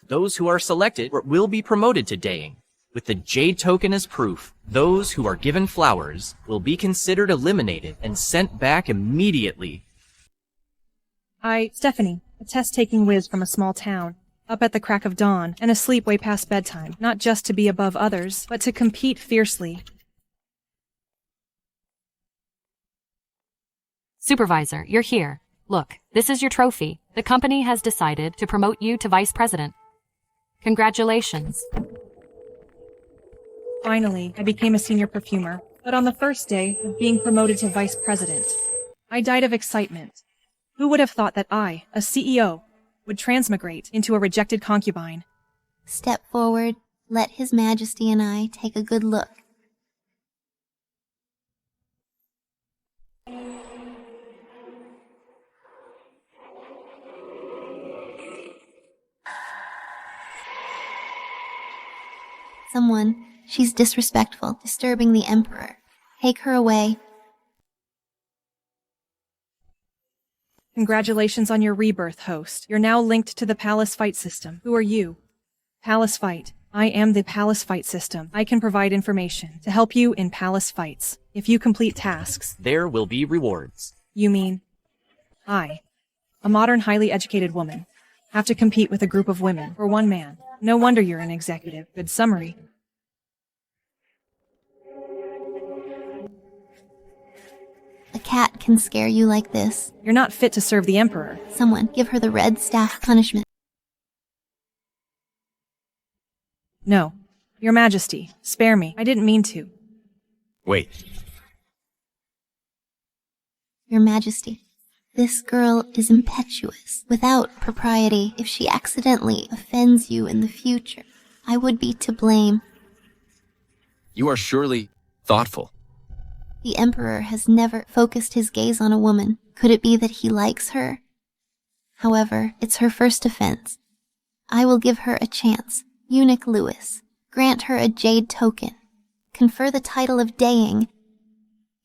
Those who are selected will be promoted to Daying. With the jade token as proof, those who are given flowers will be considered eliminated and sent back immediately. Stephanie, a test-taking whiz from a small town, up at the crack of dawn and asleep way past bedtime, not just to be above others, but to compete fiercely. Supervisor, you're here. Look, this is your trophy. The company has decided to promote you to vice president. Congratulations. Finally, I became a senior perfumer, but on the first day of being promoted to vice president, I died of excitement. Who would have thought that I, a CEO, would transmigrate into a rejected concubine? Step forward, let His Majesty and I take a good look. Someone, she's disrespectful, disturbing the Emperor. Take her away. Congratulations on your rebirth, host. You're now linked to the Palace Fight System. Who are you? Palace Fight. I am the Palace Fight System. I can provide information to help you in Palace Fights. If you complete tasks, there will be rewards. You mean, I, a modern, highly educated woman, have to compete with a group of women for one man. No wonder you're an executive. Good summary. A cat can scare you like this. You're not fit to serve the Emperor. Someone, give her the red staff punishment. No. Your Majesty, spare me. I didn't mean to. Wait. Your Majesty, this girl is impetuous, without propriety. If she accidentally offends you in the future, I would be to blame. You are surely thoughtful. The Emperor has never focused his gaze on a woman. Could it be that he likes her? However, it's her first offense. I will give her a chance. Eunuch Lewis, grant her a jade token. Confer the title of Daying.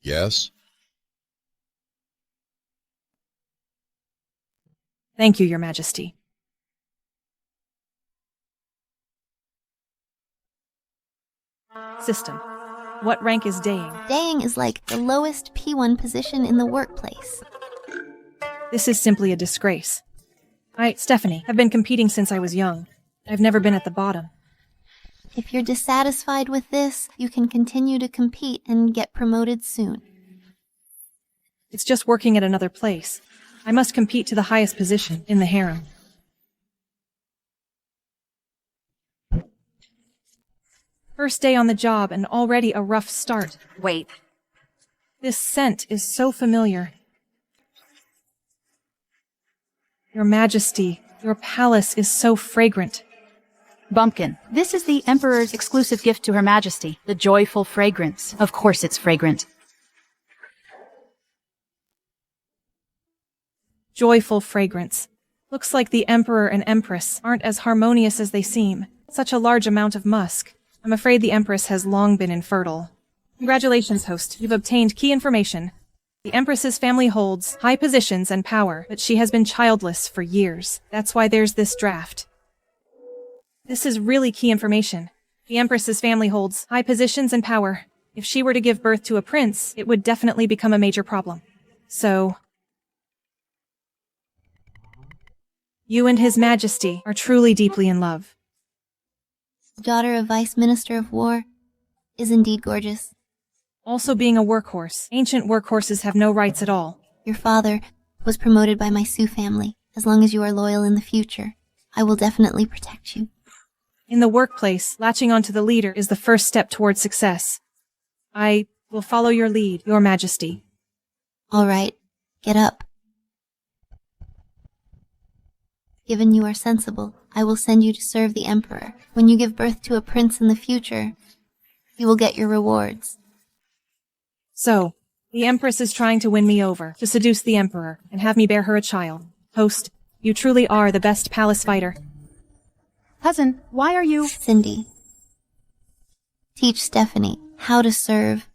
Yes? Thank you, Your Majesty. System. What rank is Daying? Daying is like the lowest P1 position in the workplace. This is simply a disgrace. Stephanie, have been competing since I was young. I've never been at the bottom. If you're dissatisfied with this, you can continue to compete and get promoted soon. It's just working at another place. I must compete to the highest position in the harem. First day on the job and already a rough start. Wait. This scent is so familiar. Your Majesty, your palace is so fragrant. Bumpkin, this is the Emperor's exclusive gift to Her Majesty, the joyful fragrance. Of course it's fragrant. Joyful fragrance. Looks like the Emperor and Empress aren't as harmonious as they seem. Such a large amount of musk. I'm afraid the Empress has long been infertile. Congratulations, host. You've obtained key information. The Empress's family holds high positions and power, but she has been childless for years. That's why there's this draft. This is really key information. The Empress's family holds high positions and power. If she were to give birth to a prince, it would definitely become a major problem. So, you and His Majesty are truly deeply in love. The daughter of Vice Minister of War is indeed gorgeous. Also being a workhorse. Ancient workhorses have no rights at all. Your father was promoted by my Sioux family. As long as you are loyal in the future, I will definitely protect you. In the workplace, latching onto the leader is the first step towards success. I will follow your lead, Your Majesty. All right, get up. Given you are sensible, I will send you to serve the Emperor. When you give birth to a prince in the future, you will get your rewards. So, the Empress is trying to win me over, to seduce the Emperor, and have me bear her a child. Host, you truly are the best palace fighter. Cousin, why are you— Cindy, teach Stephanie how to serve.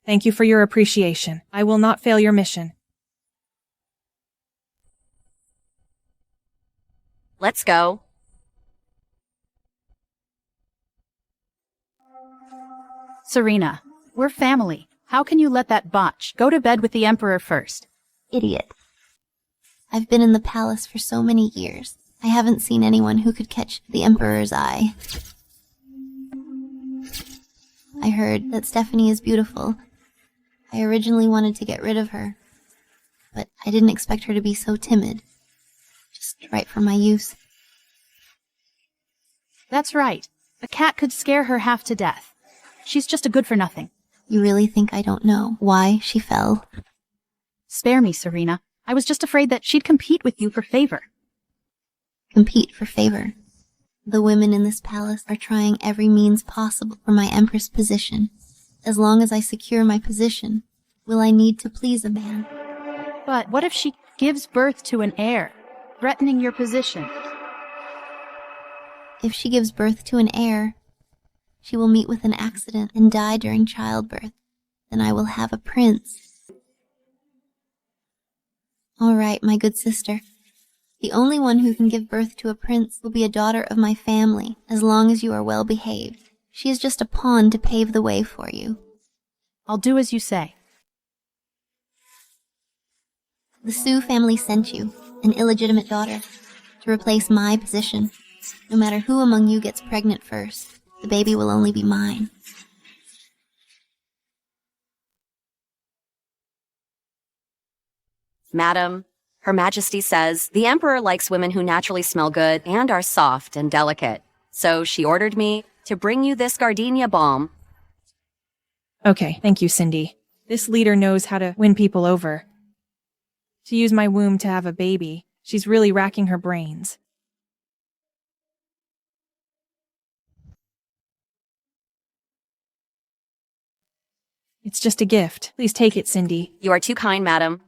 Thank you for your appreciation. I will not fail your mission. Let's go. Serena, we're family. How can you let that botch go to bed with the Emperor first? Idiot. I've been in the palace for so many years. I haven't seen anyone who could catch the Emperor's eye. I heard that Stephanie is beautiful. I originally wanted to get rid of her, but I didn't expect her to be so timid. Just right for my use. That's right. A cat could scare her half to death. She's just a good-for-nothing. You really think I don't know why she fell? Spare me, Serena. I was just afraid that she'd compete with you for favor. Compete for favor. The women in this palace are trying every means possible for my Empress position. As long as I secure my position, will I need to please a man? But what if she gives birth to an heir, threatening your position? If she gives birth to an heir, she will meet with an accident and die during childbirth. Then I will have a prince. All right, my good sister. The only one who can give birth to a prince will be a daughter of my family, as long as you are well behaved. She is just a pawn to pave the way for you. I'll do as you say. The Sue family sent you, an illegitimate daughter, to replace my position. No matter who among you gets pregnant first, the baby will only be mine. Madam, Her Majesty says the Emperor likes women who naturally smell good and are soft and delicate. So she ordered me to bring you this gardenia balm. Okay, thank you, Cindy. This leader knows how to win people over. To use my womb to have a baby, she's really racking her brains. It's just a gift. Please take it, Cindy. You are too kind, madam.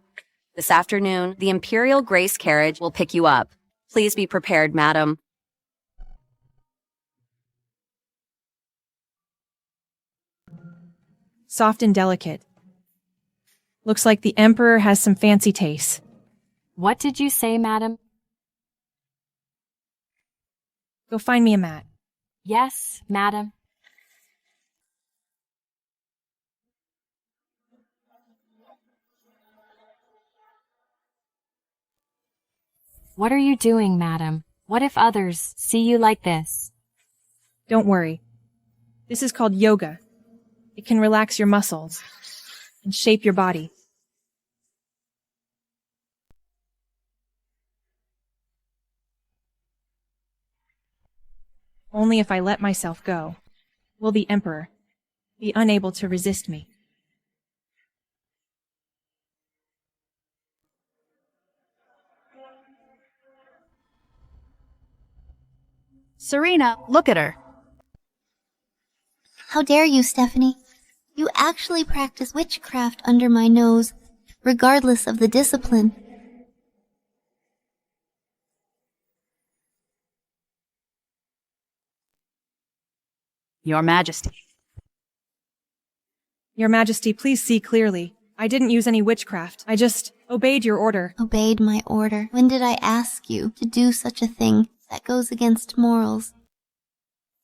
This afternoon, the Imperial Grace carriage will pick you up. Please be prepared, madam. Soft and delicate. Looks like the Emperor has some fancy tastes. What did you say, madam? Go find me a mat. Yes, madam. What are you doing, madam? What if others see you like this? Don't worry. This is called yoga. It can relax your muscles and shape your body. Only if I let myself go will the Emperor be unable to resist me. Serena, look at her. How dare you, Stephanie? You actually practice witchcraft under my nose, regardless of the discipline. Your Majesty. Your Majesty, please see clearly. I didn't use any witchcraft. I just obeyed your order. Obeyed my order. When did I ask you to do such a thing that goes against morals?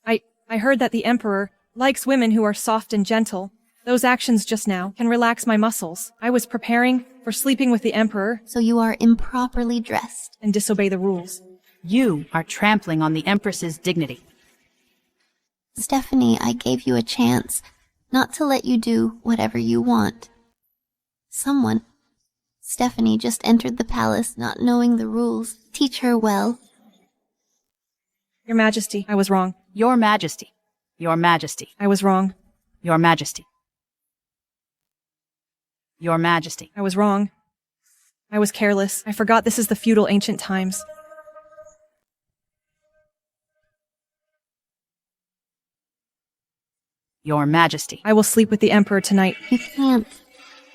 I heard that the Emperor likes women who are soft and gentle. Those actions just now can relax my muscles. I was preparing for sleeping with the Emperor. So you are improperly dressed. And disobey the rules. You are trampling on the Empress's dignity. Stephanie, I gave you a chance not to let you do whatever you want. Stephanie just entered the palace not knowing the rules. Teach her well. Your Majesty, I was wrong. Your Majesty. Your Majesty. I was wrong. Your Majesty. Your Majesty. I was wrong. I was careless. I forgot this is the feudal ancient times. Your Majesty. I will sleep with the Emperor tonight. You can't.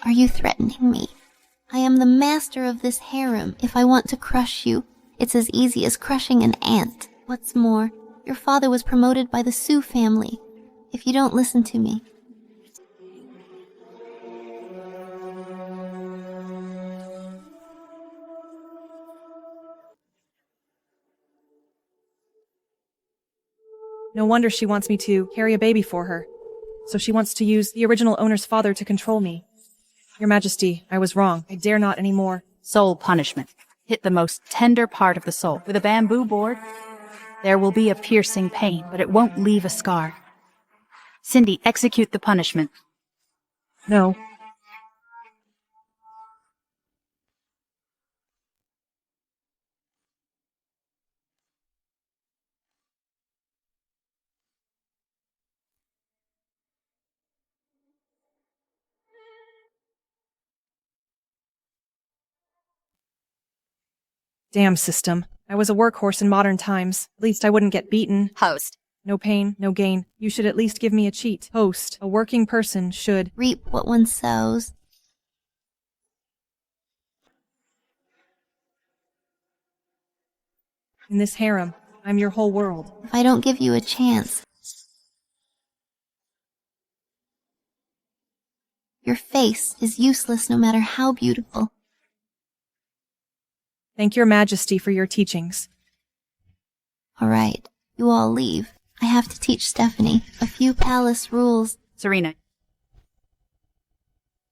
Are you threatening me? I am the master of this harem. If I want to crush you, it's as easy as crushing an ant. What's more, your father was promoted by the Sue family. If you don't listen to me. No wonder she wants me to carry a baby for her. So she wants to use the original owner's father to control me. Your Majesty, I was wrong. I dare not anymore. Soul punishment. Hit the most tender part of the soul with a bamboo board. There will be a piercing pain, but it won't leave a scar. Cindy, execute the punishment. No. Damn system. I was a workhorse in modern times. At least I wouldn't get beaten. Host. No pain, no gain. You should at least give me a cheat. Host. A working person should Reap what one sows. In this harem, I'm your whole world. If I don't give you a chance, your face is useless no matter how beautiful. Thank your Majesty for your teachings. All right, you all leave. I have to teach Stephanie a few palace rules. Serena.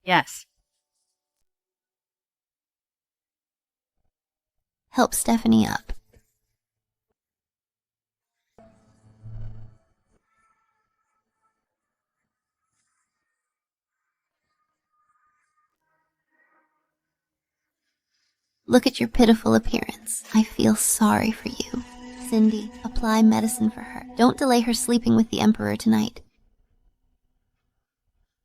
Yes. Help Stephanie up. Look at your pitiful appearance. I feel sorry for you. Cindy, apply medicine for her. Don't delay her sleeping with the Emperor tonight.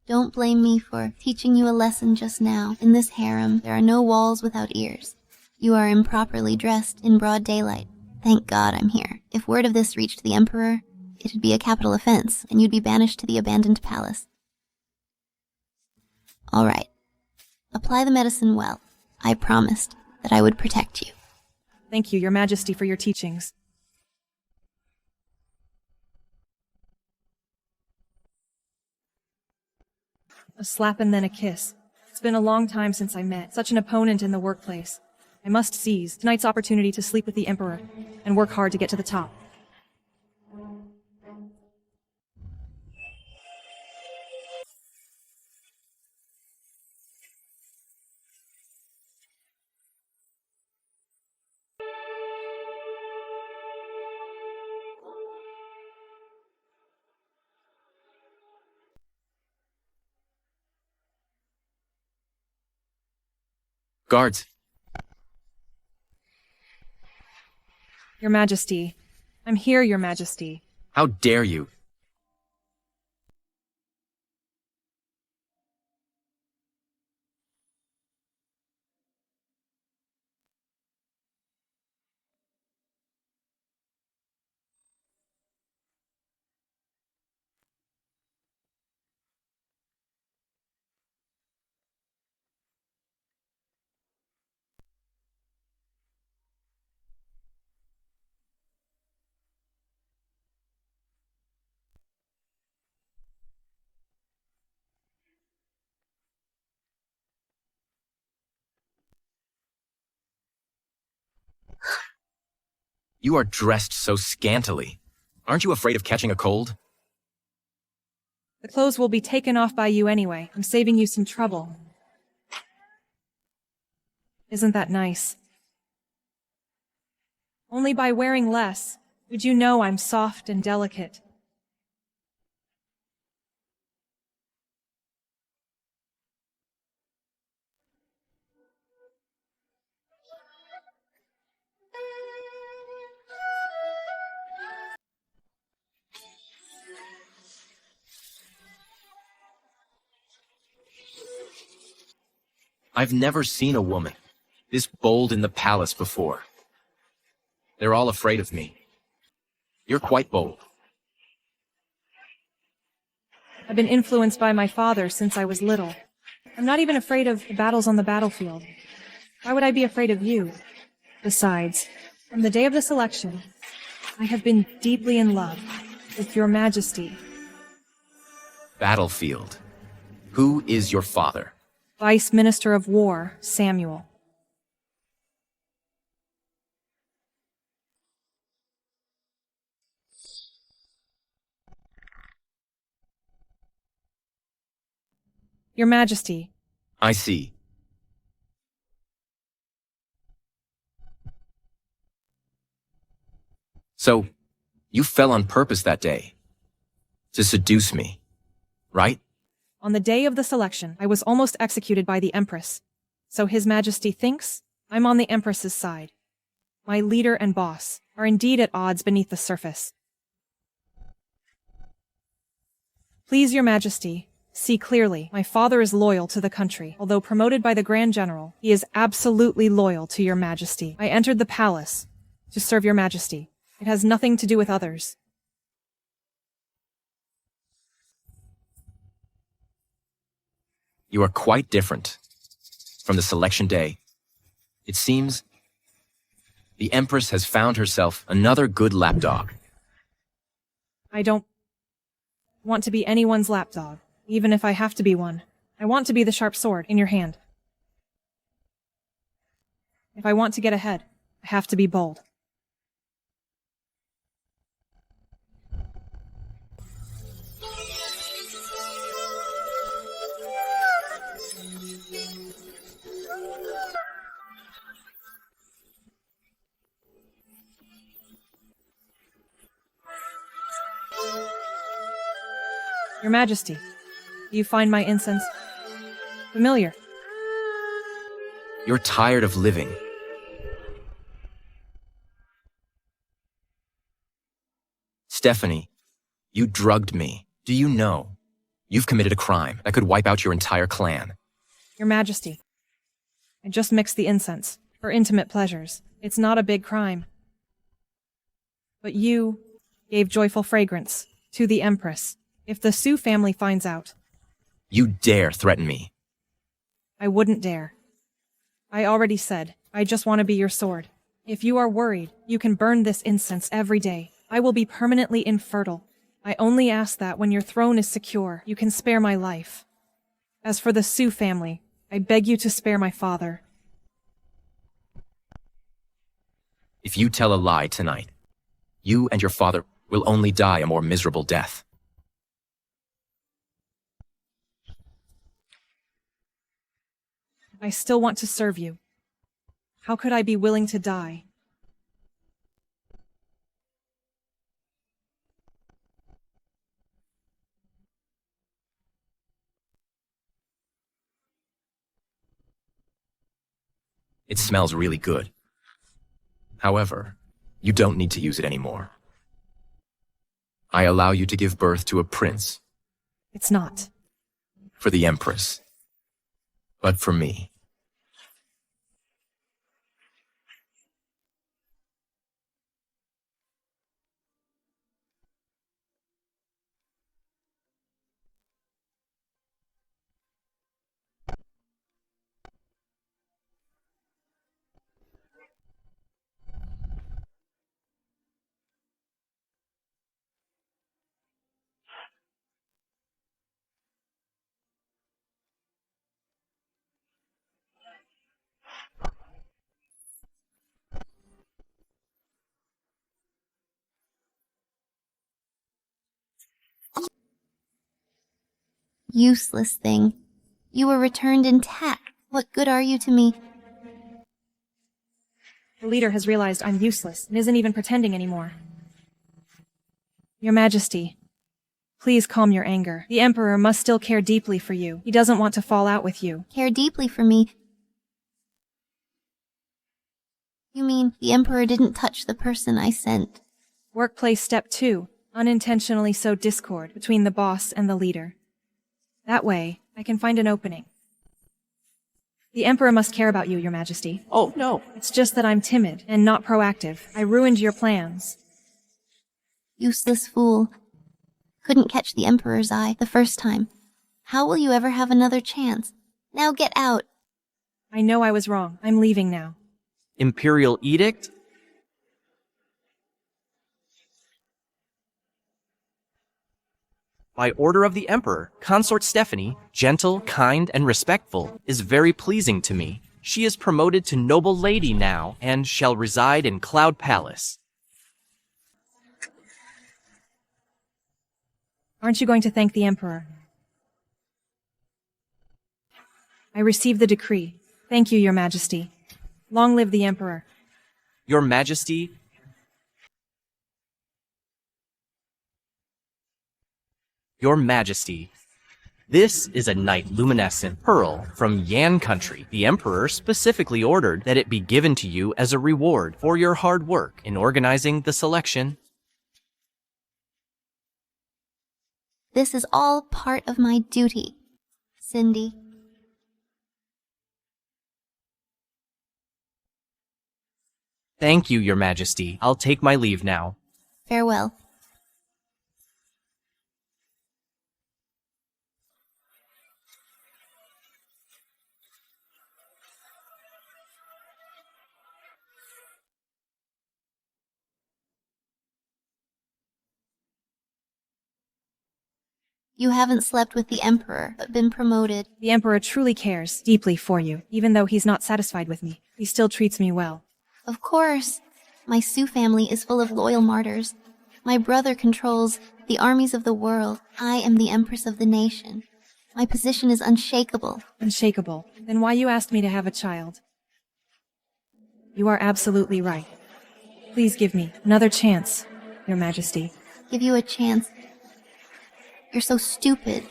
Don't blame me for teaching you a lesson just now. In this harem, there are no walls without ears. You are improperly dressed in broad daylight. Thank God I'm here. If word of this reached the Emperor, it'd be a capital offense, and you'd be banished to the abandoned palace. All right. Apply the medicine well. I promised that I would protect you. Thank you, Your Majesty, for your teachings. A slap and then a kiss. It's been a long time since I met such an opponent in the workplace. I must seize tonight's opportunity to sleep with the Emperor and work hard to get to the top. Guards. Your Majesty. I'm here, Your Majesty. How dare you? You are dressed so scantily. Aren't you afraid of catching a cold? The clothes will be taken off by you anyway. I'm saving you some trouble. Isn't that nice? Only by wearing less would you know I'm soft and delicate. I've never seen a woman this bold in the palace before. They're all afraid of me. You're quite bold. I've been influenced by my father since I was little. I'm not even afraid of the battles on the battlefield. Why would I be afraid of you? Besides, from the day of the selection, I have been deeply in love with Your Majesty. Battlefield. Who is your father? Vice Minister of War, Samuel. Your Majesty. I see. So, you fell on purpose that day. To seduce me, right? On the day of the selection, I was almost executed by the Empress. So His Majesty thinks I'm on the Empress's side. My leader and boss are indeed at odds beneath the surface. Please, Your Majesty, see clearly, my father is loyal to the country. Although promoted by the Grand General, he is absolutely loyal to Your Majesty. I entered the palace to serve Your Majesty. It has nothing to do with others. You are quite different from the selection day. It seems the Empress has found herself another good lapdog. I don't want to be anyone's lapdog, even if I have to be one. I want to be the sharp sword in your hand. If I want to get ahead, I have to be bold. Your Majesty, do you find my incense familiar? You're tired of living. Stephanie, you drugged me. Do you know? You've committed a crime that could wipe out your entire clan. Your Majesty, I just mixed the incense for intimate pleasures. It's not a big crime. But you gave joyful fragrance to the Empress. If the Sue family finds out, You dare threaten me. I wouldn't dare. I already said, I just want to be your sword. If you are worried, you can burn this incense every day. I will be permanently infertile. I only ask that when your throne is secure, you can spare my life. As for the Sue family, I beg you to spare my father. If you tell a lie tonight, you and your father will only die a more miserable death. I still want to serve you. How could I be willing to die? It smells really good. However, you don't need to use it anymore. I allow you to give birth to a prince. It's not. For the Empress. But for me. Useless thing. You were returned intact. What good are you to me? The leader has realized I'm useless and isn't even pretending anymore. Your Majesty, please calm your anger. The Emperor must still care deeply for you. He doesn't want to fall out with you. Care deeply for me? You mean the Emperor didn't touch the person I sent? Workplace Step 2. Unintentionally sow discord between the boss and the leader. That way, I can find an opening. The Emperor must care about you, Your Majesty. Oh, no. It's just that I'm timid and not proactive. I ruined your plans. Useless fool. Couldn't catch the Emperor's eye the first time. How will you ever have another chance? Now get out. I know I was wrong. I'm leaving now. Imperial edict? By order of the Emperor, Consort Stephanie, gentle, kind, and respectful, is very pleasing to me. She is promoted to noble lady now, and shall reside in Cloud Palace. Aren't you going to thank the Emperor? I receive the decree. Thank you, Your Majesty. Long live the Emperor. Your Majesty, Your Majesty, this is a night luminescent pearl from Yan country. The Emperor specifically ordered that it be given to you as a reward for your hard work in organizing the selection. This is all part of my duty, Cindy. Thank you, Your Majesty. I'll take my leave now. Farewell. You haven't slept with the Emperor, but been promoted. The Emperor truly cares deeply for you. Even though he's not satisfied with me, he still treats me well. Of course. My Sioux family is full of loyal martyrs. My brother controls the armies of the world. I am the Empress of the nation. My position is unshakable. Unshakable. Then why you asked me to have a child? You are absolutely right. Please give me another chance, Your Majesty. Give you a chance. You're so stupid.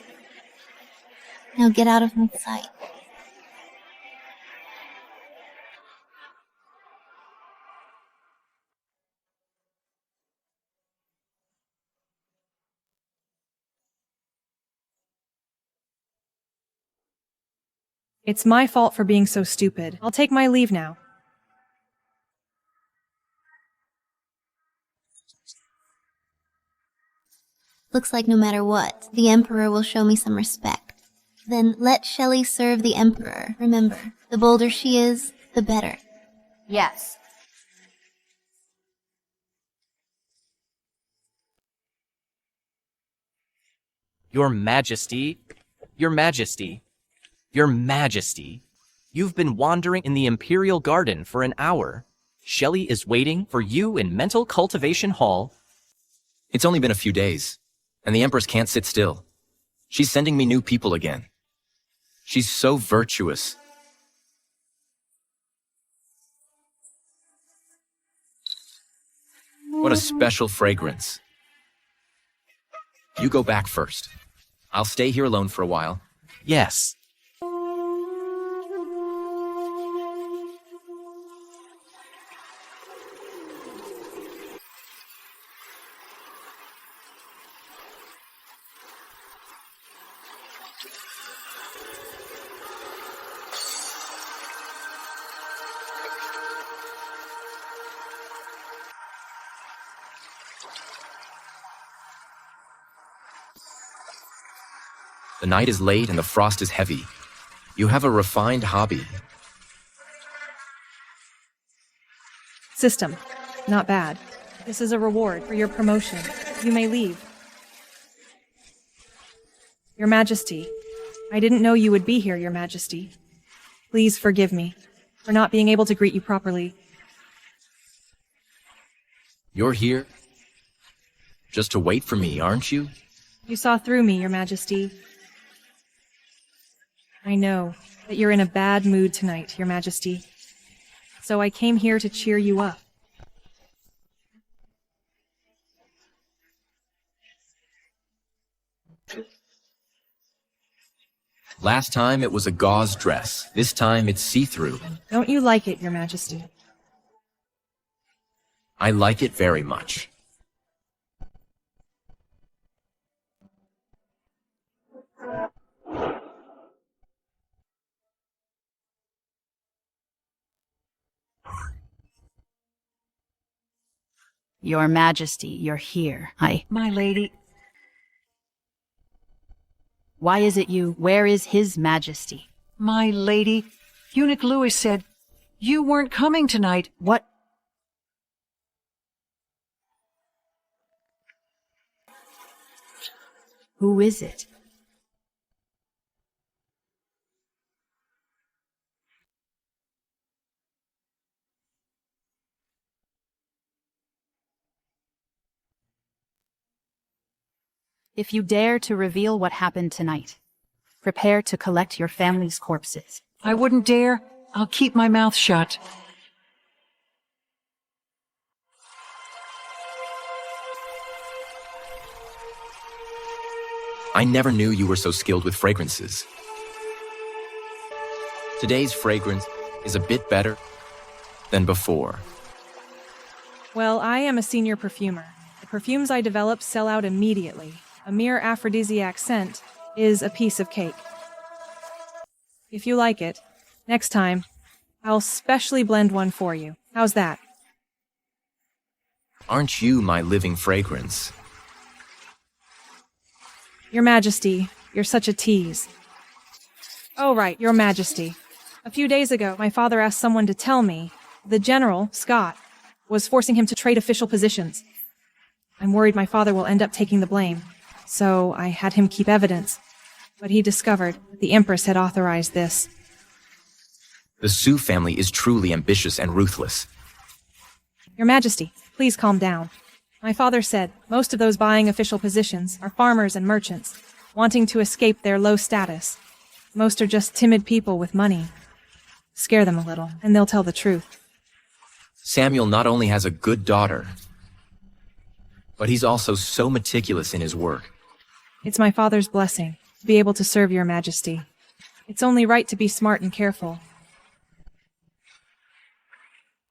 Now get out of my sight. It's my fault for being so stupid. I'll take my leave now. Looks like no matter what, the Emperor will show me some respect. Then let Shelley serve the Emperor. Remember, the bolder she is, the better. Yes. Your Majesty, Your Majesty, Your Majesty, you've been wandering in the Imperial Garden for an hour. Shelley is waiting for you in Mental Cultivation Hall. It's only been a few days, and the Empress can't sit still. She's sending me new people again. She's so virtuous. What a special fragrance. You go back first. I'll stay here alone for a while. Yes. The night is late and the frost is heavy. You have a refined hobby. System. Not bad. This is a reward for your promotion. You may leave. Your Majesty, I didn't know you would be here, Your Majesty. Please forgive me for not being able to greet you properly. You're here just to wait for me, aren't you? You saw through me, Your Majesty. I know that you're in a bad mood tonight, Your Majesty. So I came here to cheer you up. Last time it was a gauze dress. This time it's see-through. Don't you like it, Your Majesty? I like it very much. Your Majesty, you're here. My lady, Why is it you? Where is His Majesty? my lady, Eunuch Louis said you weren't coming tonight. What? Who is it? If you dare to reveal what happened tonight, Prepare to collect your family's corpses. I wouldn't dare. I'll keep my mouth shut. I never knew you were so skilled with fragrances. Today's fragrance is a bit better than before. Well, I am a senior perfumer. The perfumes I develop sell out immediately. A mere aphrodisiac scent is a piece of cake. If you like it, next time, I'll specially blend one for you. How's that? Aren't you my living fragrance? Your Majesty, you're such a tease. Oh, right, Your Majesty. A few days ago, my father asked someone to tell me the General, Scott, was forcing him to trade official positions. I'm worried my father will end up taking the blame, so I had him keep evidence. But he discovered that the Empress had authorized this. The Sue family is truly ambitious and ruthless. Your Majesty, please calm down. My father said most of those buying official positions are farmers and merchants, wanting to escape their low status. Most are just timid people with money. Scare them a little, and they'll tell the truth. Samuel not only has a good daughter, but he's also so meticulous in his work. It's my father's blessing to be able to serve Your Majesty. It's only right to be smart and careful.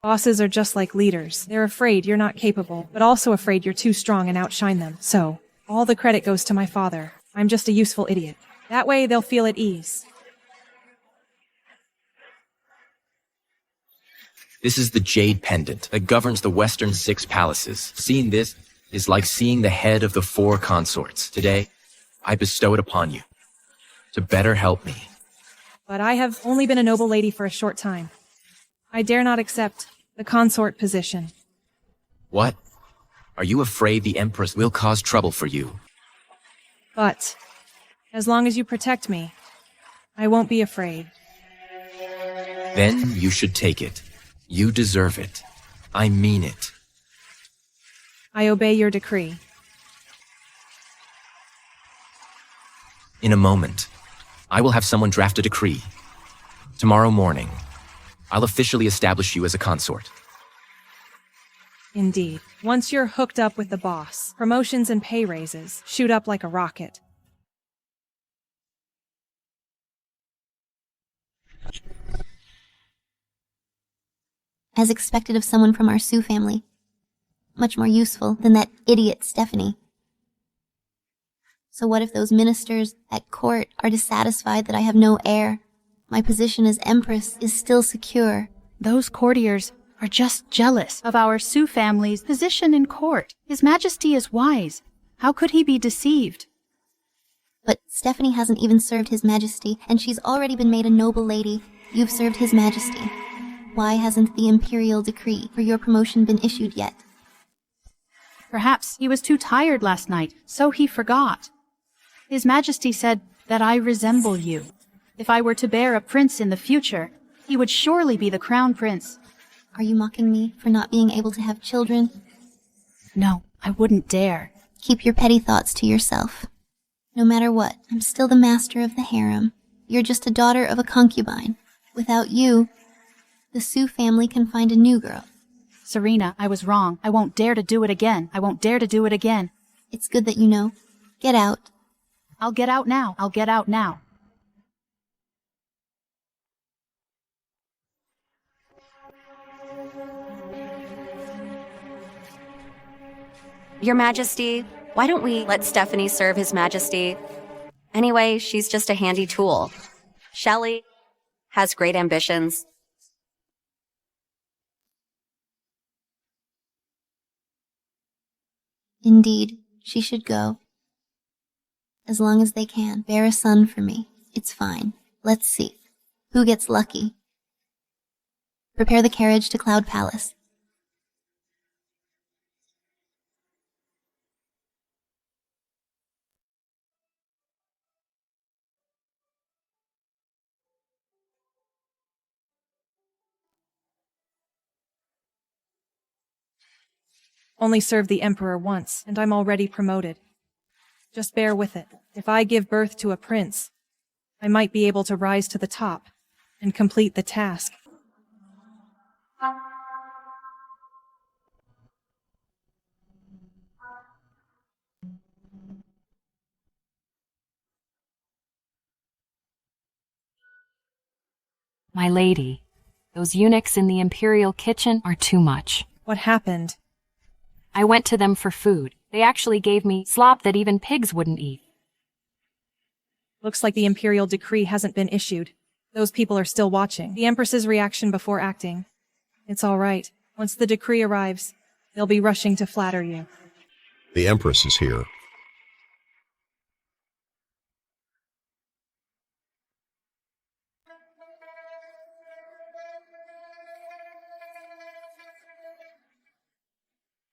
Bosses are just like leaders. They're afraid you're not capable, but also afraid you're too strong and outshine them. So, all the credit goes to my father. I'm just a useful idiot. That way, they'll feel at ease. This is the jade pendant that governs the western 6 palaces. Seeing this is like seeing the head of the 4 consorts. Today, I bestow it upon you to better help me. But I have only been a noble lady for a short time. I dare not accept the consort position. What? Are you afraid the Empress will cause trouble for you? But, as long as you protect me, I won't be afraid. Then you should take it. You deserve it. I mean it. I obey your decree. In a moment, I will have someone draft a decree. Tomorrow morning, I'll officially establish you as a consort. Indeed. Once you're hooked up with the boss, promotions and pay raises shoot up like a rocket. As expected of someone from our Sue family. Much more useful than that idiot Stephanie. So what if those ministers at court are dissatisfied that I have no heir? My position as Empress is still secure. Those courtiers are just jealous of our Sue family's position in court. His Majesty is wise. How could he be deceived? But Stephanie hasn't even served His Majesty, and she's already been made a noble lady. You've served His Majesty. Why hasn't the imperial decree for your promotion been issued yet? Perhaps he was too tired last night, so he forgot. His Majesty said that I resemble you. If I were to bear a prince in the future, he would surely be the crown prince. Are you mocking me for not being able to have children? No, I wouldn't dare. Keep your petty thoughts to yourself. No matter what, I'm still the master of the harem. You're just a daughter of a concubine. Without you, the Sue family can find a new girl. Serena, I was wrong. I won't dare to do it again. I won't dare to do it again. It's good that you know. Get out. I'll get out now. I'll get out now. Your Majesty, why don't we let Stephanie serve His Majesty? Anyway, she's just a handy tool. Shelley has great ambitions. Indeed, she should go. As long as they can. Bear a son for me. It's fine. Let's see. Who gets lucky? Prepare the carriage to Cloud Palace. Only served the Emperor once, and I'm already promoted. Just bear with it. If I give birth to a prince, I might be able to rise to the top and complete the task. My lady, those eunuchs in the imperial kitchen are too much. What happened? I went to them for food. They actually gave me slop that even pigs wouldn't eat. Looks like the imperial decree hasn't been issued. Those people are still watching. The Empress's reaction before acting. It's all right. Once the decree arrives, they'll be rushing to flatter you. The Empress is here.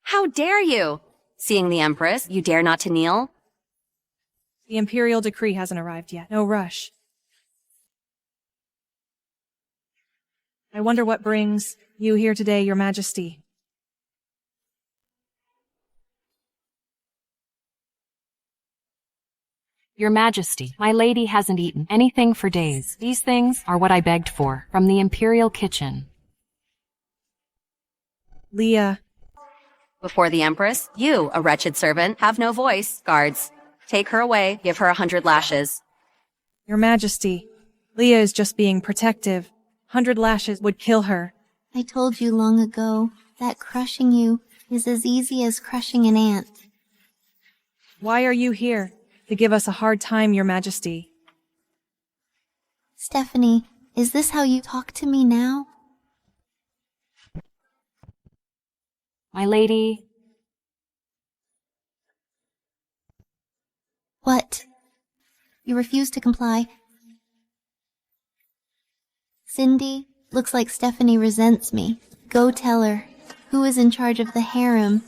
How dare you? Seeing the Empress, you dare not to kneel? The imperial decree hasn't arrived yet. No rush. I wonder what brings you here today, Your Majesty. Your Majesty, my lady hasn't eaten anything for days. These things are what I begged for from the imperial kitchen. Leah. Before the Empress, you, a wretched servant, have no voice. Guards, take her away, give her 100 lashes. Your Majesty, Leah is just being protective. 100 lashes would kill her. I told you long ago that crushing you is as easy as crushing an ant. Why are you here? To give us a hard time, Your Majesty. Stephanie, is this how you talk to me now? My lady. What? You refuse to comply? Cindy, looks like Stephanie resents me. Go tell her. Who is in charge of the harem?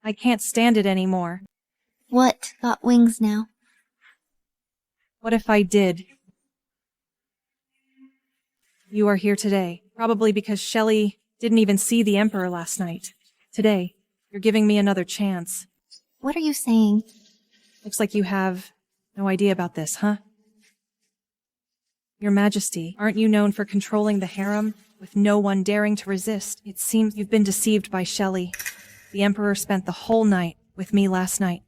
I can't stand it anymore. What got wings now? What if I did? You are here today, probably because Shelley didn't even see the Emperor last night. Today, you're giving me another chance. What are you saying? Looks like you have no idea about this, huh? Your Majesty, aren't you known for controlling the harem with no one daring to resist? It seems you've been deceived by Shelley. The Emperor spent the whole night with me last night.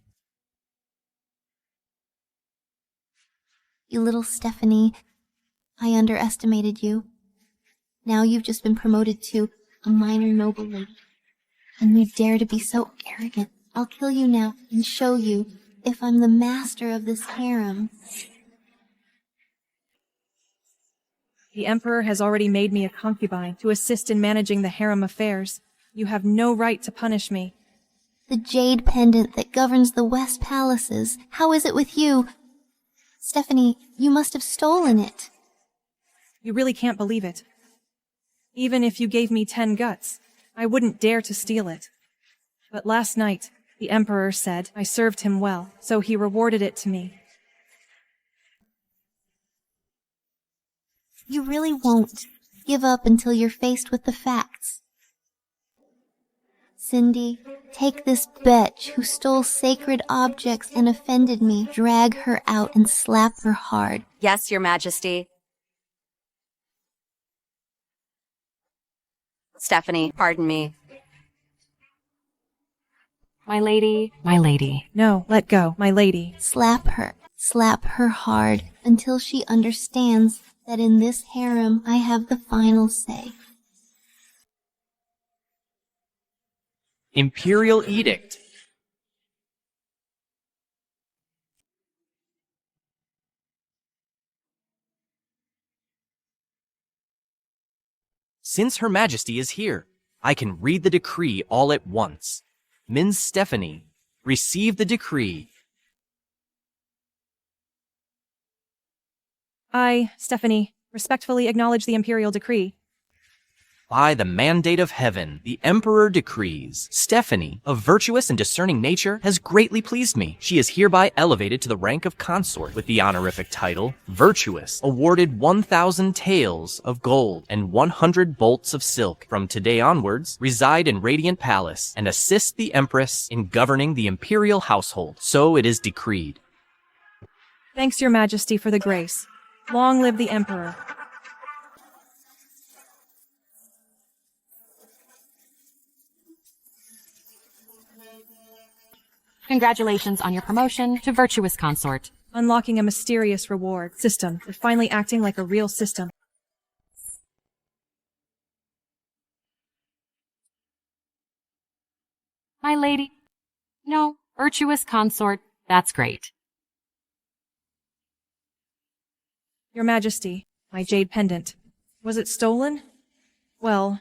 You little Stephanie, I underestimated you. Now you've just been promoted to a minor noble lady. And you dare to be so arrogant. I'll kill you now and show you if I'm the master of this harem. The Emperor has already made me a concubine to assist in managing the harem affairs. You have no right to punish me. The jade pendant that governs the West Palaces. How is it with you? Stephanie, you must have stolen it. You really can't believe it. Even if you gave me 10 guts, I wouldn't dare to steal it. But last night, the Emperor said I served him well, so he rewarded it to me. You really won't give up until you're faced with the facts. Cindy, take this bitch who stole sacred objects and offended me, drag her out and slap her hard. Yes, Your Majesty. Stephanie, pardon me. My lady, my lady. No, let go, my lady. Slap her hard until she understands that in this harem I have the final say. Imperial Edict. Since Her Majesty is here, I can read the decree all at once. Ms. Stephanie, receive the decree. I, Stephanie, respectfully acknowledge the imperial decree. By the mandate of heaven, the Emperor decrees, Stephanie, of virtuous and discerning nature, has greatly pleased me. She is hereby elevated to the rank of consort with the honorific title, Virtuous, awarded 1,000 taels of gold and 100 bolts of silk. From today onwards, reside in Radiant Palace and assist the Empress in governing the imperial household. So it is decreed. Thanks, Your Majesty, for the grace. Long live the Emperor. Congratulations on your promotion to Virtuous Consort. Unlocking a mysterious reward system. They're finally acting like a real system. My lady. No, Virtuous Consort. That's great. Your Majesty, my jade pendant. Was it stolen? Well...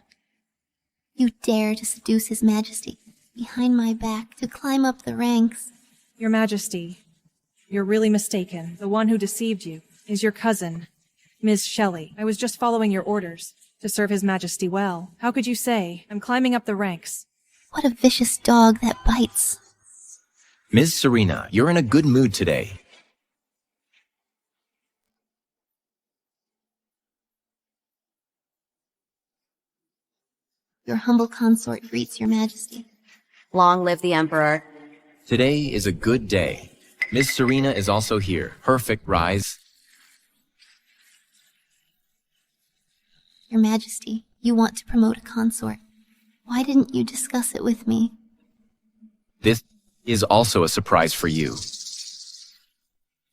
You dare to seduce His Majesty behind my back to climb up the ranks. Your Majesty, you're really mistaken. The one who deceived you is your cousin, Ms. Shelley. I was just following your orders to serve His Majesty well. How could you say I'm climbing up the ranks? What a vicious dog that bites. Ms. Serena, you're in a good mood today. Your humble consort greets Your Majesty. Long live the Emperor. Today is a good day. Ms. Serena is also here. Perfect rise. Your Majesty, you want to promote a consort. Why didn't you discuss it with me? This is also a surprise for you.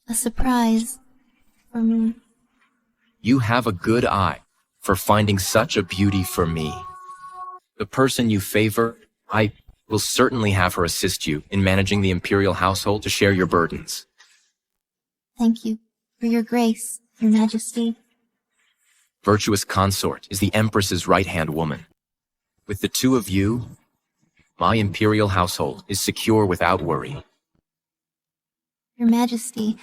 A surprise for me. You have a good eye for finding such a beauty for me. The person you favor, I will certainly have her assist you in managing the imperial household to share your burdens. Thank you for your grace, Your Majesty. Virtuous Consort is the Empress's right-hand woman. With the two of you, my imperial household is secure without worry. Your Majesty,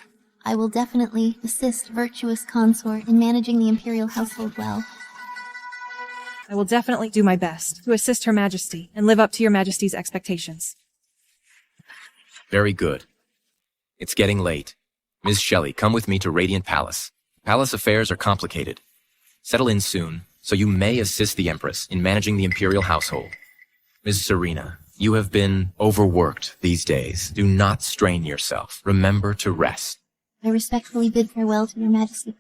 I will definitely assist Virtuous Consort in managing the imperial household well. I will definitely do my best to assist Her Majesty and live up to Your Majesty's expectations. Very good. It's getting late. Ms. Shelley, come with me to Radiant Palace. Palace affairs are complicated. Settle in soon, so you may assist the Empress in managing the imperial household. Ms. Serena, you have been overworked these days. Do not strain yourself. Remember to rest. I respectfully bid farewell to Your Majesty.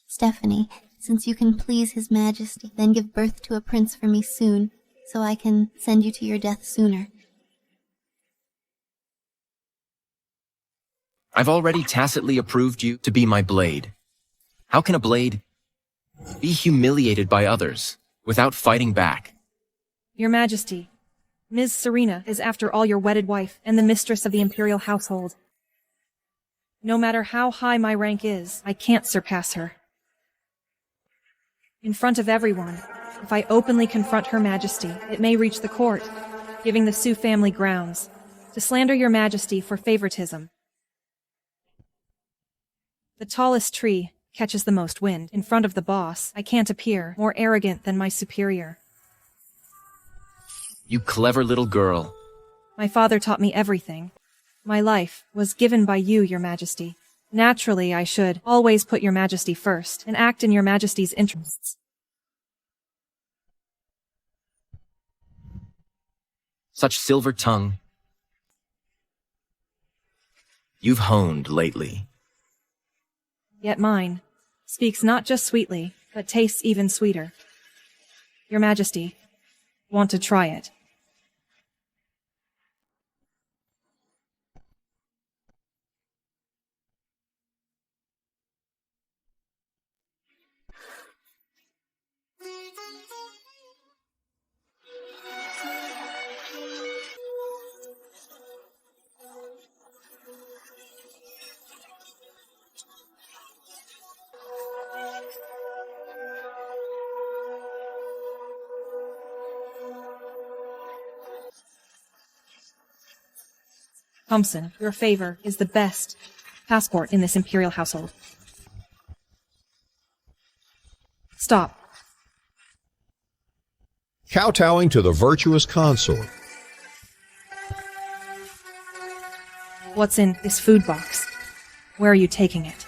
Stephanie, since you can please His Majesty, then give birth to a prince for me soon, so I can send you to your death sooner. I've already tacitly approved you to be my blade. How can a blade be humiliated by others without fighting back? Your Majesty, Ms. Serena is after all your wedded wife and the mistress of the imperial household. No matter how high my rank is, I can't surpass her. In front of everyone, if I openly confront Her Majesty, it may reach the court, giving the Sioux family grounds to slander Your Majesty for favoritism. The tallest tree catches the most wind. In front of the boss, I can't appear more arrogant than my superior. You clever little girl. My father taught me everything. My life was given by you, Your Majesty. Naturally, I should always put Your Majesty first and act in Your Majesty's interests. Such silver tongue. You've honed lately. Yet mine speaks not just sweetly, but tastes even sweeter. Your Majesty, want to try it? Thompson, your favor is the best passport in this imperial household. Stop. Kowtowing to the virtuous consort. What's in this food box? Where are you taking it?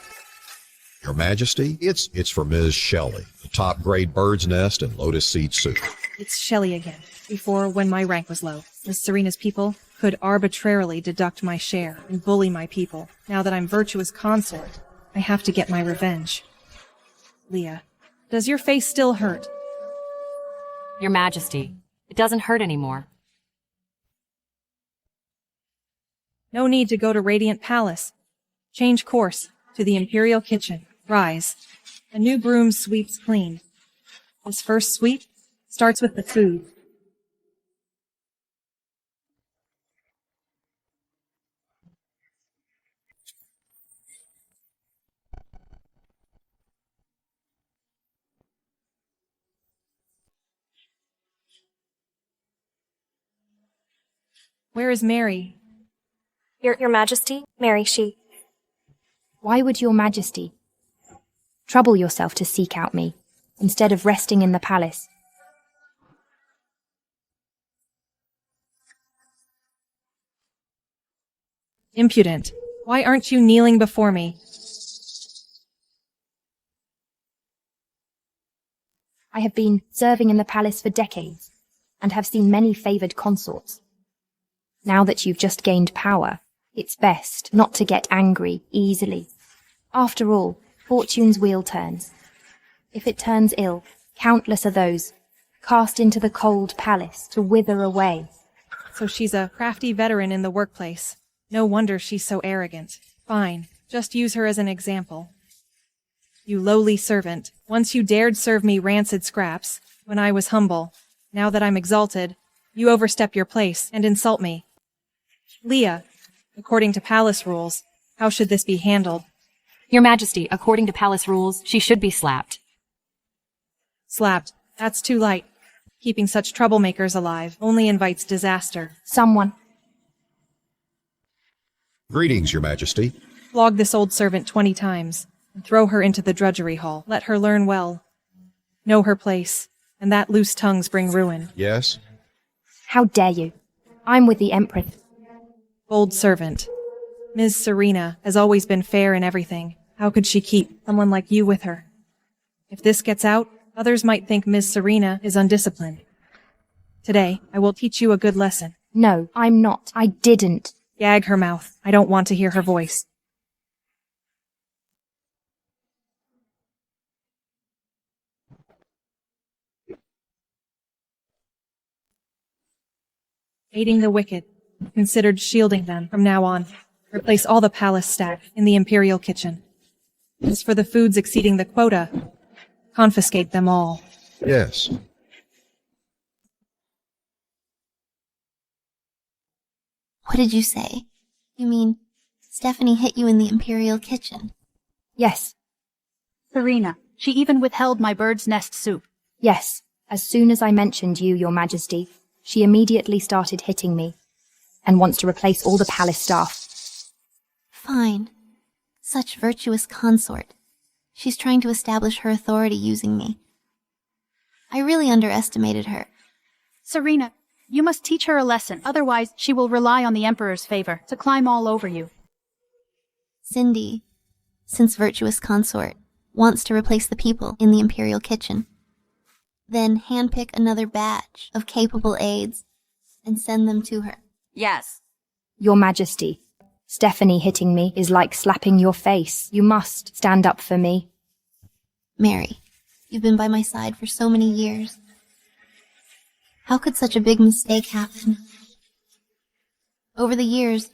Your Majesty, it's for Ms. Shelley, the top-grade bird's nest and lotus seed soup. It's Shelley again. Before, when my rank was low, Miss Serena's people could arbitrarily deduct my share and bully my people. Now that I'm virtuous consort, I have to get my revenge. Leah, does your face still hurt? Your Majesty, it doesn't hurt anymore. No need to go to Radiant Palace. Change course to the Imperial Kitchen. Rise. A new broom sweeps clean. This first sweep starts with the food. Where is Mary? Your Majesty? Mary, she... Why would your Majesty trouble yourself to seek out me, instead of resting in the palace? Impudent. Why aren't you kneeling before me? I have been serving in the palace for decades, and have seen many favored consorts. Now that you've just gained power, it's best not to get angry easily. After all, fortune's wheel turns. If it turns ill, countless are those cast into the cold palace to wither away. So she's a crafty veteran in the workplace. No wonder she's so arrogant. Fine, just use her as an example. You lowly servant, once you dared serve me rancid scraps, when I was humble. Now that I'm exalted, you overstep your place and insult me. Leah, according to palace rules, how should this be handled? Your Majesty, according to palace rules, she should be slapped. Slapped. That's too light. Keeping such troublemakers alive only invites disaster. Someone. Greetings, Your Majesty. Flog this old servant 20 times, and throw her into the drudgery hall. Let her learn well. Know her place, and that loose tongues bring ruin. Yes? How dare you? I'm with the Empress. Bold servant. Ms. Serena has always been fair in everything. How could she keep someone like you with her? If this gets out, others might think Ms. Serena is undisciplined. Today, I will teach you a good lesson. No, I'm not. I didn't. Gag her mouth. I don't want to hear her voice. Aiding the wicked. Considered shielding them from now on. Replace all the palace staff in the imperial kitchen. As for the foods exceeding the quota, confiscate them all. Yes. What did you say? You mean Stephanie hit you in the imperial kitchen? Yes. Serena, she even withheld my bird's nest soup. Yes. As soon as I mentioned you, Your Majesty, she immediately started hitting me, and wants to replace all the palace staff. Fine. Such virtuous consort. She's trying to establish her authority using me. I really underestimated her. Serena, you must teach her a lesson, otherwise she will rely on the Emperor's favor to climb all over you. Cindy, since virtuous consort, wants to replace the people in the imperial kitchen. Then handpick another batch of capable aides and send them to her. Yes. Your Majesty, Stephanie hitting me is like slapping your face. You must stand up for me. Mary, you've been by my side for so many years. How could such a big mistake happen? Over the years,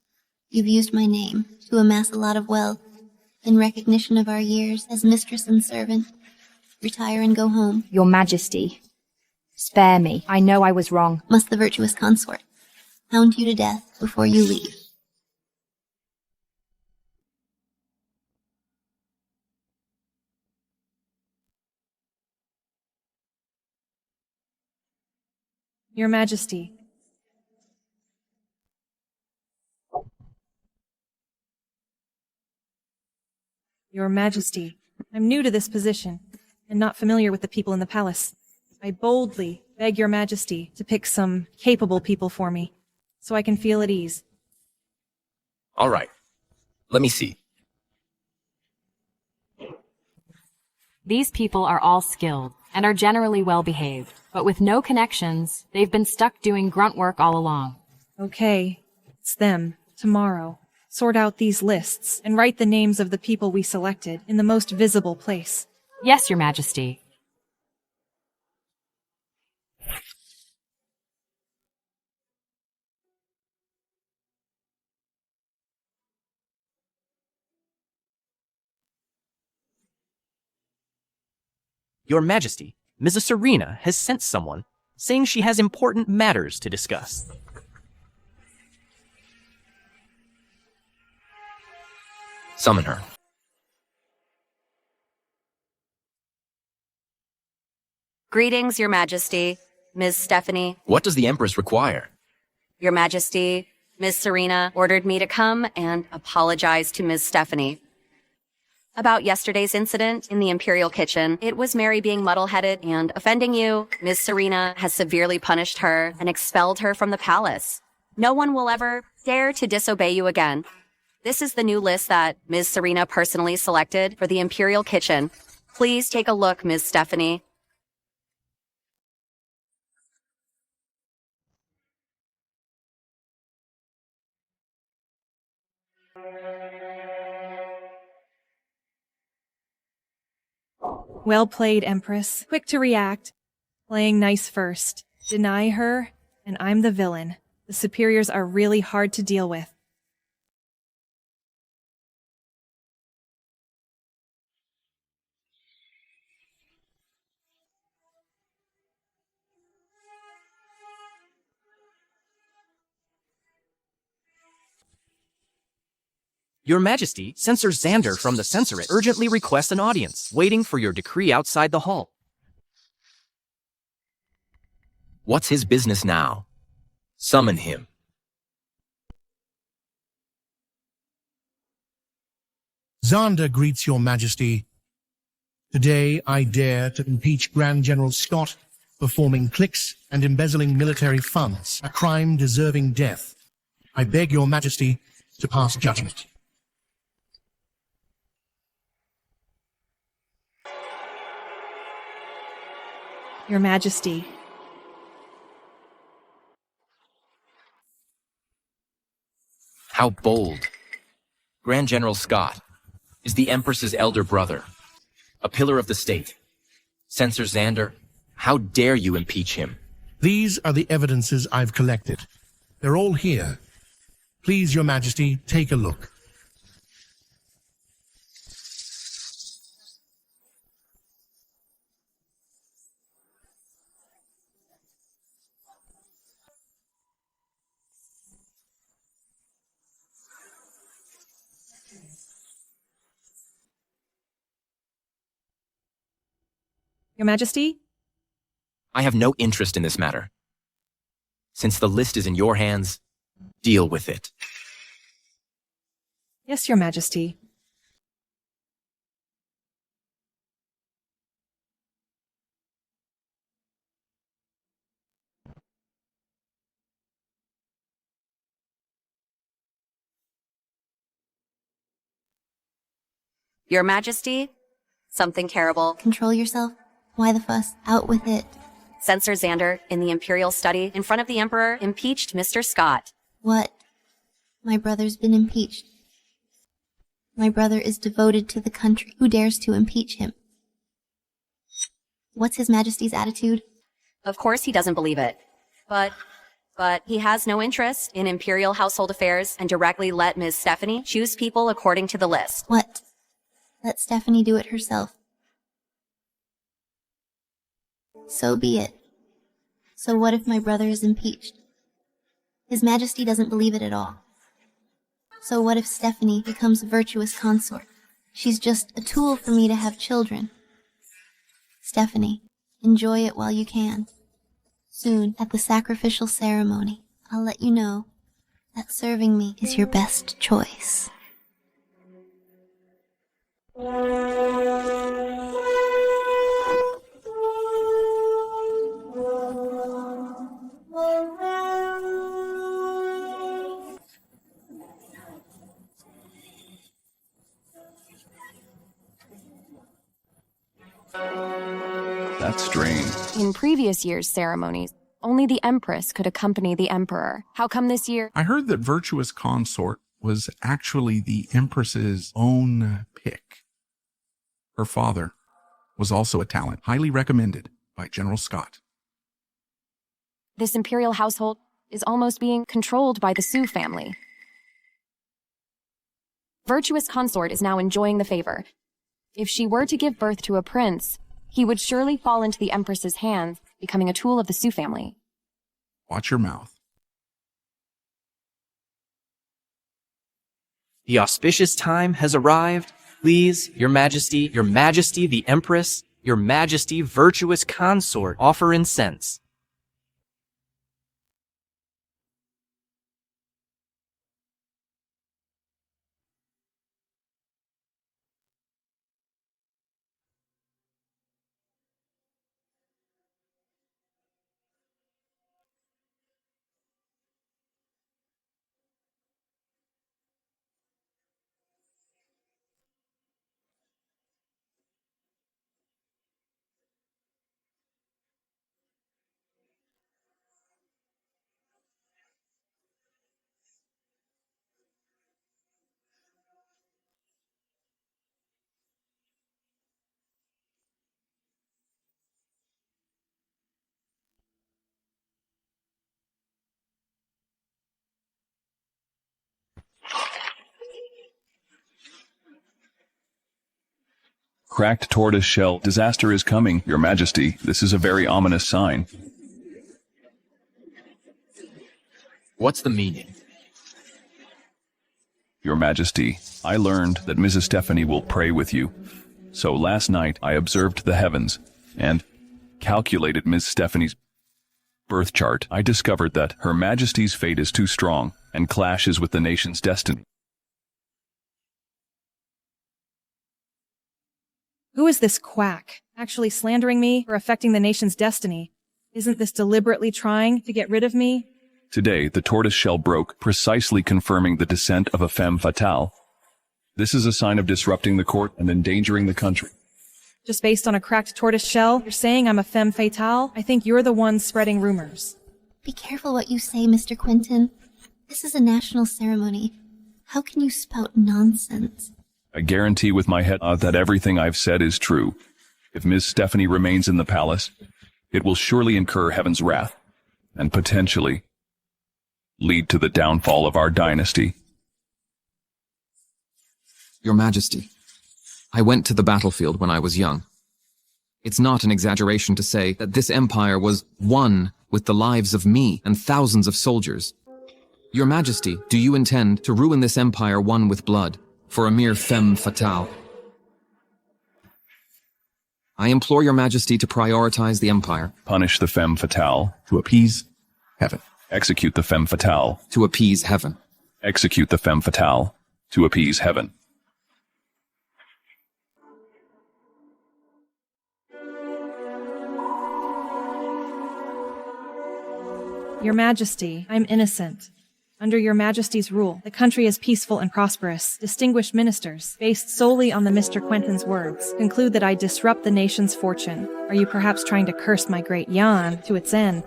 you've used my name to amass a lot of wealth. In recognition of our years as mistress and servant, retire and go home. Your Majesty, spare me. I know I was wrong. Must the virtuous consort hound you to death before you leave? Your Majesty. Your Majesty, I'm new to this position, and not familiar with the people in the palace. I boldly beg your Majesty to pick some capable people for me, so I can feel at ease. All right. Let me see. These people are all skilled and are generally well behaved, but with no connections, they've been stuck doing grunt work all along. Okay, it's them, tomorrow. Sort out these lists and write the names of the people we selected in the most visible place. Yes, Your Majesty. Your Majesty, Mrs. Serena has sent someone, saying she has important matters to discuss. Summon her. Greetings, Your Majesty. Ms. Stephanie. What does the Empress require? Your Majesty, Ms. Serena ordered me to come and apologize to Ms. Stephanie. About yesterday's incident in the Imperial kitchen, it was Mary being muddle-headed and offending you. Ms. Serena has severely punished her and expelled her from the palace. No one will ever dare to disobey you again. This is the new list that Ms. Serena personally selected for the Imperial kitchen. Please take a look, Ms. Stephanie. Well played, Empress. Quick to react. Playing nice first. Deny her, and I'm the villain. The superiors are really hard to deal with. Your Majesty, Censor Xander from the Censorate urgently requests an audience, waiting for your decree outside the hall. What's his business now? Summon him. Xander greets your Majesty. Today I dare to impeach Grand General Scott for forming cliques and embezzling military funds, a crime deserving death. I beg your Majesty to pass judgment. Your Majesty. How bold. Grand General Scott is the Empress's elder brother, a pillar of the state. Censor Xander, how dare you impeach him? These are the evidences I've collected. They're all here. Please, your Majesty, take a look. Your Majesty? I have no interest in this matter. Since the list is in your hands, deal with it. Yes, Your Majesty. Your Majesty, something terrible. Control yourself. Why the fuss? Out with it. Censor Xander, in the Imperial study, in front of the Emperor, impeached Mr. Scott. What? My brother's been impeached. My brother is devoted to the country. Who dares to impeach him? What's His Majesty's attitude? Of course he doesn't believe it. But he has no interest in Imperial household affairs and directly let Ms. Stephanie choose people according to the list. What? Let Stephanie do it herself. So be it. So what if my brother is impeached? His Majesty doesn't believe it at all. So what if Stephanie becomes a virtuous consort? She's just a tool for me to have children. Stephanie, enjoy it while you can. Soon, at the sacrificial ceremony, I'll let you know that serving me is your best choice. That's strange. In previous years' ceremonies, only the Empress could accompany the Emperor. How come this year? I heard that Virtuous Consort was actually the Empress's own pick. Her father was also a talent, highly recommended by General Scott. This imperial household is almost being controlled by the Sue family. Virtuous Consort is now enjoying the favor. If she were to give birth to a prince, he would surely fall into the Empress's hands, becoming a tool of the Sue family. Watch your mouth. The auspicious time has arrived. Please, Your Majesty, the Empress, Your Majesty, Virtuous Consort, offer incense. Cracked tortoise shell. Disaster is coming, Your Majesty. This is a very ominous sign. What's the meaning? Your Majesty, I learned that Mrs. Stephanie will pray with you. So last night I observed the heavens and calculated Miss Stephanie's birth chart. I discovered that Her Majesty's fate is too strong and clashes with the nation's destiny. Who is this quack? Actually slandering me or affecting the nation's destiny? Isn't this deliberately trying to get rid of me? Today, the tortoise shell broke, precisely confirming the descent of a femme fatale. This is a sign of disrupting the court and endangering the country. Just based on a cracked tortoise shell, you're saying I'm a femme fatale? I think you're the one spreading rumors. Be careful what you say, Mr. Quentin. This is a national ceremony. How can you spout nonsense? I guarantee with my head that everything I've said is true. If Miss Stephanie remains in the palace, it will surely incur heaven's wrath, and potentially lead to the downfall of our dynasty. Your Majesty, I went to the battlefield when I was young. It's not an exaggeration to say that this empire was won with the lives of me and thousands of soldiers. Your Majesty, do you intend to ruin this empire won with blood for a mere femme fatale? I implore Your Majesty to prioritize the empire. Punish the femme fatale to appease heaven. Execute the femme fatale to appease heaven. Execute the femme fatale to appease heaven. Your Majesty, I'm innocent. Under Your Majesty's rule, the country is peaceful and prosperous. Distinguished ministers, based solely on the Mr. Quentin's words, conclude that I disrupt the nation's fortune. Are you perhaps trying to curse my great Jan to its end?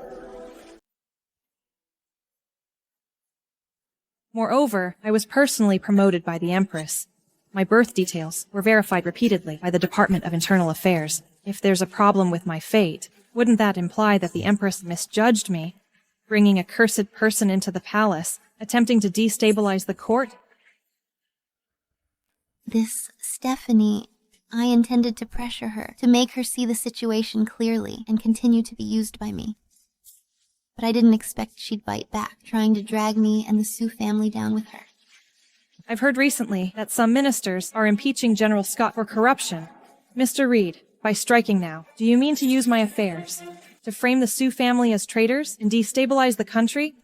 Moreover, I was personally promoted by the Empress. My birth details were verified repeatedly by the Department of Internal Affairs. If there's a problem with my fate, wouldn't that imply that the Empress misjudged me, bringing a cursed person into the palace, attempting to destabilize the court? This Stephanie, I intended to pressure her, to make her see the situation clearly and continue to be used by me. But I didn't expect she'd bite back, trying to drag me and the Sue family down with her. I've heard recently that some ministers are impeaching General Scott for corruption. Mr. Reed, by striking now, do you mean to use my affairs to frame the Sue family as traitors and destabilize the country?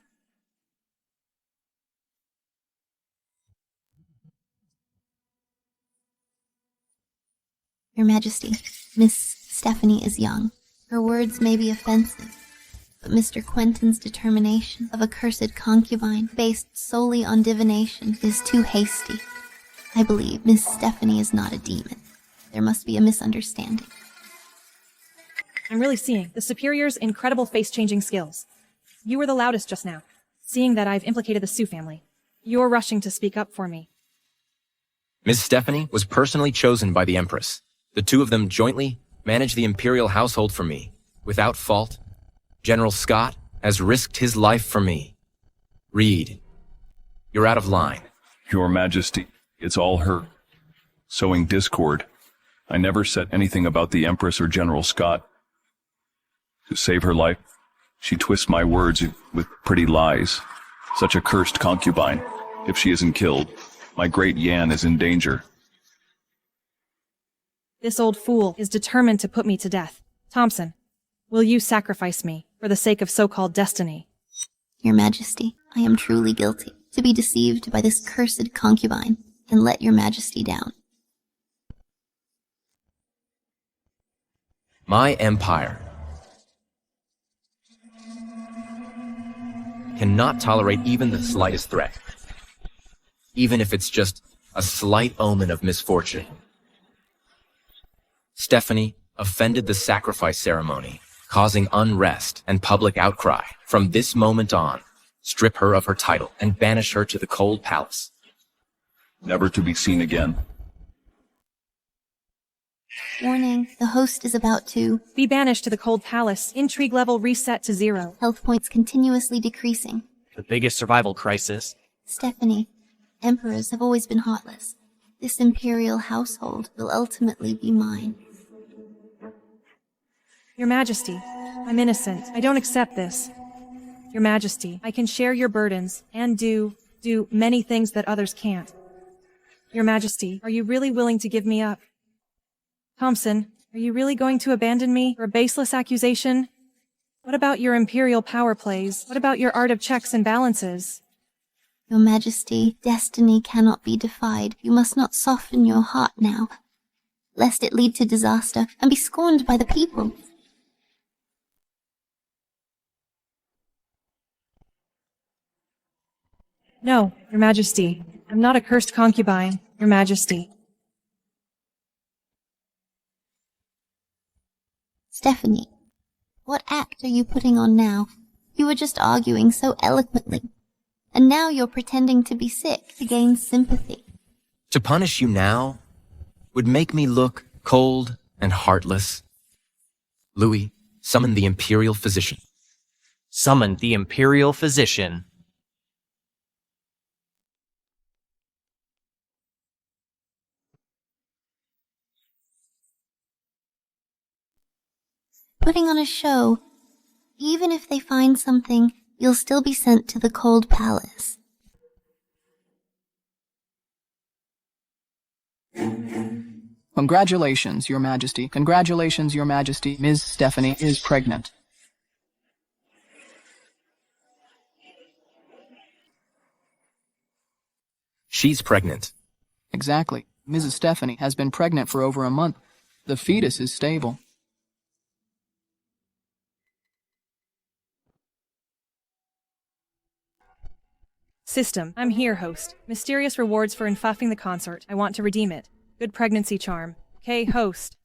Your Majesty, Miss Stephanie is young. Her words may be offensive, but Mr. Quentin's determination of a cursed concubine based solely on divination is too hasty. I believe Miss Stephanie is not a demon. There must be a misunderstanding. I'm really seeing the Superior's incredible face-changing skills. You were the loudest just now, seeing that I've implicated the Sioux family. You're rushing to speak up for me. Miss Stephanie was personally chosen by the Empress. The two of them jointly manage the imperial household for me, without fault. General Scott has risked his life for me. Reed, you're out of line. Your Majesty, it's all her. Sowing discord. I never said anything about the Empress or General Scott. To save her life, she twists my words with pretty lies. Such a cursed concubine. If she isn't killed, my great Yan is in danger. This old fool is determined to put me to death. Thompson, will you sacrifice me for the sake of so-called destiny? Your Majesty, I am truly guilty to be deceived by this cursed concubine and let your Majesty down. My empire cannot tolerate even the slightest threat, even if it's just a slight omen of misfortune. Stephanie offended the sacrifice ceremony, causing unrest and public outcry. From this moment on, strip her of her title and banish her to the cold palace. Never to be seen again. Warning, the host is about to be banished to the cold palace. Intrigue level reset to 0. Health points continuously decreasing. The biggest survival crisis. Stephanie, emperors have always been heartless. This imperial household will ultimately be mine. Your Majesty, I'm innocent. I don't accept this. Your Majesty, I can share your burdens and do many things that others can't. Your Majesty, are you really willing to give me up? Thompson, are you really going to abandon me for a baseless accusation? What about your imperial power plays? What about your art of checks and balances? Your Majesty, destiny cannot be defied. You must not soften your heart now, lest it lead to disaster and be scorned by the people. No, Your Majesty. I'm not a cursed concubine, Your Majesty. Stephanie, what act are you putting on now? You were just arguing so eloquently, and now you're pretending to be sick to gain sympathy. To punish you now would make me look cold and heartless. Louis, summon the imperial physician. Summon the imperial physician. Putting on a show. Even if they find something, you'll still be sent to the cold palace. Congratulations, Your Majesty. Congratulations, Your Majesty. Ms. Stephanie is pregnant. She's pregnant. Exactly. Mrs. Stephanie has been pregnant for over a month. The fetus is stable. System, I'm here, host. Mysterious rewards for infuffing the consort. I want to redeem it. Good pregnancy charm. Okay, host.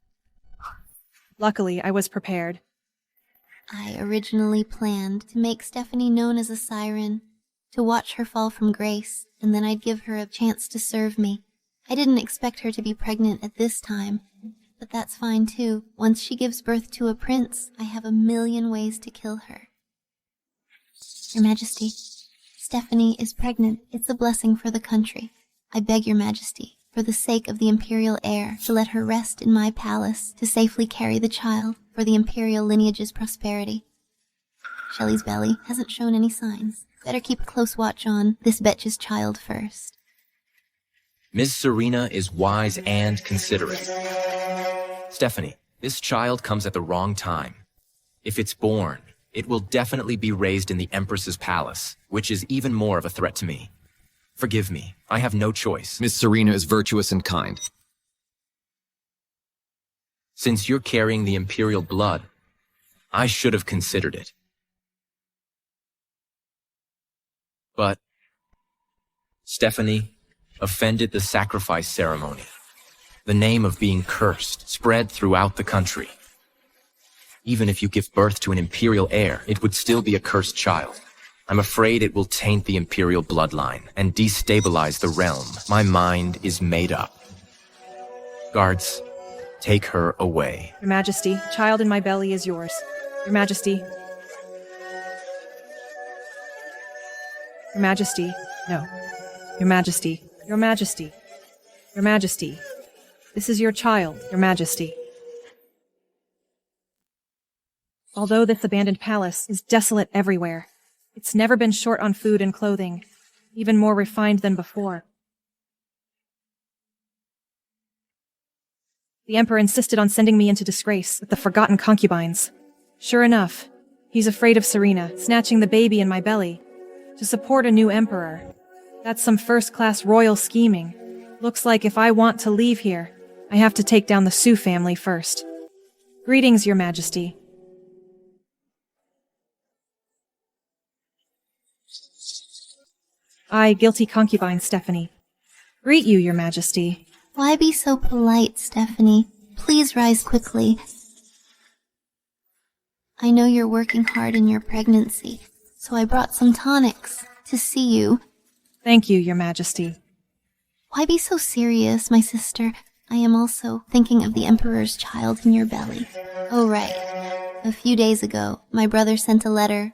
Luckily, I was prepared. I originally planned to make Stephanie known as a siren, to watch her fall from grace, and then I'd give her a chance to serve me. I didn't expect her to be pregnant at this time, but that's fine too. Once she gives birth to a prince, I have a million ways to kill her. Your Majesty, Stephanie is pregnant. It's a blessing for the country. I beg Your Majesty, for the sake of the imperial heir, to let her rest in my palace to safely carry the child for the imperial lineage's prosperity. Shelley's belly hasn't shown any signs. Better keep a close watch on this betch's child first. Ms. Serena is wise and considerate. Stephanie, this child comes at the wrong time. If it's born, it will definitely be raised in the Empress's palace, which is even more of a threat to me. Forgive me, I have no choice. Miss Serena is virtuous and kind. Since you're carrying the imperial blood, I should have considered it. But Stephanie offended the sacrifice ceremony. The name of being cursed spread throughout the country. Even if you give birth to an imperial heir, it would still be a cursed child. I'm afraid it will taint the imperial bloodline and destabilize the realm. My mind is made up. Guards, take her away. Your Majesty, the child in my belly is yours. Your Majesty. Your Majesty. No. Your Majesty. Your Majesty. Your Majesty. This is your child, Your Majesty. Although this abandoned palace is desolate everywhere, it's never been short on food and clothing, even more refined than before. The Emperor insisted on sending me into disgrace with the forgotten concubines. Sure enough, he's afraid of Serena snatching the baby in my belly to support a new emperor. That's some first-class royal scheming. Looks like if I want to leave here, I have to take down the Sue family first. Greetings, Your Majesty. I, guilty concubine Stephanie, greet you, Your Majesty. Why be so polite, Stephanie? Please rise quickly. I know you're working hard in your pregnancy, so I brought some tonics to see you. Thank you, Your Majesty. Why be so serious, my sister? I am also thinking of the Emperor's child in your belly. Oh, right. A few days ago, my brother sent a letter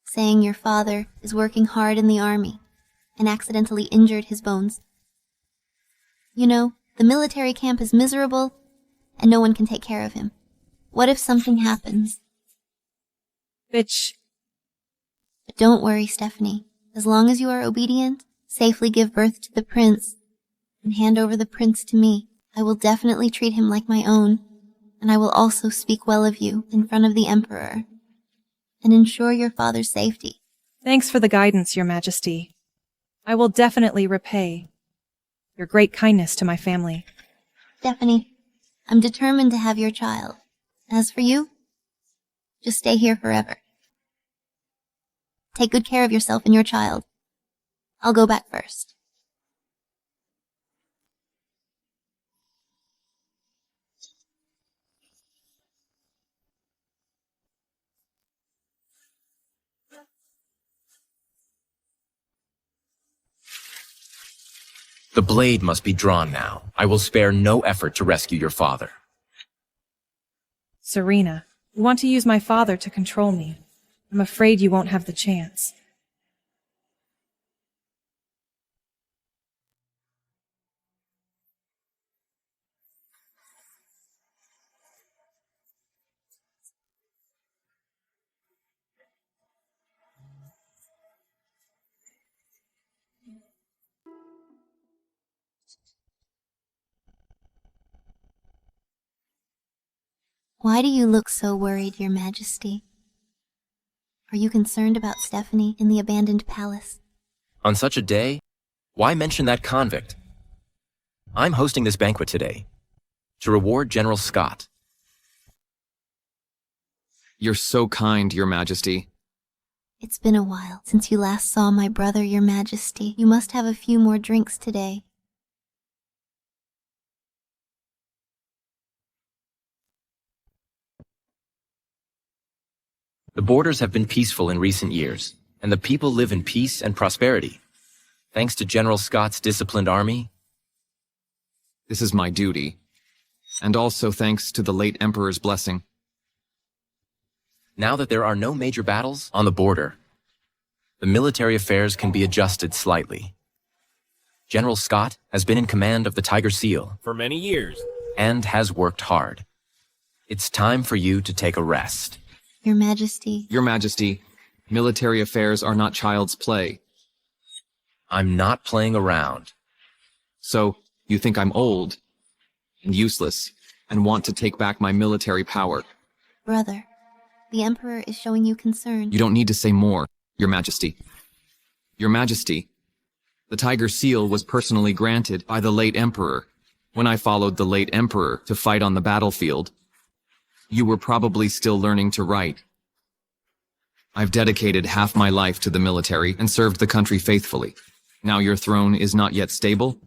saying your father is working hard in the army and accidentally injured his bones. You know, the military camp is miserable, and no one can take care of him. What if something happens? Bitch. But don't worry, Stephanie. As long as you are obedient, safely give birth to the prince, and hand over the prince to me, I will definitely treat him like my own, and I will also speak well of you in front of the Emperor, and ensure your father's safety. Thanks for the guidance, Your Majesty. I will definitely repay your great kindness to my family. Stephanie, I'm determined to have your child. As for you, just stay here forever. Take good care of yourself and your child. I'll go back first. The blade must be drawn now. I will spare no effort to rescue your father. Serena, you want to use my father to control me. I'm afraid you won't have the chance. Why do you look so worried, Your Majesty? Are you concerned about Stephanie in the abandoned palace? On such a day, why mention that convict? I'm hosting this banquet today to reward General Scott. You're so kind, Your Majesty. It's been a while since you last saw my brother, Your Majesty. You must have a few more drinks today. The borders have been peaceful in recent years, and the people live in peace and prosperity. Thanks to General Scott's disciplined army. This is my duty, and also thanks to the late Emperor's blessing. Now that there are no major battles on the border, the military affairs can be adjusted slightly. General Scott has been in command of the Tiger Seal for many years and has worked hard. It's time for you to take a rest. Your Majesty. Your Majesty, military affairs are not child's play. I'm not playing around. So, you think I'm old and useless and want to take back my military power? Brother, the Emperor is showing you concern. You don't need to say more, Your Majesty. Your Majesty, the Tiger Seal was personally granted by the late Emperor, When I followed the late emperor to fight on the battlefield, you were probably still learning to write. I've dedicated half my life to the military and served the country faithfully. Now your throne is not yet stable,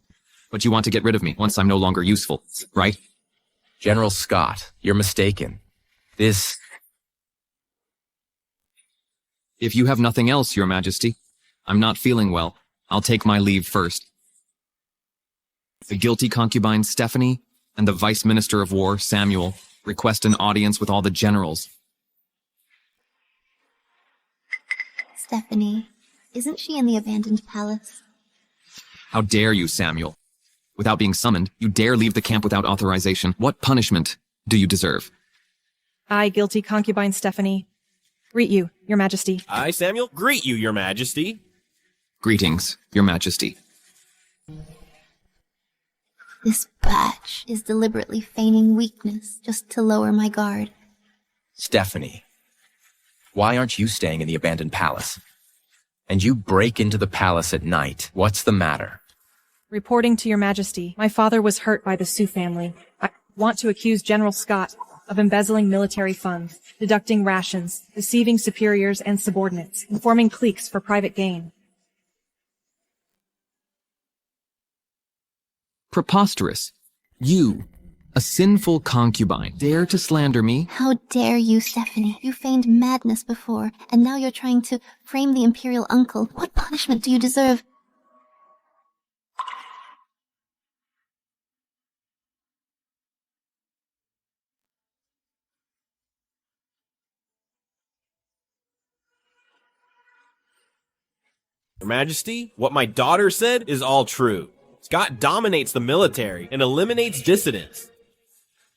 but you want to get rid of me once I'm no longer useful, right? General Scott, you're mistaken. If you have nothing else, Your Majesty, I'm not feeling well. I'll take my leave first. The guilty concubine Stephanie and the Vice Minister of War, Samuel, request an audience with all the generals. Stephanie, isn't she in the abandoned palace? How dare you, Samuel? Without being summoned, you dare leave the camp without authorization. What punishment do you deserve? I, guilty concubine Stephanie, greet you, Your Majesty. I, Samuel, greet you, Your Majesty. Greetings, Your Majesty. This batch is deliberately feigning weakness just to lower my guard. Stephanie, why aren't you staying in the abandoned palace? And you break into the palace at night. What's the matter? Reporting to Your Majesty, my father was hurt by the Sioux family. I want to accuse General Scott of embezzling military funds, deducting rations, deceiving superiors and subordinates, and forming cliques for private gain. Preposterous. You, a sinful concubine, dare to slander me? How dare you, Stephanie? You feigned madness before, and now you're trying to frame the imperial uncle. What punishment do you deserve? Your Majesty, what my daughter said is all true. Scott dominates the military and eliminates dissidents.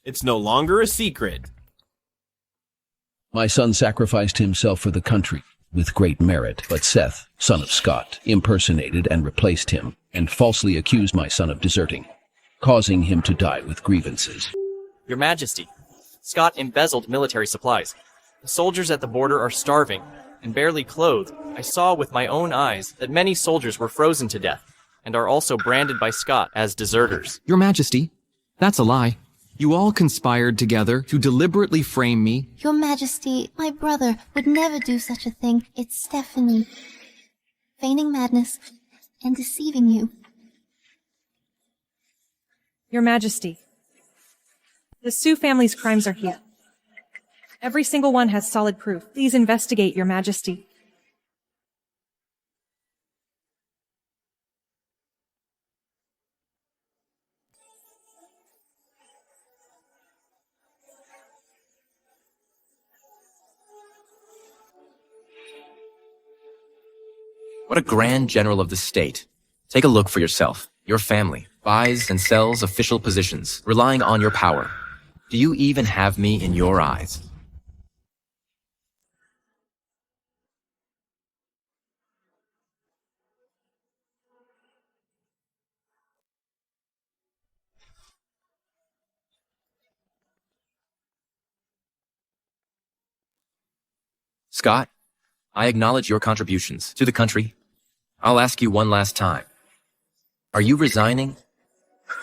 It's no longer a secret. My son sacrificed himself for the country with great merit, but Seth, son of Scott, impersonated and replaced him, and falsely accused my son of deserting, causing him to die with grievances. Your Majesty, Scott embezzled military supplies. The soldiers at the border are starving and barely clothed. I saw with my own eyes that many soldiers were frozen to death and are also branded by Scott as deserters. Your Majesty, that's a lie. You all conspired together to deliberately frame me. Your Majesty, my brother would never do such a thing. It's Stephanie, feigning madness and deceiving you. Your Majesty, the Sioux family's crimes are here. Every single one has solid proof. Please investigate, Your Majesty. What a grand general of the state. Take a look for yourself. Your family buys and sells official positions, relying on your power. Do you even have me in your eyes? Scott, I acknowledge your contributions to the country. I'll ask you one last time. Are you resigning,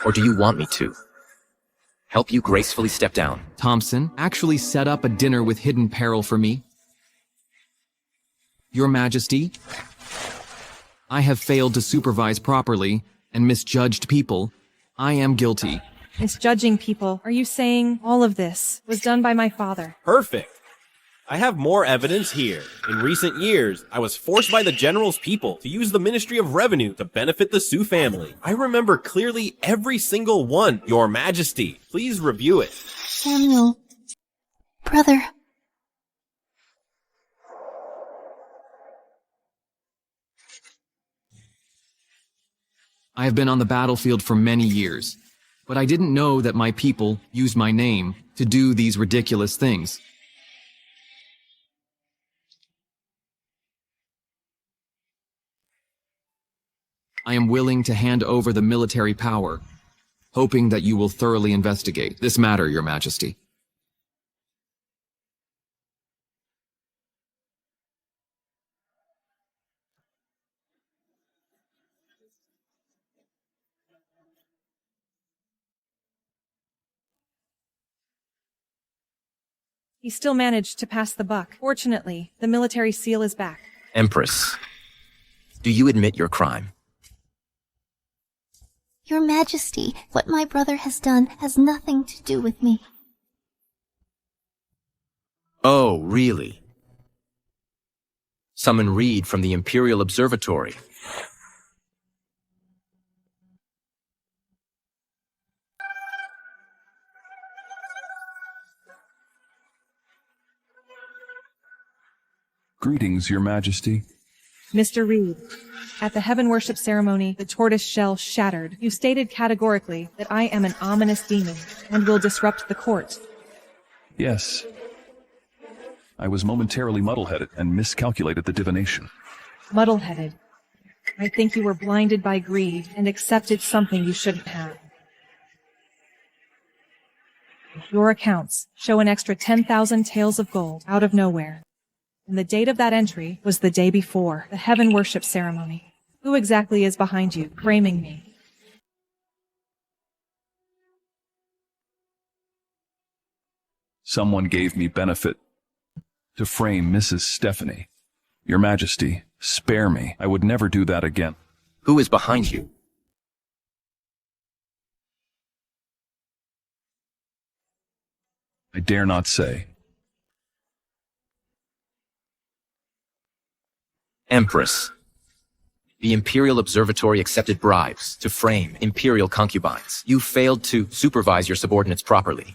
or do you want me to help you gracefully step down? Thompson actually set up a dinner with hidden peril for me. Your Majesty, I have failed to supervise properly and misjudged people. I am guilty. Misjudging people. Are you saying all of this was done by my father? Perfect. I have more evidence here. In recent years, I was forced by the general's people to use the Ministry of Revenue to benefit the Sioux family. I remember clearly every single one, Your Majesty. Please review it. Samuel, brother. I have been on the battlefield for many years, but I didn't know that my people used my name to do these ridiculous things. I am willing to hand over the military power, hoping that you will thoroughly investigate this matter, Your Majesty. He still managed to pass the buck. Fortunately, the military seal is back. Empress, do you admit your crime? Your Majesty, what my brother has done has nothing to do with me. Oh, really? Summon Reed from the Imperial Observatory. Greetings, Your Majesty. Mr. Reed, at the heaven worship ceremony, the tortoise shell shattered. You stated categorically that I am an ominous demon and will disrupt the court. Yes. I was momentarily muddle-headed and miscalculated the divination. Muddle-headed. I think you were blinded by greed and accepted something you shouldn't have. Your accounts show an extra 10,000 taels of gold out of nowhere. And the date of that entry was the day before the heaven worship ceremony. Who exactly is behind you, framing me? Someone gave me benefit to frame Mrs. Stephanie. Your Majesty, spare me. I would never do that again. Who is behind you? I dare not say. Empress. The Imperial Observatory accepted bribes to frame Imperial concubines. You failed to supervise your subordinates properly.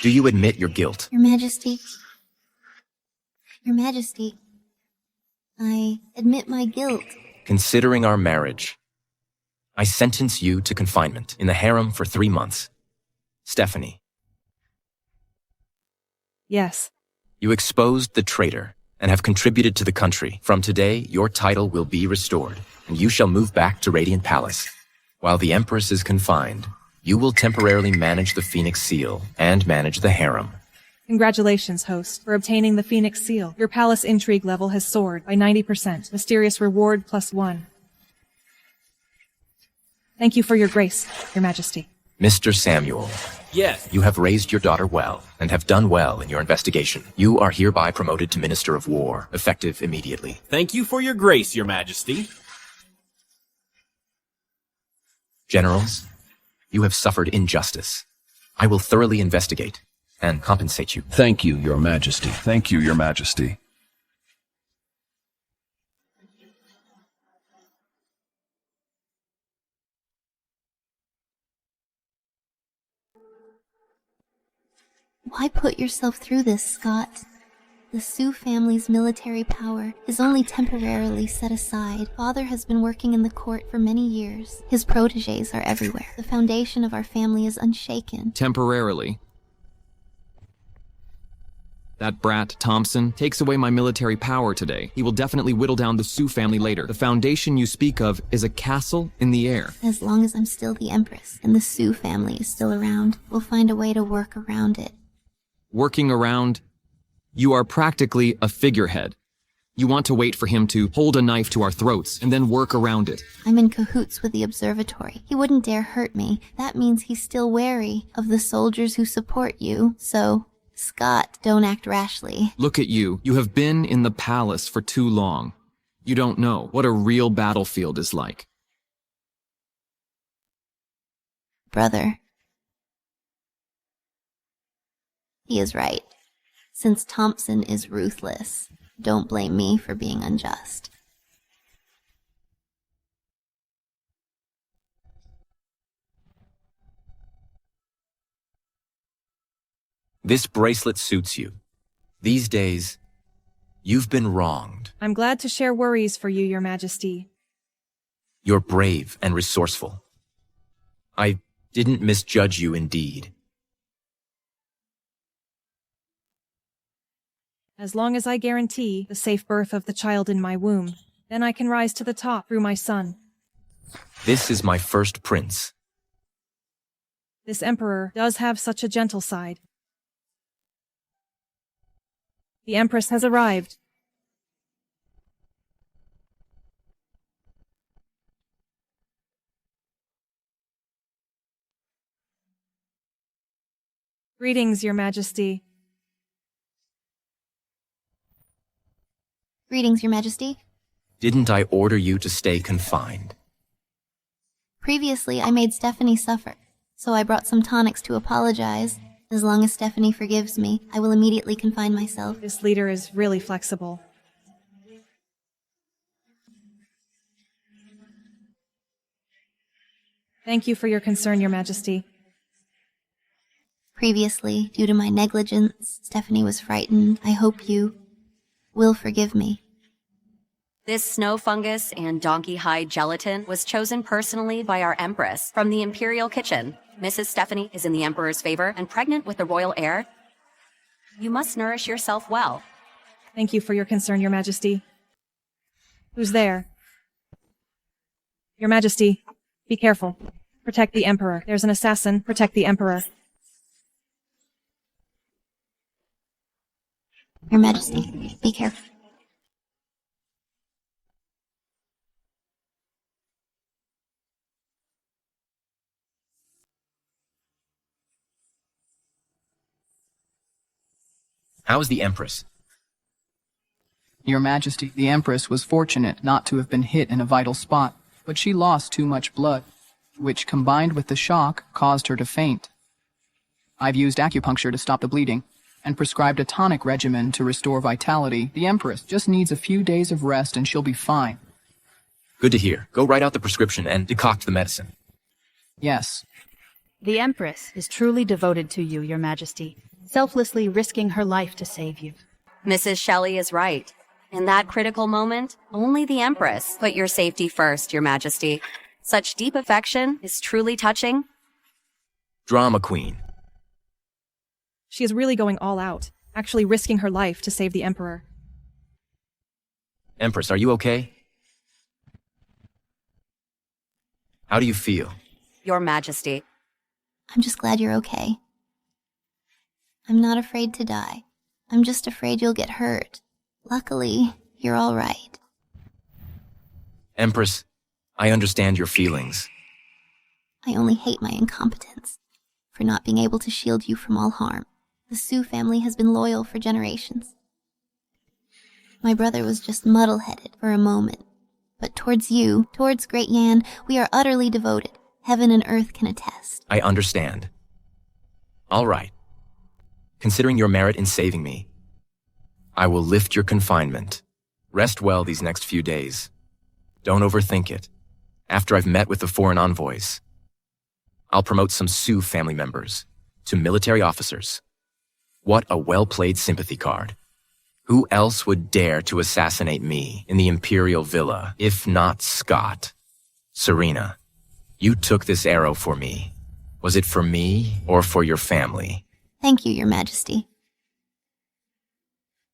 Do you admit your guilt? Your Majesty. Your Majesty. I admit my guilt. Considering our marriage, I sentence you to confinement in the harem for 3 months. Stephanie. Yes. You exposed the traitor and have contributed to the country. From today, your title will be restored, and you shall move back to Radiant Palace. While the Empress is confined, you will temporarily manage the Phoenix Seal and manage the harem. Congratulations, host, for obtaining the Phoenix Seal. Your palace intrigue level has soared by 90%. Mysterious reward +1. Thank you for your grace, Your Majesty. Mr. Samuel. Yes. You have raised your daughter well and have done well in your investigation. You are hereby promoted to Minister of War, effective immediately. Thank you for your grace, Your Majesty. Generals, you have suffered injustice. I will thoroughly investigate and compensate you. Thank you, Your Majesty. Thank you, Your Majesty. Why put yourself through this, Scott? The Sioux family's military power is only temporarily set aside. Father has been working in the court for many years. His protégés are everywhere. The foundation of our family is unshaken. Temporarily. That brat, Thompson, takes away my military power today. He will definitely whittle down the Sioux family later. The foundation you speak of is a castle in the air. As long as I'm still the Empress and the Sioux family is still around, we'll find a way to work around it. Working around, you are practically a figurehead. You want to wait for him to hold a knife to our throats and then work around it. I'm in cahoots with the observatory. He wouldn't dare hurt me. That means he's still wary of the soldiers who support you. So, Scott, don't act rashly. Look at you. You have been in the palace for too long. You don't know what a real battlefield is like. Brother. He is right. Since Thompson is ruthless, don't blame me for being unjust. This bracelet suits you. These days, you've been wronged. I'm glad to share worries for you, Your Majesty. You're brave and resourceful. I didn't misjudge you indeed. As long as I guarantee the safe birth of the child in my womb, then I can rise to the top through my son. This is my first prince. This emperor does have such a gentle side. The Empress has arrived. Greetings, Your Majesty. Greetings, Your Majesty. Didn't I order you to stay confined? Previously, I made Stephanie suffer, so I brought some tonics to apologize. As long as Stephanie forgives me, I will immediately confine myself. This leader is really flexible. Thank you for your concern, Your Majesty. Previously, due to my negligence, Stephanie was frightened. I hope you will forgive me. This snow fungus and donkey hide gelatin was chosen personally by our Empress from the Imperial Kitchen. Mrs. Stephanie is in the Emperor's favor and pregnant with the royal heir. You must nourish yourself well. Thank you for your concern, Your Majesty. Who's there? Your Majesty, be careful. Protect the Emperor. There's an assassin. Protect the Emperor. Your Majesty, be careful. How is the Empress? Your Majesty, the Empress was fortunate not to have been hit in a vital spot, but she lost too much blood, which combined with the shock caused her to faint. I've used acupuncture to stop the bleeding and prescribed a tonic regimen to restore vitality. The Empress just needs a few days of rest and she'll be fine. Good to hear. Go write out the prescription and decoct the medicine. Yes. The Empress is truly devoted to you, Your Majesty, selflessly risking her life to save you. Mrs. Shelley is right. In that critical moment, only the Empress put your safety first, Your Majesty. Such deep affection is truly touching. Drama Queen. She is really going all out, actually risking her life to save the Emperor. Empress, are you okay? How do you feel? Your Majesty. I'm just glad you're okay. I'm not afraid to die. I'm just afraid you'll get hurt. Luckily, you're all right. Empress, I understand your feelings. I only hate my incompetence for not being able to shield you from all harm. The Sue family has been loyal for generations. My brother was just muddle-headed for a moment. But towards you, towards Great Yan, we are utterly devoted. Heaven and earth can attest. I understand. All right. Considering your merit in saving me, I will lift your confinement. Rest well these next few days. Don't overthink it. After I've met with the foreign envoys, I'll promote some Sioux family members to military officers. What a well-played sympathy card. Who else would dare to assassinate me in the Imperial Villa, if not Scott? Serena, you took this arrow for me. Was it for me or for your family? Thank you, Your Majesty.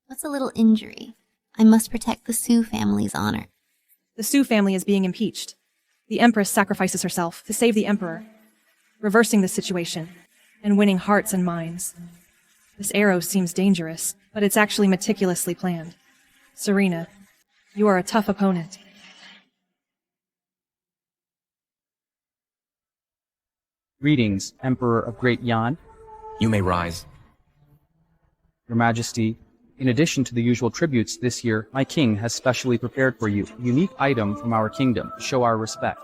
What's a little injury? I must protect the Sioux family's honor. The Sioux family is being impeached. The Empress sacrifices herself to save the Emperor, reversing the situation and winning hearts and minds. This arrow seems dangerous, but it's actually meticulously planned. Serena, you are a tough opponent. Greetings, Emperor of Great Yan. You may rise. Your Majesty, in addition to the usual tributes this year, my king has specially prepared for you a unique item from our kingdom to show our respect.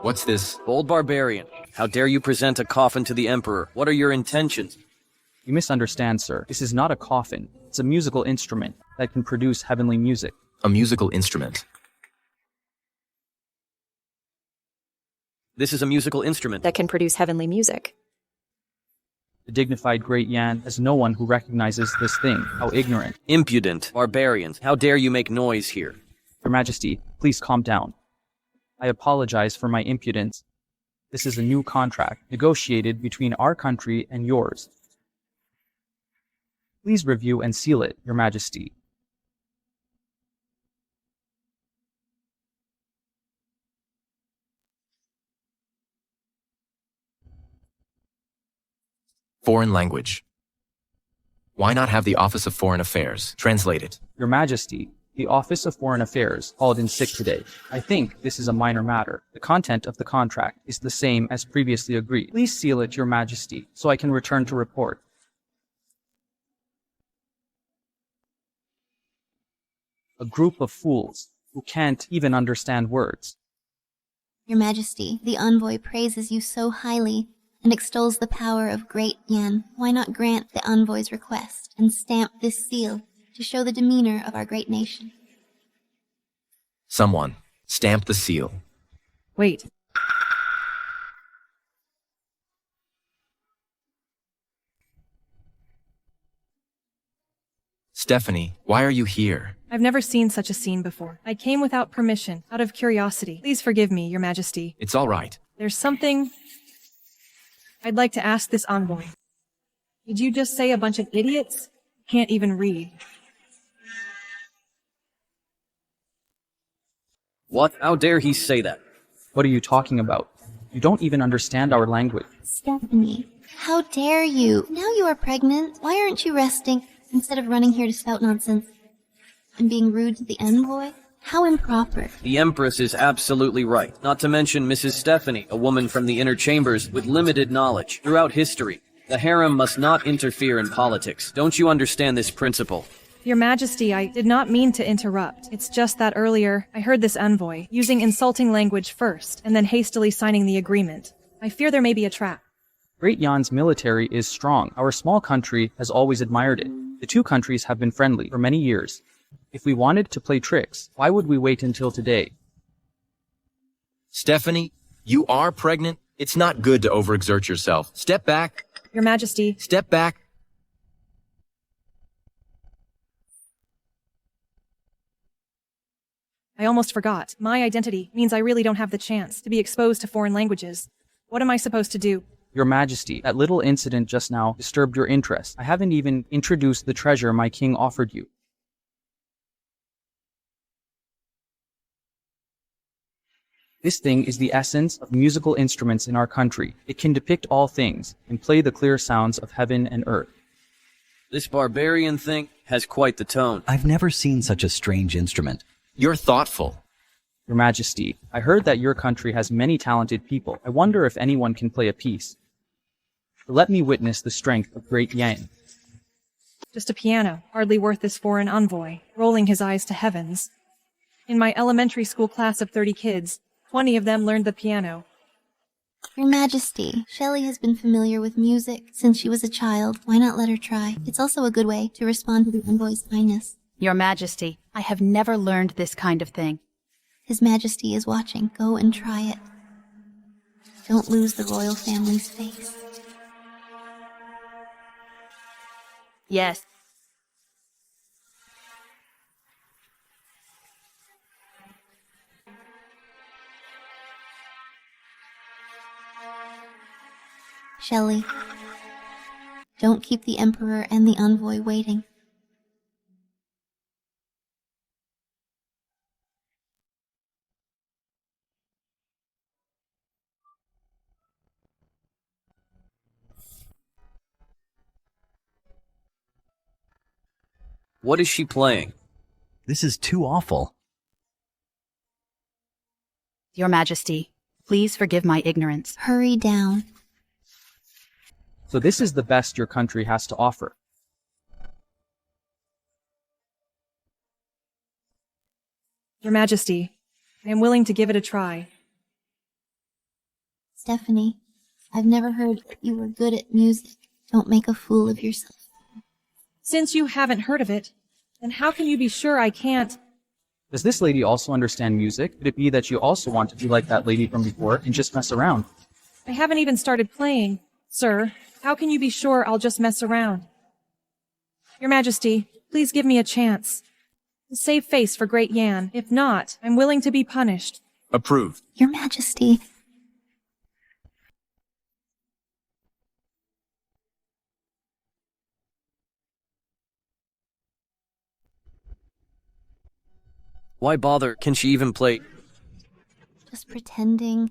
What's this? Bold barbarian, how dare you present a coffin to the Emperor? What are your intentions? You misunderstand, sir. This is not a coffin. It's a musical instrument that can produce heavenly music. A musical instrument? This is a musical instrument that can produce heavenly music. The dignified Great Yan has no one who recognizes this thing. How ignorant. Impudent barbarians, how dare you make noise here? Your Majesty, please calm down. I apologize for my impudence. This is a new contract negotiated between our country and yours. Please review and seal it, Your Majesty. Foreign language. Why not have the Office of Foreign Affairs translate it? Your Majesty, The Office of Foreign Affairs called in sick today. I think this is a minor matter. The content of the contract is the same as previously agreed. Please seal it, Your Majesty, so I can return to report. A group of fools who can't even understand words. Your Majesty, the envoy praises you so highly and extols the power of great Yan. Why not grant the envoy's request and stamp this seal to show the demeanor of our great nation? Someone, stamp the seal. Wait. Stephanie, why are you here? I've never seen such a scene before. I came without permission, out of curiosity. Please forgive me, Your Majesty. It's all right. There's something I'd like to ask this envoy. Did you just say a bunch of idiots can't even read? What? How dare he say that? What are you talking about? You don't even understand our language. Stephanie, how dare you? Now you are pregnant. Why aren't you resting instead of running here to spout nonsense and being rude to the envoy? How improper. The Empress is absolutely right. Not to mention Mrs. Stephanie, a woman from the inner chambers with limited knowledge. Throughout history, the harem must not interfere in politics. Don't you understand this principle? Your Majesty, I did not mean to interrupt. It's just that earlier, I heard this envoy using insulting language first, and then hastily signing the agreement. I fear there may be a trap. Great Yan's military is strong. Our small country has always admired it. The two countries have been friendly for many years. If we wanted to play tricks, why would we wait until today? Stephanie, you are pregnant? It's not good to overexert yourself. Step back. Your Majesty. Step back. I almost forgot. My identity means I really don't have the chance to be exposed to foreign languages. What am I supposed to do? Your Majesty, that little incident just now disturbed your interest. I haven't even introduced the treasure my king offered you. This thing is the essence of musical instruments in our country. It can depict all things and play the clear sounds of heaven and earth. This barbarian thing has quite the tone. I've never seen such a strange instrument. You're thoughtful. Your Majesty, I heard that your country has many talented people. I wonder if anyone can play a piece. Let me witness the strength of great Yan. Just a piano, hardly worth this foreign envoy, rolling his eyes to heavens. In my elementary school class of 30 kids, 20 of them learned the piano. Your Majesty, Shelley has been familiar with music since she was a child. Why not let her try? It's also a good way to respond to the envoy's kindness. Your Majesty, I have never learned this kind of thing. His Majesty is watching. Go and try it. Don't lose the royal family's face. Yes. Shelley, don't keep the Emperor and the envoy waiting. What is she playing? This is too awful. Your Majesty, please forgive my ignorance. Hurry down. So this is the best your country has to offer. Your Majesty, I am willing to give it a try. Stephanie, I've never heard that you were good at music. Don't make a fool of yourself. Since you haven't heard of it, then how can you be sure I can't? Does this lady also understand music? Could it be that you also want to be like that lady from before and just mess around? I haven't even started playing. Sir, how can you be sure I'll just mess around? Your Majesty, please give me a chance. To save face for Great Yan. If not, I'm willing to be punished. Approved. Your Majesty. Why bother? Can she even play? Just pretending.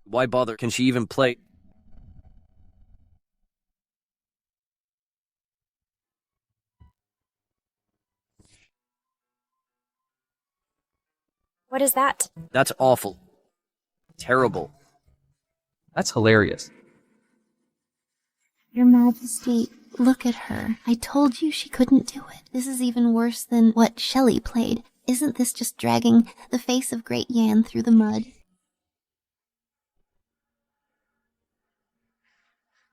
Why bother? Can she even play? What is that? That's awful. Terrible. That's hilarious. Your Majesty, look at her. I told you she couldn't do it. This is even worse than what Shelley played. Isn't this just dragging the face of Great Yan through the mud?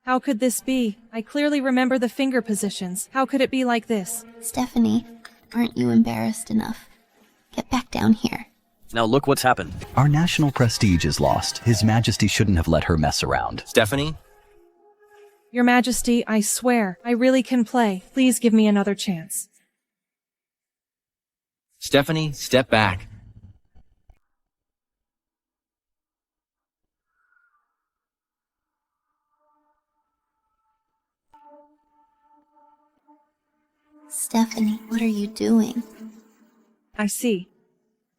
How could this be? I clearly remember the finger positions. How could it be like this? Stephanie, aren't you embarrassed enough? Get back down here. Now look what's happened. Our national prestige is lost. His Majesty shouldn't have let her mess around. Stephanie? Your Majesty, I swear, I really can play. Please give me another chance. Stephanie, step back. Stephanie, what are you doing? I see.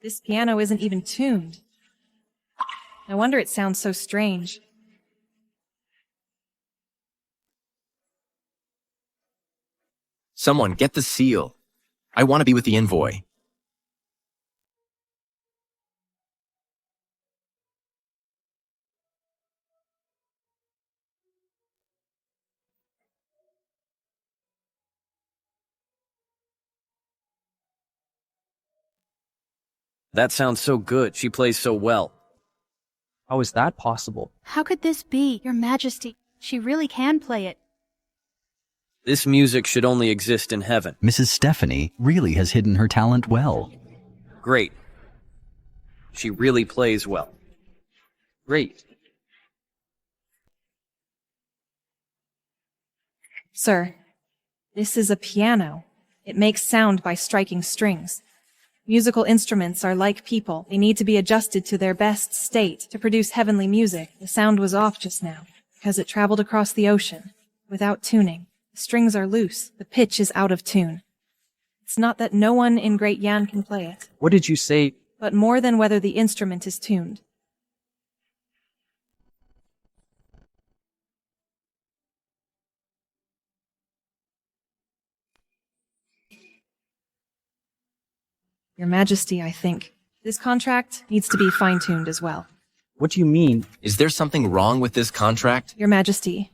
This piano isn't even tuned. No wonder it sounds so strange. Someone, get the seal. I want to be with the envoy. That sounds so good. She plays so well. How is that possible? How could this be, Your Majesty? She really can play it. This music should only exist in heaven. Mrs. Stephanie really has hidden her talent well. Great. She really plays well. Great. Sir, this is a piano. It makes sound by striking strings. Musical instruments are like people. They need to be adjusted to their best state to produce heavenly music. The sound was off just now, because it traveled across the ocean, without tuning. The strings are loose. The pitch is out of tune. It's not that no one in Great Yan can play it. What did you say? But more than whether the instrument is tuned. Your Majesty, I think. This contract needs to be fine-tuned as well. What do you mean? Is there something wrong with this contract? Your Majesty,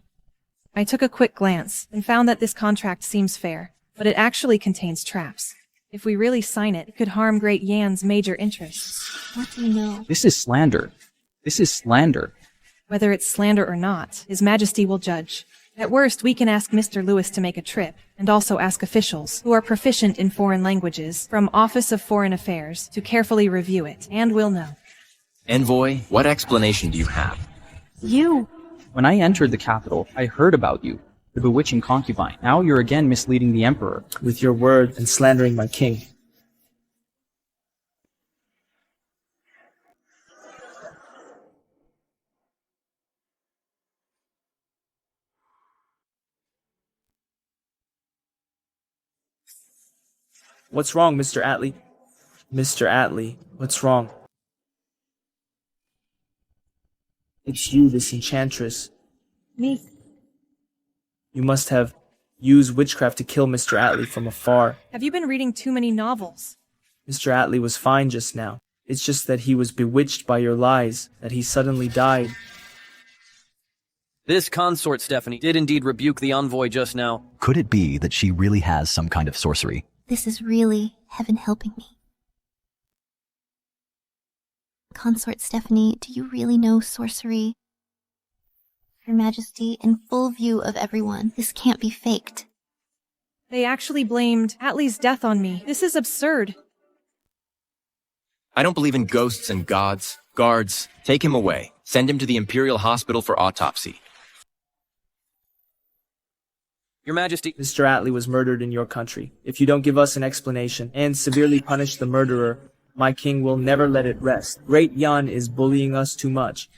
I took a quick glance and found that this contract seems fair, but it actually contains traps. If we really sign it, it could harm Great Yan's major interests. What do you know? This is slander. This is slander. Whether it's slander or not, His Majesty will judge. At worst, we can ask Mr. Lewis to make a trip, and also ask officials who are proficient in foreign languages from Office of Foreign Affairs to carefully review it, and we'll know. Envoy, what explanation do you have? You! When I entered the capital, I heard about you, the bewitching concubine. Now you're again misleading the Emperor with your words and slandering my king. What's wrong, Mr. Atlee? Mr. Atlee, what's wrong? It's you, this enchantress. Me? You must have used witchcraft to kill Mr. Atlee from afar. Have you been reading too many novels? Mr. Atlee was fine just now. It's just that he was bewitched by your lies, that he suddenly died. This consort, Stephanie, did indeed rebuke the envoy just now. Could it be that she really has some kind of sorcery? This is really heaven helping me. Consort Stephanie, do you really know sorcery? Your Majesty, in full view of everyone, this can't be faked. They actually blamed Atlee's death on me. This is absurd. I don't believe in ghosts and gods. Guards, take him away. Send him to the Imperial Hospital for autopsy. Your Majesty. Mr. Atlee was murdered in your country. If you don't give us an explanation and severely punish the murderer, my king will never let it rest. Great Yan is bullying us too much.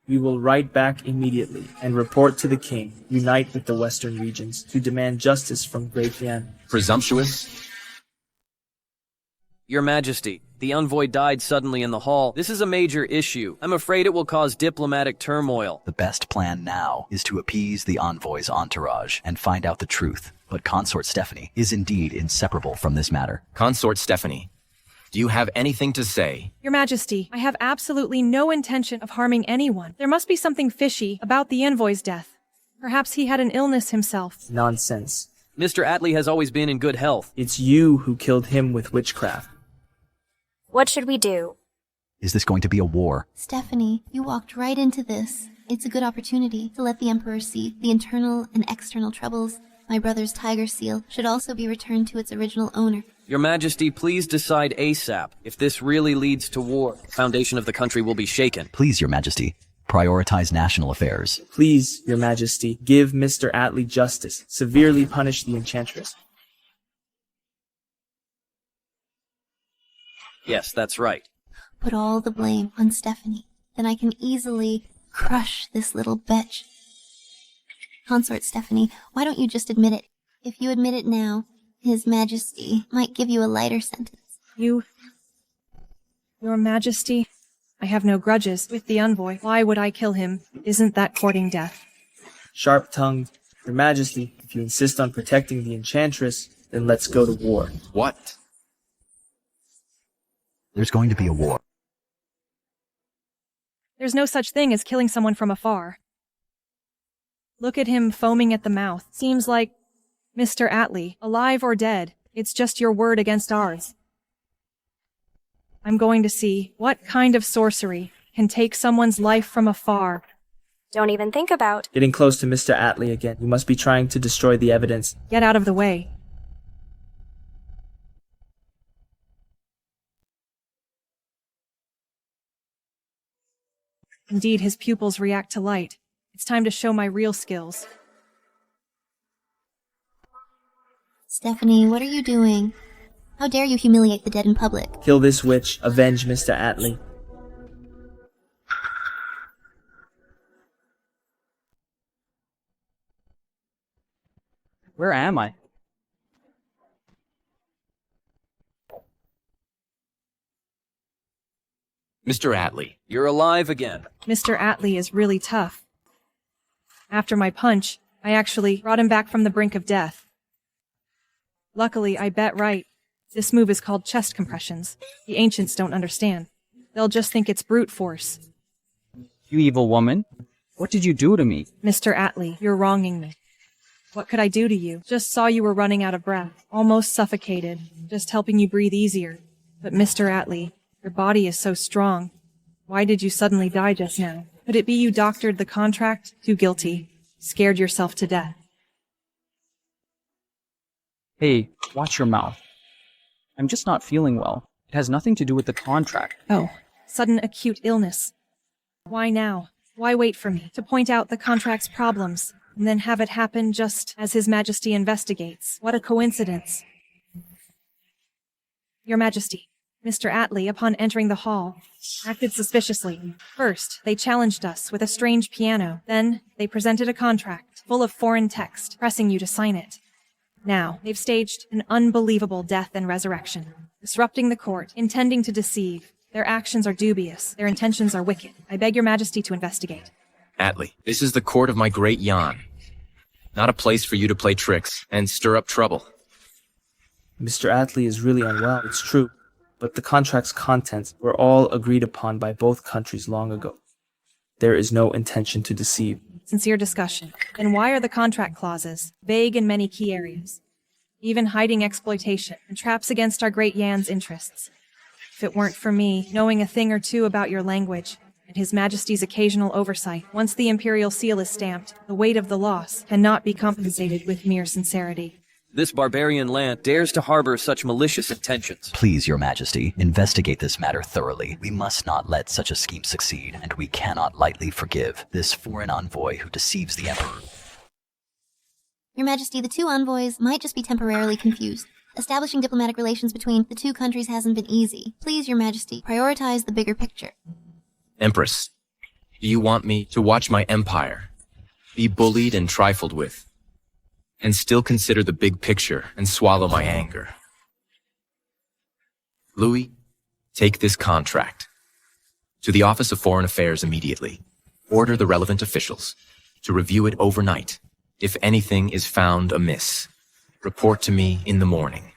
We will write back immediately and report to the king. Unite with the western regions to demand justice from Great Yan. Presumptuous? Your Majesty, the envoy died suddenly in the hall. This is a major issue. I'm afraid it will cause diplomatic turmoil. The best plan now is to appease the envoy's entourage and find out the truth. But Consort Stephanie is indeed inseparable from this matter. Consort Stephanie, Do you have anything to say? Your Majesty, I have absolutely no intention of harming anyone. There must be something fishy about the envoy's death. Perhaps he had an illness himself. Nonsense. Mr. Atlee has always been in good health. It's you who killed him with witchcraft. What should we do? Is this going to be a war? Stephanie, you walked right into this. It's a good opportunity to let the Emperor see the internal and external troubles. My brother's tiger seal should also be returned to its original owner. Your Majesty, please decide ASAP. If this really leads to war, the foundation of the country will be shaken. Please, Your Majesty, prioritize national affairs. Please, Your Majesty, give Mr. Atlee justice. Severely punish the enchantress. Yes, that's right. Put all the blame on Stephanie. Then I can easily crush this little bitch. Consort Stephanie, why don't you just admit it? If you admit it now, His Majesty might give you a lighter sentence. Your Majesty, I have no grudges with the envoy. Why would I kill him? Isn't that courting death? Sharp-tongued. Your Majesty, if you insist on protecting the enchantress, then let's go to war. What? There's going to be a war. There's no such thing as killing someone from afar. Look at him foaming at the mouth. Seems like Mr. Atlee, alive or dead, it's just your word against ours. I'm going to see what kind of sorcery can take someone's life from afar. Don't even think about Getting close to Mr. Atlee again. You must be trying to destroy the evidence. Get out of the way. Indeed, his pupils react to light. It's time to show my real skills. Stephanie, what are you doing? How dare you humiliate the dead in public? Kill this witch. Avenge Mr. Atlee. Where am I? Mr. Atlee. You're alive again. Mr. Atlee is really tough. After my punch, I actually brought him back from the brink of death. Luckily, I bet right. This move is called chest compressions. The ancients don't understand. They'll just think it's brute force. You evil woman. What did you do to me? Mr. Atlee, you're wronging me. What could I do to you? Just saw you were running out of breath, almost suffocated, just helping you breathe easier. But Mr. Atlee, your body is so strong. Why did you suddenly die just now? Could it be you doctored the contract? Too guilty. Scared yourself to death. Hey, watch your mouth. I'm just not feeling well. It has nothing to do with the contract. Oh, sudden acute illness. Why now? Why wait for me to point out the contract's problems, and then have it happen just as His Majesty investigates? What a coincidence. Your Majesty, Mr. Atlee, upon entering the hall, acted suspiciously. First, they challenged us with a strange piano. Then, they presented a contract full of foreign text, pressing you to sign it. Now, they've staged an unbelievable death and resurrection, disrupting the court, intending to deceive. Their actions are dubious. Their intentions are wicked. I beg your Majesty to investigate. Atlee, this is the court of my great Jan. Not a place for you to play tricks and stir up trouble. Mr. Atlee is really unwell, it's true. But the contract's contents were all agreed upon by both countries long ago. There is no intention to deceive. Sincere discussion. Then why are the contract clauses vague in many key areas, even hiding exploitation and traps against our great Yan's interests? If it weren't for me knowing a thing or two about your language and His Majesty's occasional oversight, once the imperial seal is stamped, the weight of the loss cannot be compensated with mere sincerity. This barbarian land dares to harbor such malicious intentions. Please, Your Majesty, investigate this matter thoroughly. We must not let such a scheme succeed, and we cannot lightly forgive this foreign envoy who deceives the Emperor. Your Majesty, the two envoys might just be temporarily confused. Establishing diplomatic relations between the two countries hasn't been easy. Please, Your Majesty, prioritize the bigger picture. Empress, do you want me to watch my empire be bullied and trifled with, and still consider the big picture and swallow my anger? Louis, take this contract to the Office of Foreign Affairs immediately. Order the relevant officials to review it overnight. If anything is found amiss, report to me in the morning.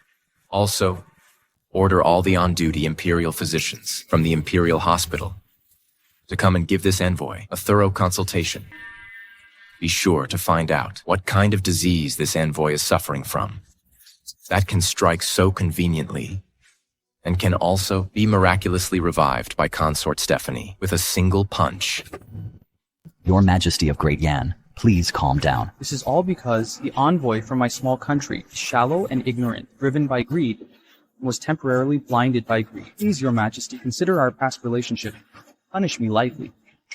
Also, order all the on-duty Imperial physicians from the Imperial Hospital to come and give this envoy a thorough consultation. Be sure to find out what kind of disease this envoy is suffering from. That can strike so conveniently and can also be miraculously revived by Consort Stephanie with a single punch. Your Majesty of Great Yan, please calm down. This is all because the envoy from my small country is shallow and ignorant, driven by greed, and was temporarily blinded by greed. Please, Your Majesty, consider our past relationship. Punish me lightly.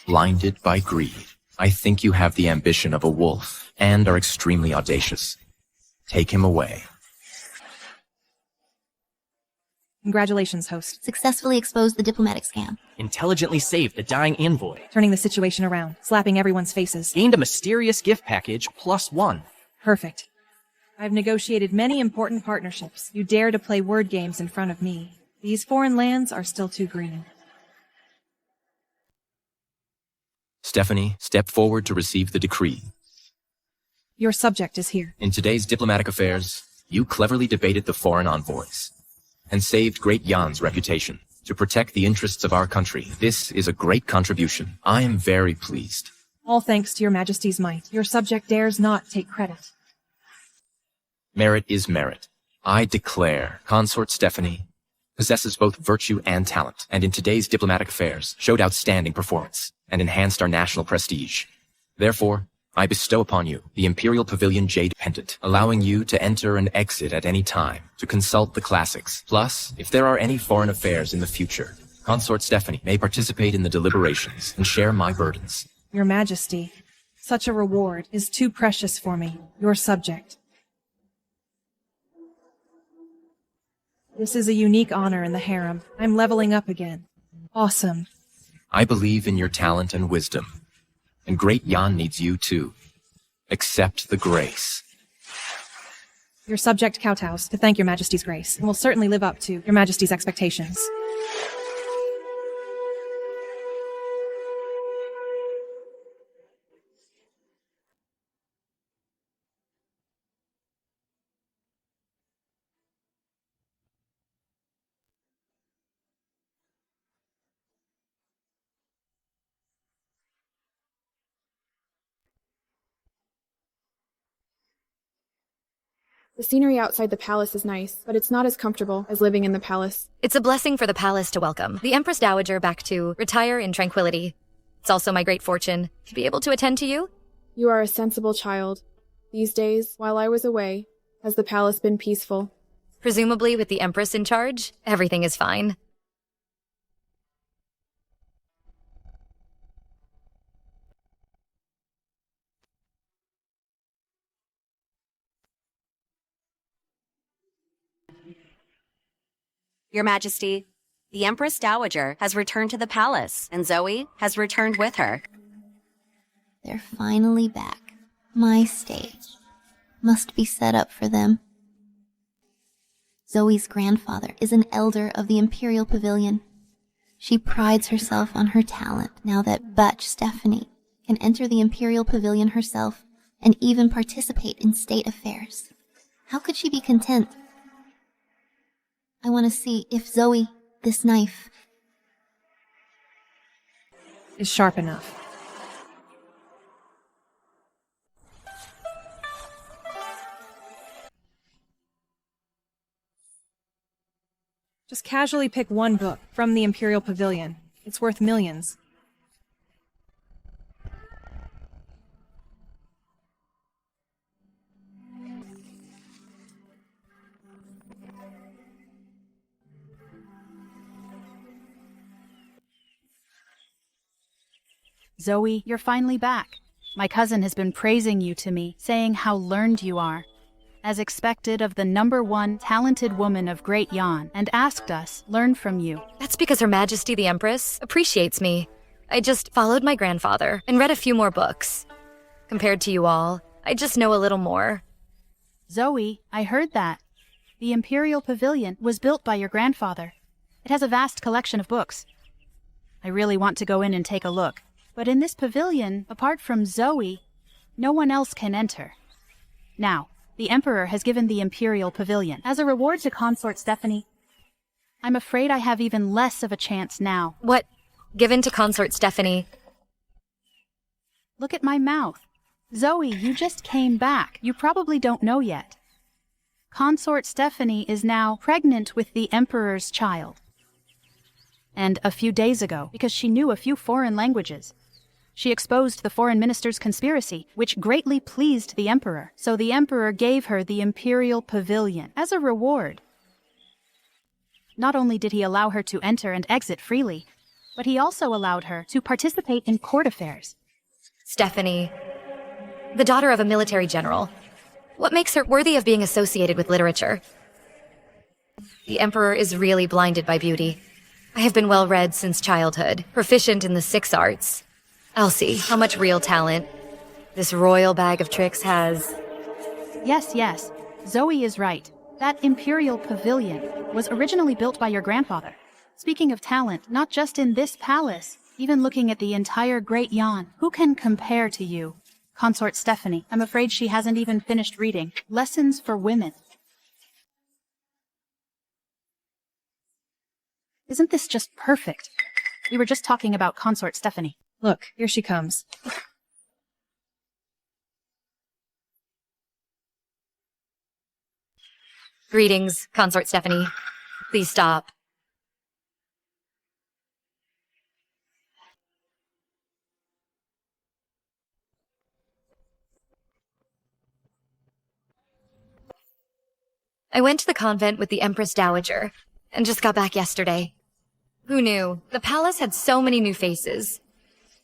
Blinded by greed. I think you have the ambition of a wolf and are extremely audacious. Take him away. Congratulations, host. Successfully exposed the diplomatic scam. Intelligently saved the dying envoy. Turning the situation around, slapping everyone's faces. Gained a mysterious gift package +1. Perfect. I've negotiated many important partnerships. You dare to play word games in front of me. These foreign lands are still too green. Stephanie, step forward to receive the decree. Your subject is here. In today's diplomatic affairs, you cleverly debated the foreign envoys and saved Great Yan's reputation to protect the interests of our country. This is a great contribution. I am very pleased. All thanks to your Majesty's might. Your subject dares not take credit. Merit is merit. I declare Consort Stephanie possesses both virtue and talent, and in today's diplomatic affairs showed outstanding performance and enhanced our national prestige. Therefore, I bestow upon you the Imperial Pavilion Jade Pendant, allowing you to enter and exit at any time to consult the classics. Plus, if there are any foreign affairs in the future, Consort Stephanie may participate in the deliberations and share my burdens. Your Majesty, such a reward is too precious for me, your subject. This is a unique honor in the harem. I'm leveling up again. Awesome. I believe in your talent and wisdom, and Great Yan needs you too. Accept the grace. Your subject kowtows to thank your Majesty's grace, and will certainly live up to your Majesty's expectations. The scenery outside the palace is nice, but it's not as comfortable as living in the palace. It's a blessing for the palace to welcome the Empress Dowager back to retire in tranquility. It's also my great fortune to be able to attend to you. You are a sensible child. These days, while I was away, has the palace been peaceful? Presumably with the Empress in charge, everything is fine. Your Majesty, the Empress Dowager has returned to the palace, and Zoe has returned with her. They're finally back. My stage must be set up for them. Zoe's grandfather is an elder of the Imperial Pavilion. She prides herself on her talent now that Butch Stephanie can enter the Imperial Pavilion herself and even participate in state affairs. How could she be content? I want to see if Zoe, this knife, is sharp enough. Just casually pick one book from the Imperial Pavilion. It's worth millions. Zoe, you're finally back. My cousin has been praising you to me, saying how learned you are, as expected of the #1 talented woman of Great Yan, and asked us learn from you. That's because Her Majesty the Empress appreciates me. I just followed my grandfather and read a few more books. Compared to you all, I just know a little more. Zoe, I heard that. The Imperial Pavilion was built by your grandfather. It has a vast collection of books. I really want to go in and take a look. But in this pavilion, apart from Zoe, no one else can enter. Now, the Emperor has given the Imperial Pavilion as a reward to Consort Stephanie. I'm afraid I have even less of a chance now. What? Given to Consort Stephanie. Look at my mouth. Zoe, you just came back. You probably don't know yet. Consort Stephanie is now pregnant with the Emperor's child. And a few days ago, because she knew a few foreign languages, she exposed the foreign minister's conspiracy, which greatly pleased the Emperor. So the Emperor gave her the Imperial Pavilion as a reward. Not only did he allow her to enter and exit freely, but he also allowed her to participate in court affairs. Stephanie, the daughter of a military general. What makes her worthy of being associated with literature? The Emperor is really blinded by beauty. I have been well-read since childhood, proficient in the 6 arts. Elsie, how much real talent this royal bag of tricks has. Yes. Zoe is right. That Imperial Pavilion was originally built by your grandfather. Speaking of talent, not just in this palace, even looking at the entire Great Yan, who can compare to you? Consort Stephanie. I'm afraid she hasn't even finished reading Lessons for Women. Isn't this just perfect? We were just talking about Consort Stephanie. Look, here she comes. Greetings, Consort Stephanie. Please stop. I went to the convent with the Empress Dowager, and just got back yesterday. Who knew? The palace had so many new faces.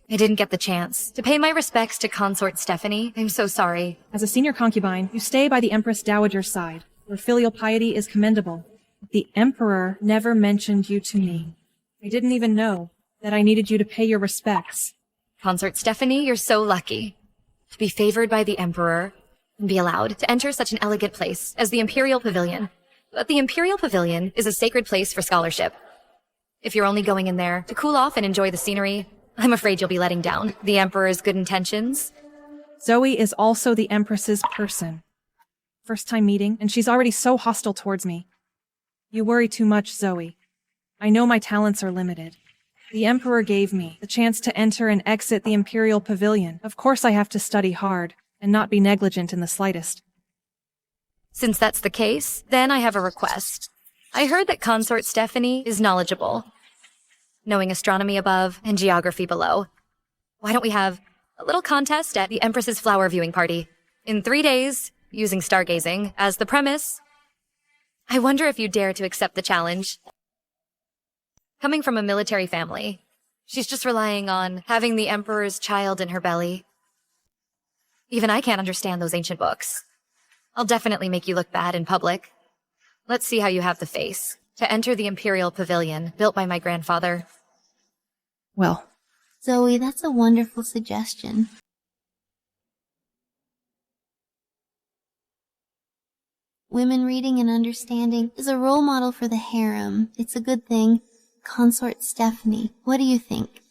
I didn't get the chance to pay my respects to Consort Stephanie. I'm so sorry. As a senior concubine, you stay by the Empress Dowager's side. Your filial piety is commendable. The Emperor never mentioned you to me. I didn't even know that I needed you to pay your respects. Consort Stephanie, you're so lucky to be favored by the Emperor and be allowed to enter such an elegant place as the Imperial Pavilion. But the Imperial Pavilion is a sacred place for scholarship. If you're only going in there to cool off and enjoy the scenery, I'm afraid you'll be letting down the Emperor's good intentions. Zoe is also the Empress's person. First time meeting, and she's already so hostile towards me. You worry too much, Zoe. I know my talents are limited. The Emperor gave me the chance to enter and exit the Imperial Pavilion. Of course I have to study hard and not be negligent in the slightest. Since that's the case, then I have a request. I heard that Consort Stephanie is knowledgeable, knowing astronomy above and geography below. Why don't we have a little contest at the Empress's flower viewing party? In 3 days, using stargazing as the premise. I wonder if you dare to accept the challenge. Coming from a military family, she's just relying on having the Emperor's child in her belly. Even I can't understand those ancient books. I'll definitely make you look bad in public. Let's see how you have the face to enter the Imperial Pavilion built by my grandfather. Well, Zoe, that's a wonderful suggestion. Women reading and understanding is a role model for the harem. It's a good thing. Consort Stephanie, what do you think?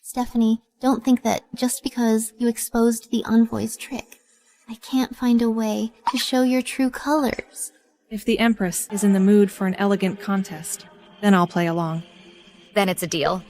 Stephanie, don't think that just because you exposed the envoy's trick, I can't find a way to show your true colors. If the Empress is in the mood for an elegant contest, then I'll play along. Then it's a deal.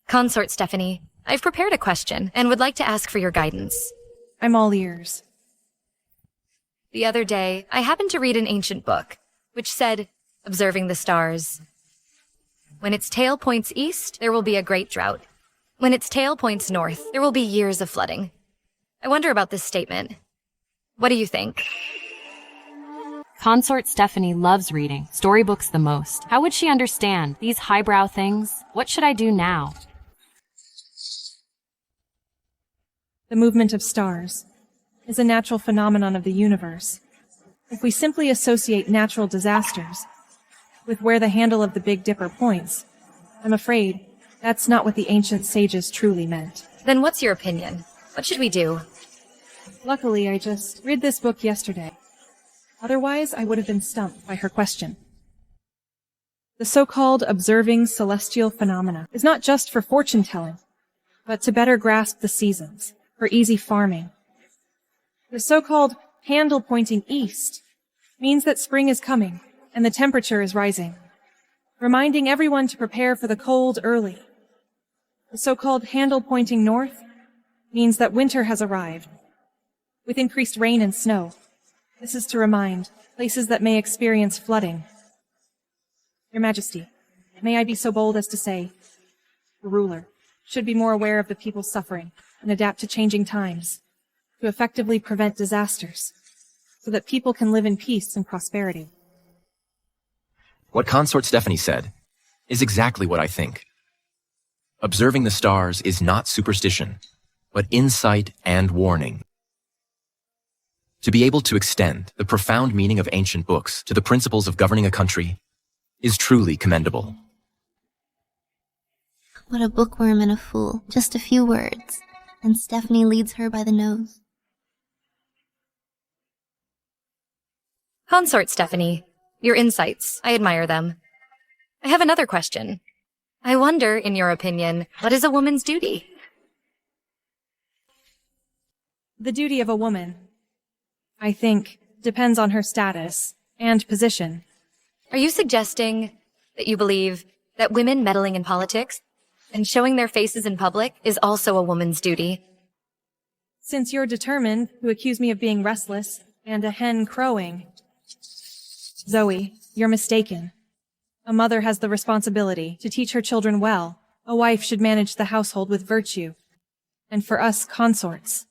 Consort Stephanie, I've prepared a question and would like to ask for your guidance. I'm all ears. The other day, I happened to read an ancient book, which said, observing the stars. When its tail points east, there will be a great drought. When its tail points north, there will be years of flooding. I wonder about this statement. What do you think? Consort Stephanie loves reading storybooks the most. How would she understand these highbrow things? What should I do now? The movement of stars is a natural phenomenon of the universe. If we simply associate natural disasters with where the handle of the Big Dipper points, I'm afraid that's not what the ancient sages truly meant. Then what's your opinion? What should we do? Luckily, I just read this book yesterday. Otherwise, I would have been stumped by her question. The so-called observing celestial phenomena is not just for fortune-telling, but to better grasp the seasons, for easy farming. The so-called handle pointing east means that spring is coming and the temperature is rising, reminding everyone to prepare for the cold early. The so-called handle pointing north means that winter has arrived, with increased rain and snow. This is to remind places that may experience flooding. Your Majesty, may I be so bold as to say, the ruler should be more aware of the people's suffering and adapt to changing times to effectively prevent disasters so that people can live in peace and prosperity. What Consort Stephanie said is exactly what I think. Observing the stars is not superstition, but insight and warning. To be able to extend the profound meaning of ancient books to the principles of governing a country is truly commendable. What a bookworm and a fool. Just a few words, and Stephanie leads her by the nose. Consort Stephanie, your insights, I admire them. I have another question. I wonder, in your opinion, what is a woman's duty? The duty of a woman, I think, depends on her status and position. Are you suggesting that you believe that women meddling in politics and showing their faces in public is also a woman's duty? Since you're determined to accuse me of being restless and a hen crowing, Zoe, you're mistaken. A mother has the responsibility to teach her children well. A wife should manage the household with virtue. And for us consorts,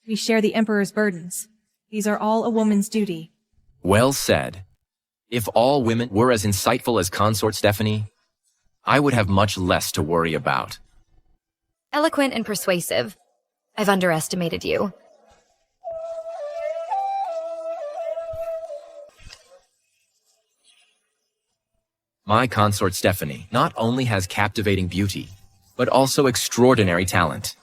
we share the Emperor's burdens. These are all a woman's duty. Well said. If all women were as insightful as Consort Stephanie, I would have much less to worry about. Eloquent and persuasive. I've underestimated you. My consort Stephanie not only has captivating beauty, but also extraordinary talent.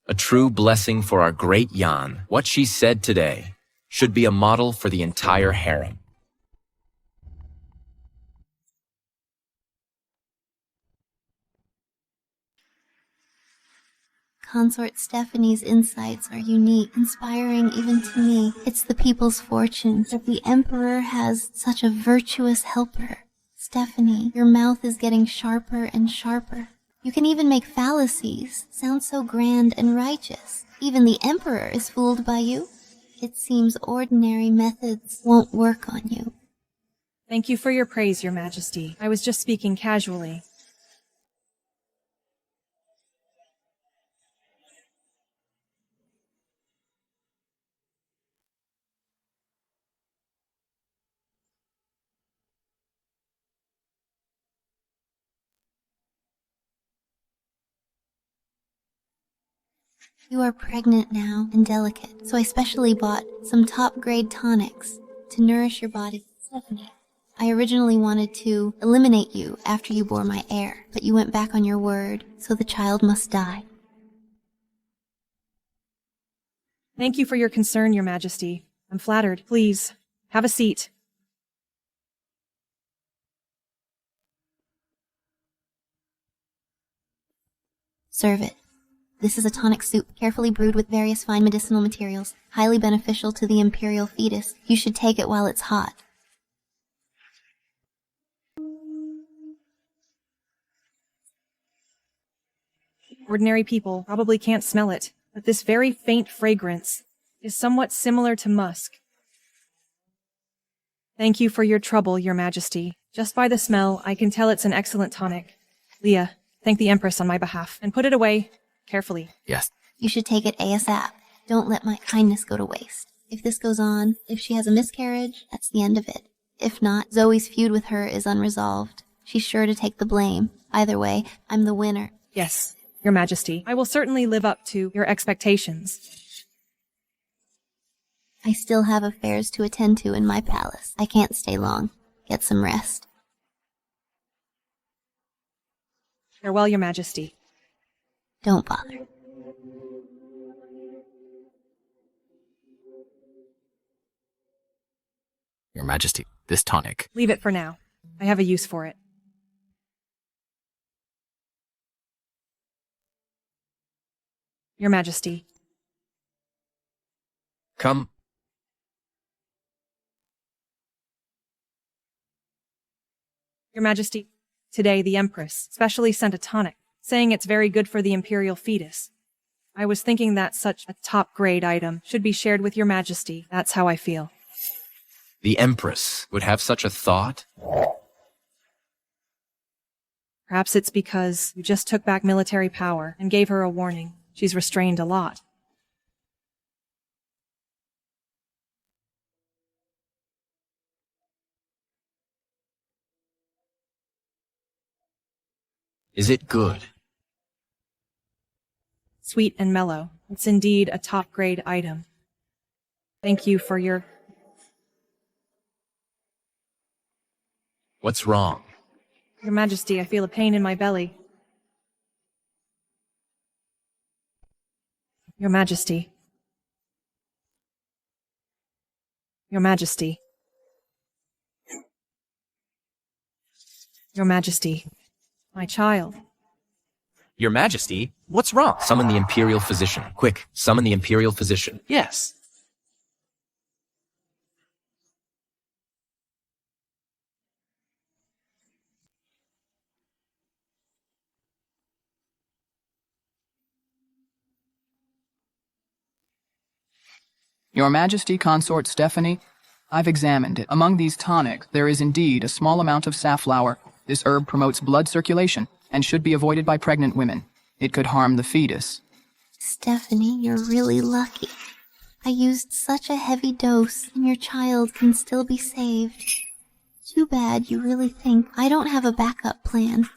A true blessing for our great Jan. What she said today should be a model for the entire harem. Consort Stephanie's insights are unique, inspiring even to me. It's the people's fortune that the Emperor has such a virtuous helper. Stephanie, your mouth is getting sharper and sharper. You can even make fallacies sound so grand and righteous. Even the Emperor is fooled by you. It seems ordinary methods won't work on you. Thank you for your praise, Your Majesty. I was just speaking casually. You are pregnant now and delicate, so I specially bought some top-grade tonics to nourish your body. Stephanie, I originally wanted to eliminate you after you bore my heir, but you went back on your word, so the child must die. Thank you for your concern, Your Majesty. I'm flattered. Please, have a seat. Serve it. This is a tonic soup, carefully brewed with various fine medicinal materials, highly beneficial to the imperial fetus. You should take it while it's hot. Ordinary people probably can't smell it, but this very faint fragrance is somewhat similar to musk. Thank you for your trouble, Your Majesty. Just by the smell, I can tell it's an excellent tonic. Leah, thank the Empress on my behalf, and put it away carefully. Yes. You should take it ASAP. Don't let my kindness go to waste. If this goes on, if she has a miscarriage, that's the end of it. If not, Zoe's feud with her is unresolved. She's sure to take the blame. Either way, I'm the winner. Yes, Your Majesty. I will certainly live up to your expectations. I still have affairs to attend to in my palace. I can't stay long. Get some rest. Farewell, Your Majesty. Don't bother. Your Majesty, this tonic. Leave it for now. I have a use for it. Your Majesty. Come. Your Majesty, today the Empress specially sent a tonic, saying it's very good for the imperial fetus. I was thinking that such a top-grade item should be shared with Your Majesty. That's how I feel. The Empress would have such a thought? Perhaps it's because you just took back military power and gave her a warning. She's restrained a lot. Is it good? Sweet and mellow. It's indeed a top-grade item. Thank you for your... What's wrong? Your Majesty, I feel a pain in my belly. Your Majesty. Your Majesty. Your Majesty. My child. Your Majesty, what's wrong? Summon the Imperial Physician. Quick, summon the Imperial Physician. Yes. Your Majesty, Consort Stephanie, I've examined it. Among these tonics, there is indeed a small amount of safflower. This herb promotes blood circulation and should be avoided by pregnant women. It could harm the fetus. Stephanie, you're really lucky. I used such a heavy dose, and your child can still be saved. Too bad you really think I don't have a backup plan.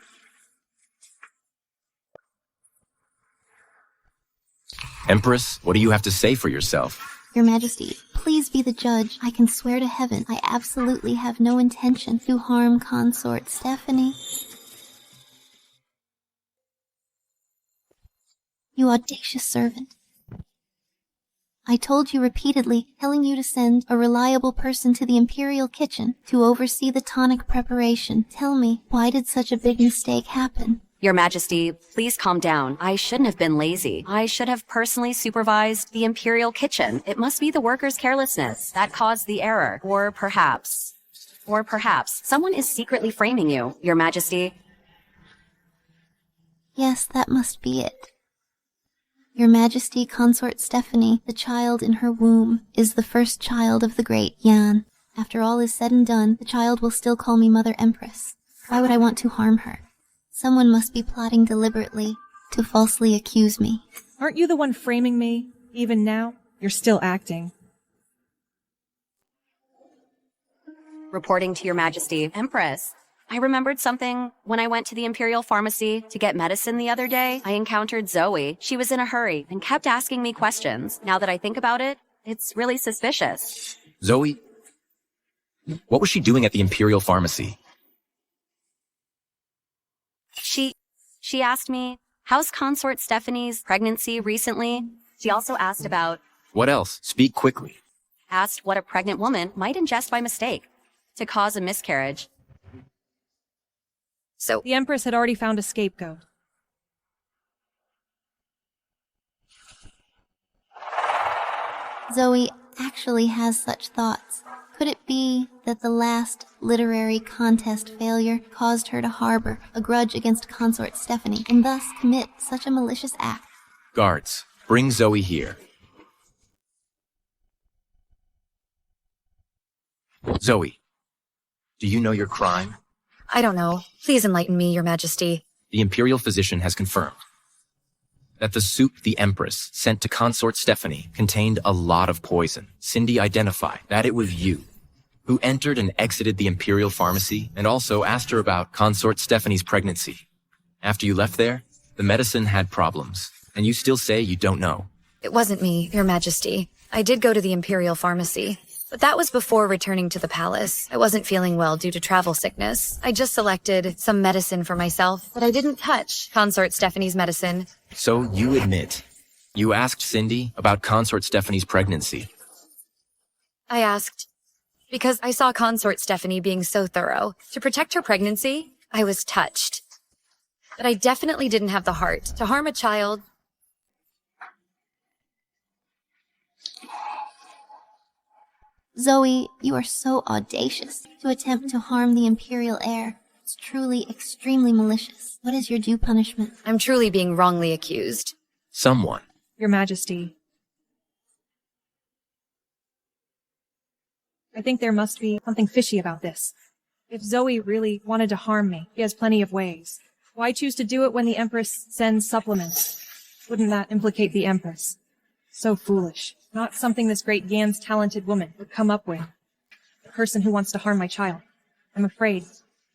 Empress, what do you have to say for yourself? Your Majesty, please be the judge. I can swear to heaven I absolutely have no intention to harm Consort Stephanie. You audacious servant. I told you repeatedly, telling you to send a reliable person to the Imperial kitchen to oversee the tonic preparation. Tell me, why did such a big mistake happen? Your Majesty, please calm down. I shouldn't have been lazy. I should have personally supervised the Imperial kitchen. It must be the workers' carelessness that caused the error. Or perhaps someone is secretly framing you, Your Majesty. Yes, that must be it. Your Majesty, Consort Stephanie, the child in her womb, is the first child of the great Yan. After all is said and done, the child will still call me Mother Empress. Why would I want to harm her? Someone must be plotting deliberately to falsely accuse me. Aren't you the one framing me? Even now, you're still acting. Reporting to Your Majesty. Empress, I remembered something. When I went to the Imperial Pharmacy to get medicine the other day, I encountered Zoe. She was in a hurry and kept asking me questions. Now that I think about it, it's really suspicious. Zoe? What was she doing at the Imperial Pharmacy? She asked me, how's Consort Stephanie's pregnancy recently? She also asked about... What else? Speak quickly. Asked what a pregnant woman might ingest by mistake to cause a miscarriage. So the Empress had already found a scapegoat. Zoe actually has such thoughts. Could it be that the last literary contest failure caused her to harbor a grudge against Consort Stephanie and thus commit such a malicious act? Guards, bring Zoe here. Zoe, do you know your crime? I don't know. Please enlighten me, Your Majesty. The Imperial Physician has confirmed that the soup the Empress sent to Consort Stephanie contained a lot of poison. Cindy identified that it was you who entered and exited the Imperial Pharmacy and also asked her about Consort Stephanie's pregnancy. After you left there, the medicine had problems, and you still say you don't know. It wasn't me, Your Majesty. I did go to the Imperial Pharmacy. But that was before returning to the palace. I wasn't feeling well due to travel sickness. I just selected some medicine for myself, but I didn't touch Consort Stephanie's medicine. So you admit, you asked Cindy about Consort Stephanie's pregnancy. I asked, because I saw Consort Stephanie being so thorough. To protect her pregnancy, I was touched. But I definitely didn't have the heart to harm a child. Zoe, you are so audacious to attempt to harm the imperial heir. It's truly extremely malicious. What is your due punishment? I'm truly being wrongly accused. Someone. Your Majesty. I think there must be something fishy about this. If Zoe really wanted to harm me, she has plenty of ways. Why choose to do it when the Empress sends supplements? Wouldn't that implicate the Empress? So foolish. Not something this great Yan's talented woman would come up with. The person who wants to harm my child. I'm afraid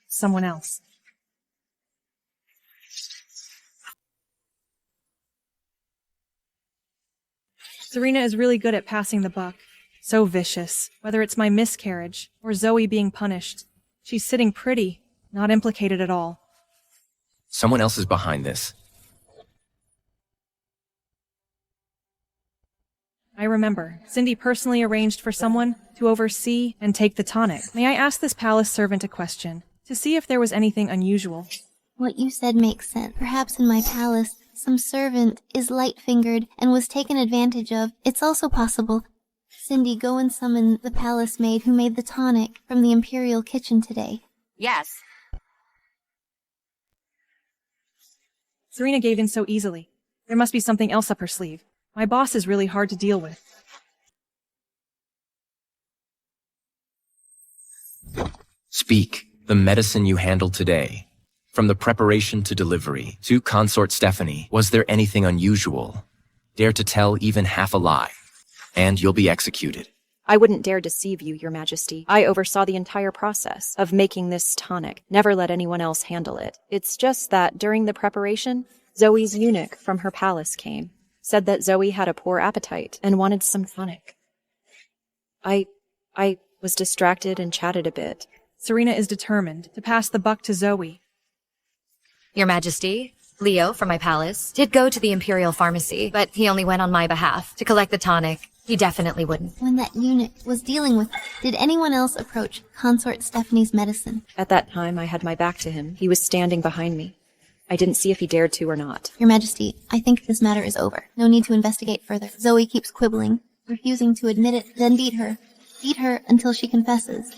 someone else. Serena is really good at passing the buck. So vicious. Whether it's my miscarriage or Zoe being punished, she's sitting pretty, not implicated at all. Someone else is behind this. I remember. Cindy personally arranged for someone to oversee and take the tonic. May I ask this palace servant a question, to see if there was anything unusual? What you said makes sense. Perhaps in my palace, some servant is light-fingered and was taken advantage of. It's also possible. Cindy, go and summon the palace maid who made the tonic from the imperial kitchen today. Yes. Serena gave in so easily. There must be something else up her sleeve. My boss is really hard to deal with. Speak. The medicine you handled today. From the preparation to delivery to Consort Stephanie, was there anything unusual? Dare to tell even half a lie, and you'll be executed. I wouldn't dare deceive you, Your Majesty. I oversaw the entire process of making this tonic. Never let anyone else handle it. It's just that during the preparation, Zoe's eunuch from her palace came. Said that Zoe had a poor appetite and wanted some tonic. I was distracted and chatted a bit. Serena is determined to pass the buck to Zoe. Your Majesty, Leo from my palace did go to the Imperial Pharmacy, but he only went on my behalf to collect the tonic. He definitely wouldn't. When that eunuch was dealing with it, did anyone else approach Consort Stephanie's medicine? At that time, I had my back to him. He was standing behind me. I didn't see if he dared to or not. Your Majesty, I think this matter is over. No need to investigate further. Zoe keeps quibbling, refusing to admit it, then beat her. Beat her until she confesses.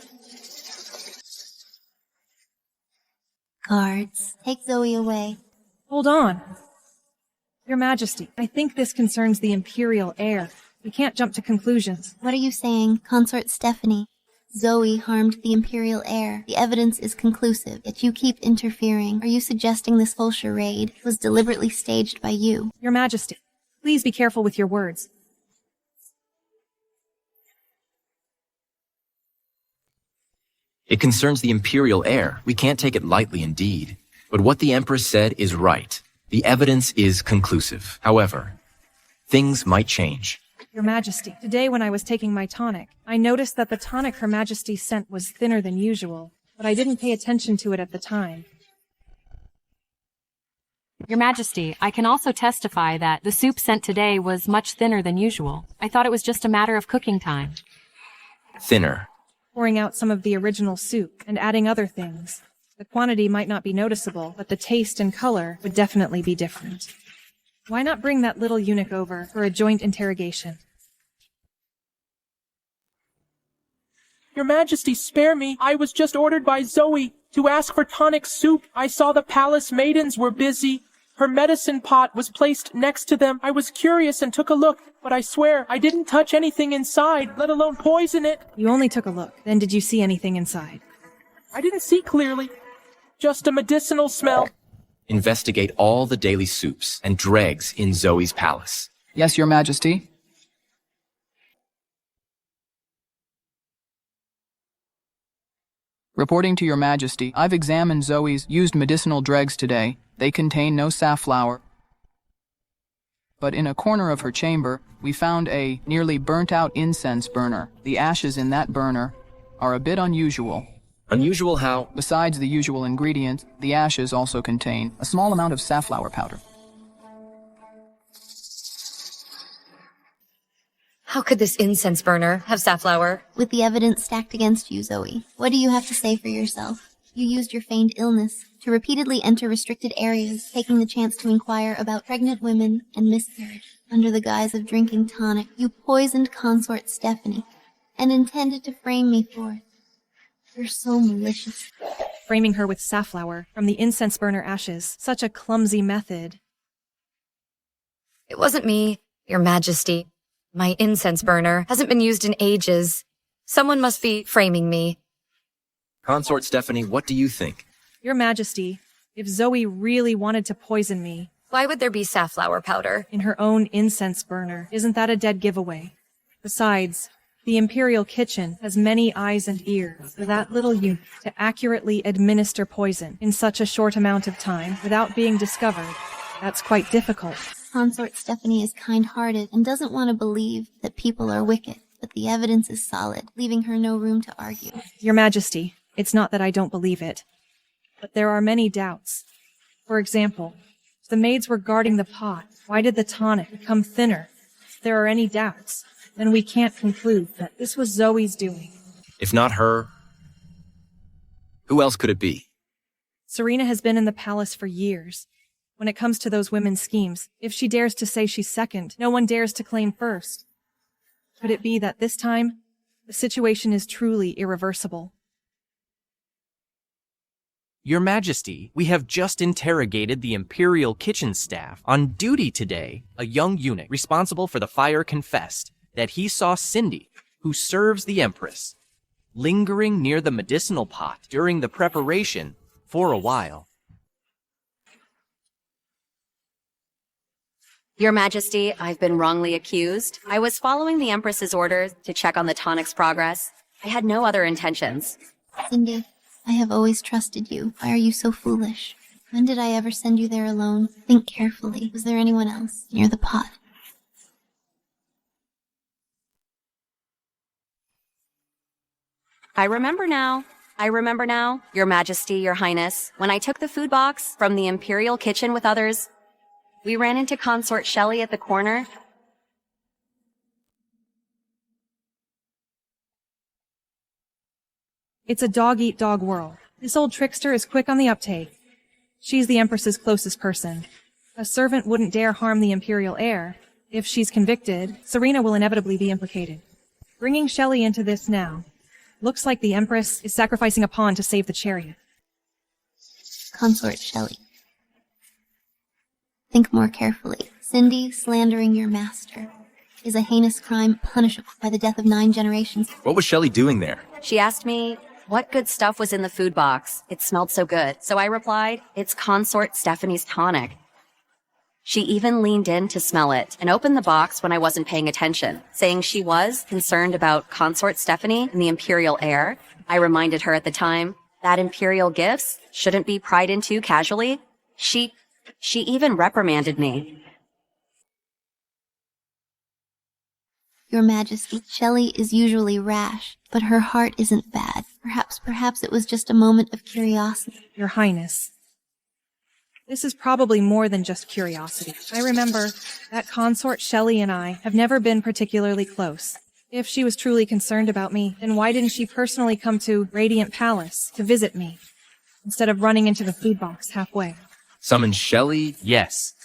Guards, take Zoe away. Hold on. Your Majesty, I think this concerns the imperial heir. We can't jump to conclusions. What are you saying, Consort Stephanie? Zoe harmed the imperial heir. The evidence is conclusive, yet you keep interfering. Are you suggesting this whole charade was deliberately staged by you? Your Majesty, please be careful with your words. It concerns the imperial heir. We can't take it lightly indeed. But what the Empress said is right. The evidence is conclusive. However, things might change. Your Majesty, today when I was taking my tonic, I noticed that the tonic Her Majesty sent was thinner than usual, but I didn't pay attention to it at the time. Your Majesty, I can also testify that the soup sent today was much thinner than usual. I thought it was just a matter of cooking time. Thinner. Pouring out some of the original soup and adding other things. The quantity might not be noticeable, but the taste and color would definitely be different. Why not bring that little eunuch over for a joint interrogation? Your Majesty, spare me. I was just ordered by Zoe to ask for tonic soup. I saw the palace maidens were busy. Her medicine pot was placed next to them. I was curious and took a look, but I swear I didn't touch anything inside, let alone poison it. You only took a look. Then did you see anything inside? I didn't see clearly. Just a medicinal smell. Investigate all the daily soups and dregs in Zoe's palace. Yes, Your Majesty. Reporting to Your Majesty, I've examined Zoe's used medicinal dregs today. They contain no safflower. but in a corner of her chamber, we found a nearly burnt-out incense burner. The ashes in that burner are a bit unusual. Unusual how? Besides the usual ingredient, the ashes also contain a small amount of safflower powder. How could this incense burner have safflower? With the evidence stacked against you, Zoe, what do you have to say for yourself? You used your feigned illness to repeatedly enter restricted areas, taking the chance to inquire about pregnant women and miscarriage. Under the guise of drinking tonic, you poisoned Consort Stephanie and intended to frame me for it. You're so malicious. Framing her with safflower from the incense burner ashes. Such a clumsy method. It wasn't me, Your Majesty. My incense burner hasn't been used in ages. Someone must be framing me. Consort Stephanie, what do you think? Your Majesty, if Zoe really wanted to poison me... Why would there be safflower powder? In her own incense burner. Isn't that a dead giveaway? Besides, the Imperial Kitchen has many eyes and ears for that little unit to accurately administer poison in such a short amount of time without being discovered. That's quite difficult. Consort Stephanie is kind-hearted and doesn't want to believe that people are wicked, but the evidence is solid, leaving her no room to argue. Your Majesty, it's not that I don't believe it, but there are many doubts. For example, if the maids were guarding the pot, why did the tonic become thinner? If there are any doubts, then we can't conclude that this was Zoe's doing. If not her, who else could it be? Serena has been in the palace for years. When it comes to those women's schemes, if she dares to say she's second, no one dares to claim first. Could it be that this time, the situation is truly irreversible? Your Majesty, we have just interrogated the Imperial Kitchen staff on duty today. A young eunuch responsible for the fire confessed that he saw Cindy, who serves the Empress, lingering near the medicinal pot during the preparation for a while. Your Majesty, I've been wrongly accused. I was following the Empress's orders to check on the tonic's progress. I had no other intentions. Cindy, I have always trusted you. Why are you so foolish? When did I ever send you there alone? Think carefully. Was there anyone else near the pot? I remember now. Your Majesty, Your Highness. When I took the food box from the Imperial Kitchen with others, we ran into Consort Shelley at the corner. It's a dog-eat-dog world. This old trickster is quick on the uptake. She's the Empress's closest person. A servant wouldn't dare harm the Imperial heir. If she's convicted, Serena will inevitably be implicated. Bringing Shelley into this now. Looks like the Empress is sacrificing a pawn to save the chariot. Consort Shelley. Think more carefully. Cindy slandering your master is a heinous crime punishable by the death of 9 generations. What was Shelley doing there? She asked me what good stuff was in the food box. It smelled so good. So I replied, it's Consort Stephanie's tonic. She even leaned in to smell it and opened the box when I wasn't paying attention, saying she was concerned about Consort Stephanie and the Imperial heir. I reminded her at the time that Imperial gifts shouldn't be pried into casually. She even reprimanded me. Your Majesty, Shelley is usually rash, but her heart isn't bad. Perhaps it was just a moment of curiosity. Your Highness. This is probably more than just curiosity. I remember that Consort Shelley and I have never been particularly close. If she was truly concerned about me, then why didn't she personally come to Radiant Palace to visit me, instead of running into the food box halfway? Summon Shelley? Yes.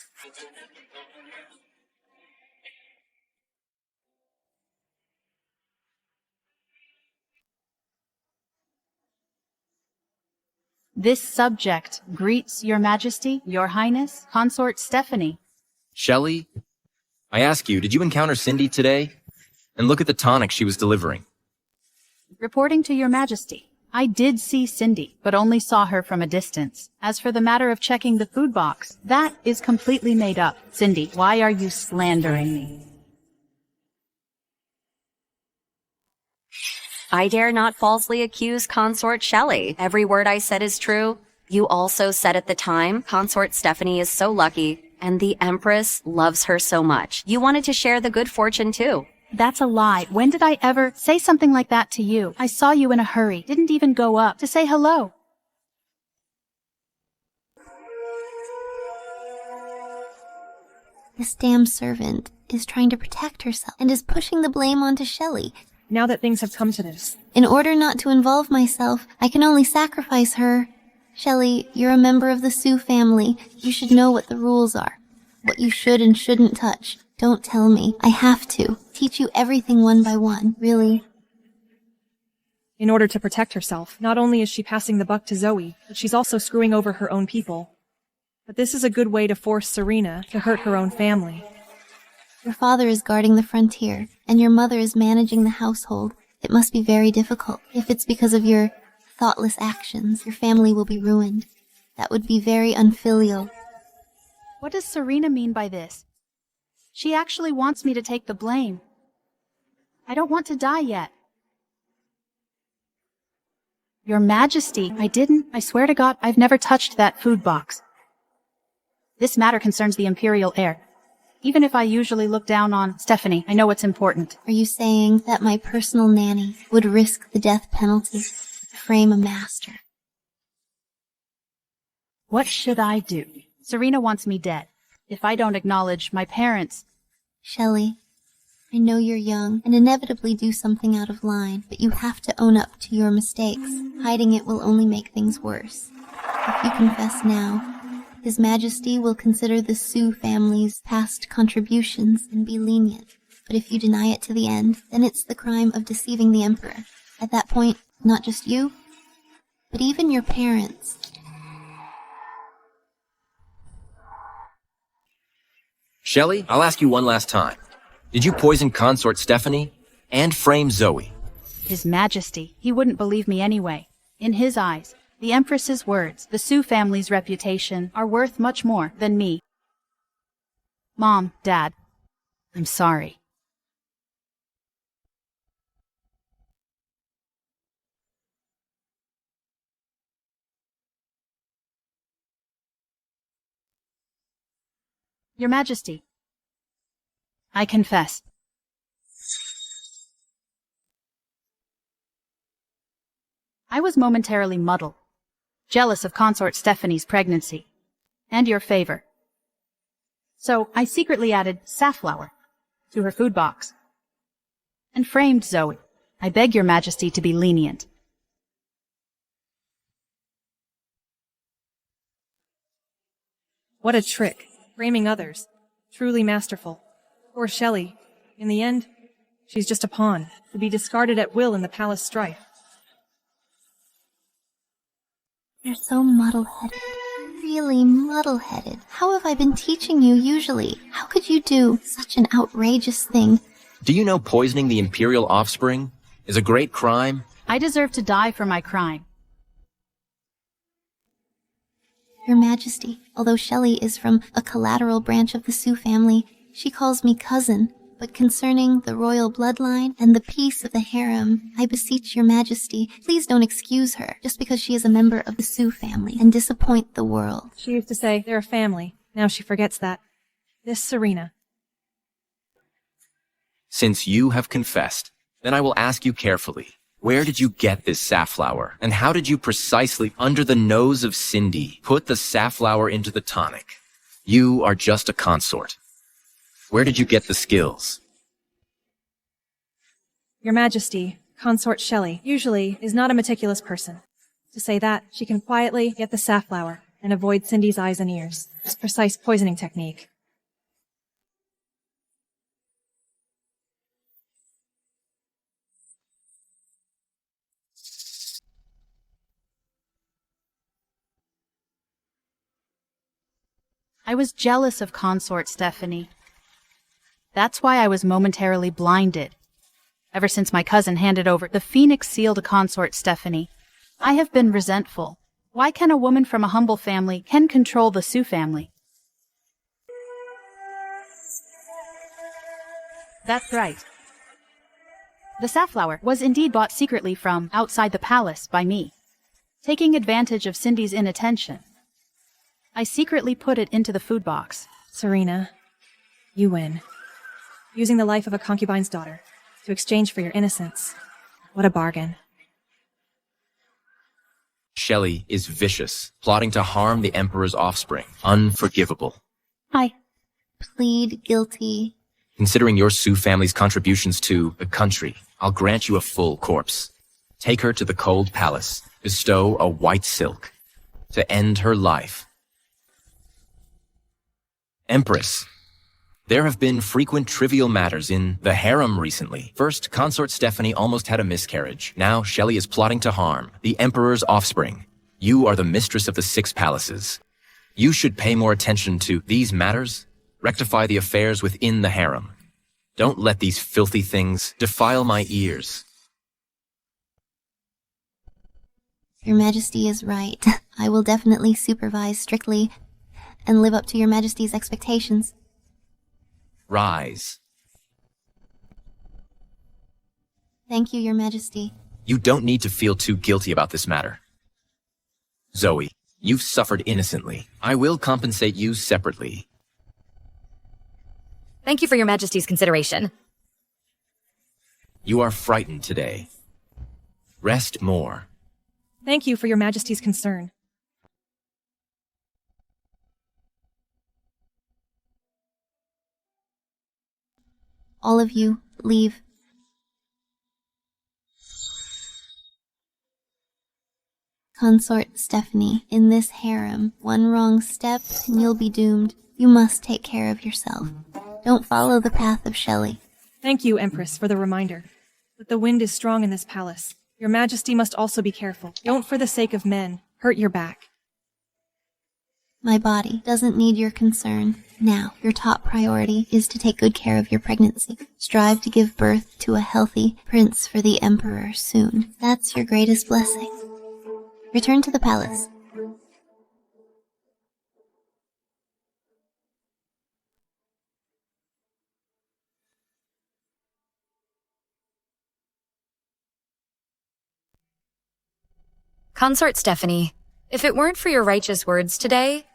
This subject greets Your Majesty, Your Highness, Consort Stephanie. Shelley? I ask you, did you encounter Cindy today? And look at the tonic she was delivering. Reporting to Your Majesty, I did see Cindy, but only saw her from a distance. As for the matter of checking the food box, that is completely made up. Cindy, why are you slandering me? I dare not falsely accuse Consort Shelley. Every word I said is true. You also said at the time, Consort Stephanie is so lucky and the Empress loves her so much. You wanted to share the good fortune too. That's a lie. When did I ever say something like that to you? I saw you in a hurry, didn't even go up to say hello. This damn servant is trying to protect herself and is pushing the blame onto Shelley. Now that things have come to this. In order not to involve myself, I can only sacrifice her. Shelley, you're a member of the Sioux family. You should know what the rules are. What you should and shouldn't touch. Don't tell me. I have to. Teach you everything one by one, really. In order to protect herself, not only is she passing the buck to Zoe, but she's also screwing over her own people. But this is a good way to force Serena to hurt her own family. Your father is guarding the frontier, and your mother is managing the household. It must be very difficult. If it's because of your thoughtless actions, your family will be ruined. That would be very unfilial. What does Serena mean by this? She actually wants me to take the blame. I don't want to die yet. Your Majesty, I didn't. I swear to God, I've never touched that food box. This matter concerns the Imperial heir. Even if I usually look down on Stephanie, I know it's important. Are you saying that my personal nanny would risk the death penalty to frame a master? What should I do? Serena wants me dead. If I don't acknowledge my parents... Shelley, I know you're young and inevitably do something out of line, but you have to own up to your mistakes. Hiding it will only make things worse. If you confess now, His Majesty will consider the Sioux family's past contributions and be lenient. But if you deny it to the end, then it's the crime of deceiving the Emperor. At that point, not just you, but even your parents. Shelley, I'll ask you one last time. Did you poison Consort Stephanie and frame Zoe? His Majesty, he wouldn't believe me anyway. In his eyes, the Empress's words, the Sioux family's reputation, are worth much more than me. Mom, Dad, I'm sorry. Your Majesty, I confess. I was momentarily muddled, jealous of Consort Stephanie's pregnancy, and your favor. So I secretly added safflower to her food box, and framed Zoe. I beg your Majesty to be lenient. What a trick. Framing others. Truly masterful. Poor Shelley. In the end, she's just a pawn, to be discarded at will in the palace strife. You're so muddle-headed. Really muddle-headed. How have I been teaching you usually? How could you do such an outrageous thing? Do you know poisoning the Imperial offspring is a great crime? I deserve to die for my crime. Your Majesty, although Shelley is from a collateral branch of the Sioux family, she calls me cousin. But concerning the royal bloodline and the peace of the harem, I beseech your Majesty, please don't excuse her just because she is a member of the Sioux family and disappoint the world. She used to say they're a family. Now she forgets that. This Serena. Since you have confessed, then I will ask you carefully. Where did you get this safflower? And how did you precisely, under the nose of Cindy, put the safflower into the tonic? You are just a consort. Where did you get the skills? Your Majesty, Consort Shelley, usually is not a meticulous person. To say that, she can quietly get the safflower and avoid Cindy's eyes and ears. This precise poisoning technique. I was jealous of Consort Stephanie. That's why I was momentarily blinded. Ever since my cousin handed over the Phoenix seal to Consort Stephanie, I have been resentful. Why can a woman from a humble family can control the Sioux family? That's right. The safflower was indeed bought secretly from outside the palace by me, taking advantage of Cindy's inattention. I secretly put it into the food box, Serena, you win. Using the life of a concubine's daughter to exchange for your innocence. What a bargain. Shelley is vicious, plotting to harm the Emperor's offspring. Unforgivable. I plead guilty. Considering your Sioux family's contributions to the country, I'll grant you a full corpse. Take her to the cold palace. Bestow a white silk to end her life. Empress, there have been frequent trivial matters in the harem recently. First, Consort Stephanie almost had a miscarriage. Now, Shelley is plotting to harm the Emperor's offspring. You are the mistress of the 6 palaces. You should pay more attention to these matters. Rectify the affairs within the harem. Don't let these filthy things defile my ears. Your Majesty is right. I will definitely supervise strictly and live up to Your Majesty's expectations. Rise. Thank you, Your Majesty. You don't need to feel too guilty about this matter. Zoe, you've suffered innocently. I will compensate you separately. Thank you for Your Majesty's consideration. You are frightened today. Rest more. Thank you for Your Majesty's concern. All of you, leave. Consort Stephanie, in this harem, one wrong step and you'll be doomed. You must take care of yourself. Don't follow the path of Shelley. Thank you, Empress, for the reminder. But the wind is strong in this palace. Your Majesty must also be careful. Don't, for the sake of men, hurt your back. My body doesn't need your concern. Now, your top priority is to take good care of your pregnancy. Strive to give birth to a healthy prince for the Emperor soon. That's your greatest blessing. Return to the palace. Consort Stephanie, if it weren't for your righteous words today,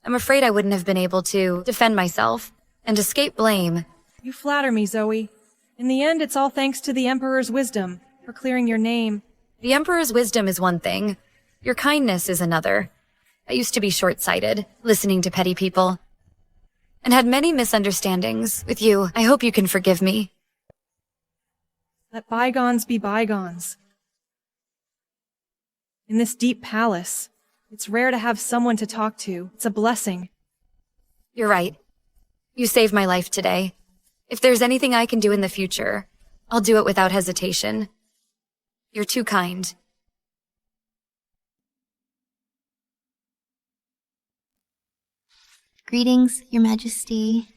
I'm afraid I wouldn't have been able to defend myself and escape blame. You flatter me, Zoe. In the end, it's all thanks to the Emperor's wisdom for clearing your name. The Emperor's wisdom is one thing. Your kindness is another. I used to be short-sighted, listening to petty people, and had many misunderstandings with you. I hope you can forgive me. Let bygones be bygones. In this deep palace, it's rare to have someone to talk to. It's a blessing. You're right. You saved my life today. If there's anything I can do in the future, I'll do it without hesitation. You're too kind. Greetings, Your Majesty.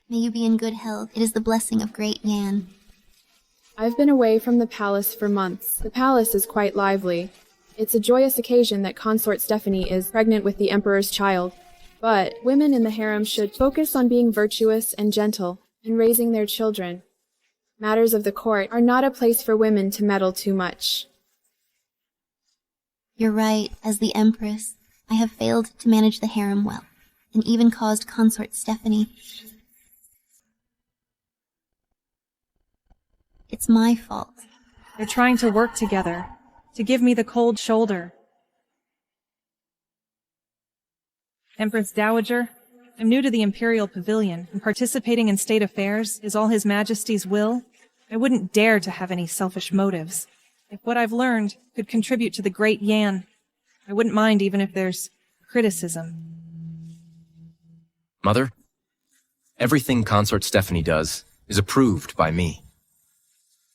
May you be in good health. It is the blessing of Great Yan. I've been away from the palace for months. The palace is quite lively. It's a joyous occasion that Consort Stephanie is pregnant with the Emperor's child. But women in the harem should focus on being virtuous and gentle and raising their children. Matters of the court are not a place for women to meddle too much. You're right. As the Empress, I have failed to manage the harem well, and even caused Consort Stephanie. It's my fault. They're trying to work together, to give me the cold shoulder. Empress Dowager, I'm new to the Imperial Pavilion, and participating in state affairs is all His Majesty's will. I wouldn't dare to have any selfish motives. If what I've learned could contribute to the Great Yan, I wouldn't mind even if there's criticism. Mother, everything Consort Stephanie does is approved by me.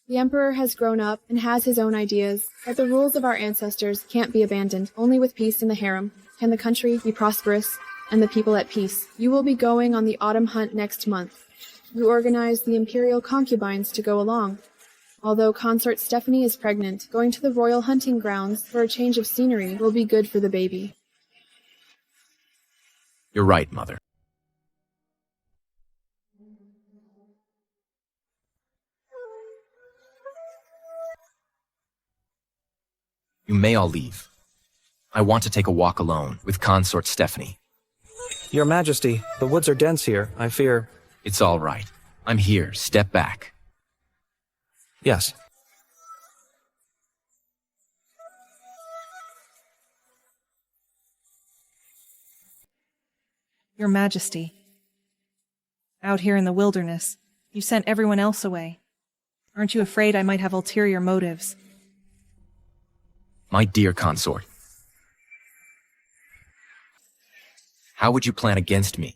The Emperor has grown up and has his own ideas, but the rules of our ancestors can't be abandoned. Only with peace in the harem can the country be prosperous and the people at peace. You will be going on the autumn hunt next month. You organized the Imperial concubines to go along. Although Consort Stephanie is pregnant, going to the royal hunting grounds for a change of scenery will be good for the baby. You're right, Mother. You may all leave. I want to take a walk alone with Consort Stephanie. Your Majesty, the woods are dense here. I fear... It's all right. I'm here. Step back. Yes. Your Majesty. Out here in the wilderness, you sent everyone else away. Aren't you afraid I might have ulterior motives? My dear consort. How would you plan against me?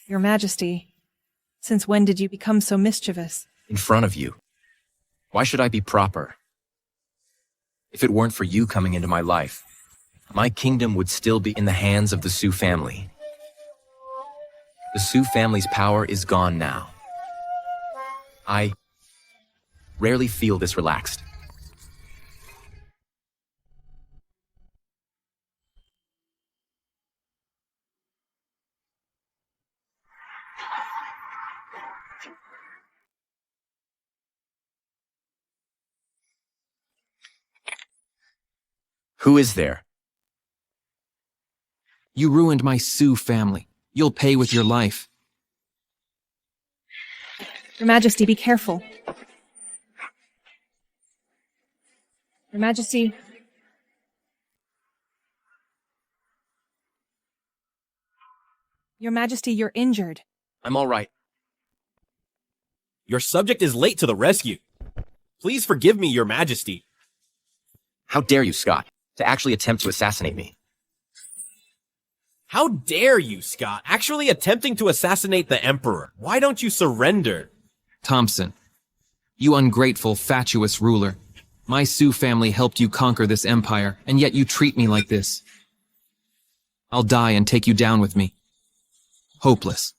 Your Majesty, since when did you become so mischievous? In front of you. Why should I be proper? If it weren't for you coming into my life, my kingdom would still be in the hands of the Sioux family. The Sioux family's power is gone now. I rarely feel this relaxed. Who is there? You ruined my Sioux family. You'll pay with your life. Your Majesty, be careful. Your Majesty... Your Majesty, you're injured. I'm all right. Your subject is late to the rescue. Please forgive me, Your Majesty. How dare you, Scott, to actually attempt to assassinate me? How dare you, Scott, actually attempting to assassinate the Emperor? Why don't you surrender? Thompson, you ungrateful, fatuous ruler. My Sioux family helped you conquer this empire, and yet you treat me like this. I'll die and take you down with me. Hopeless.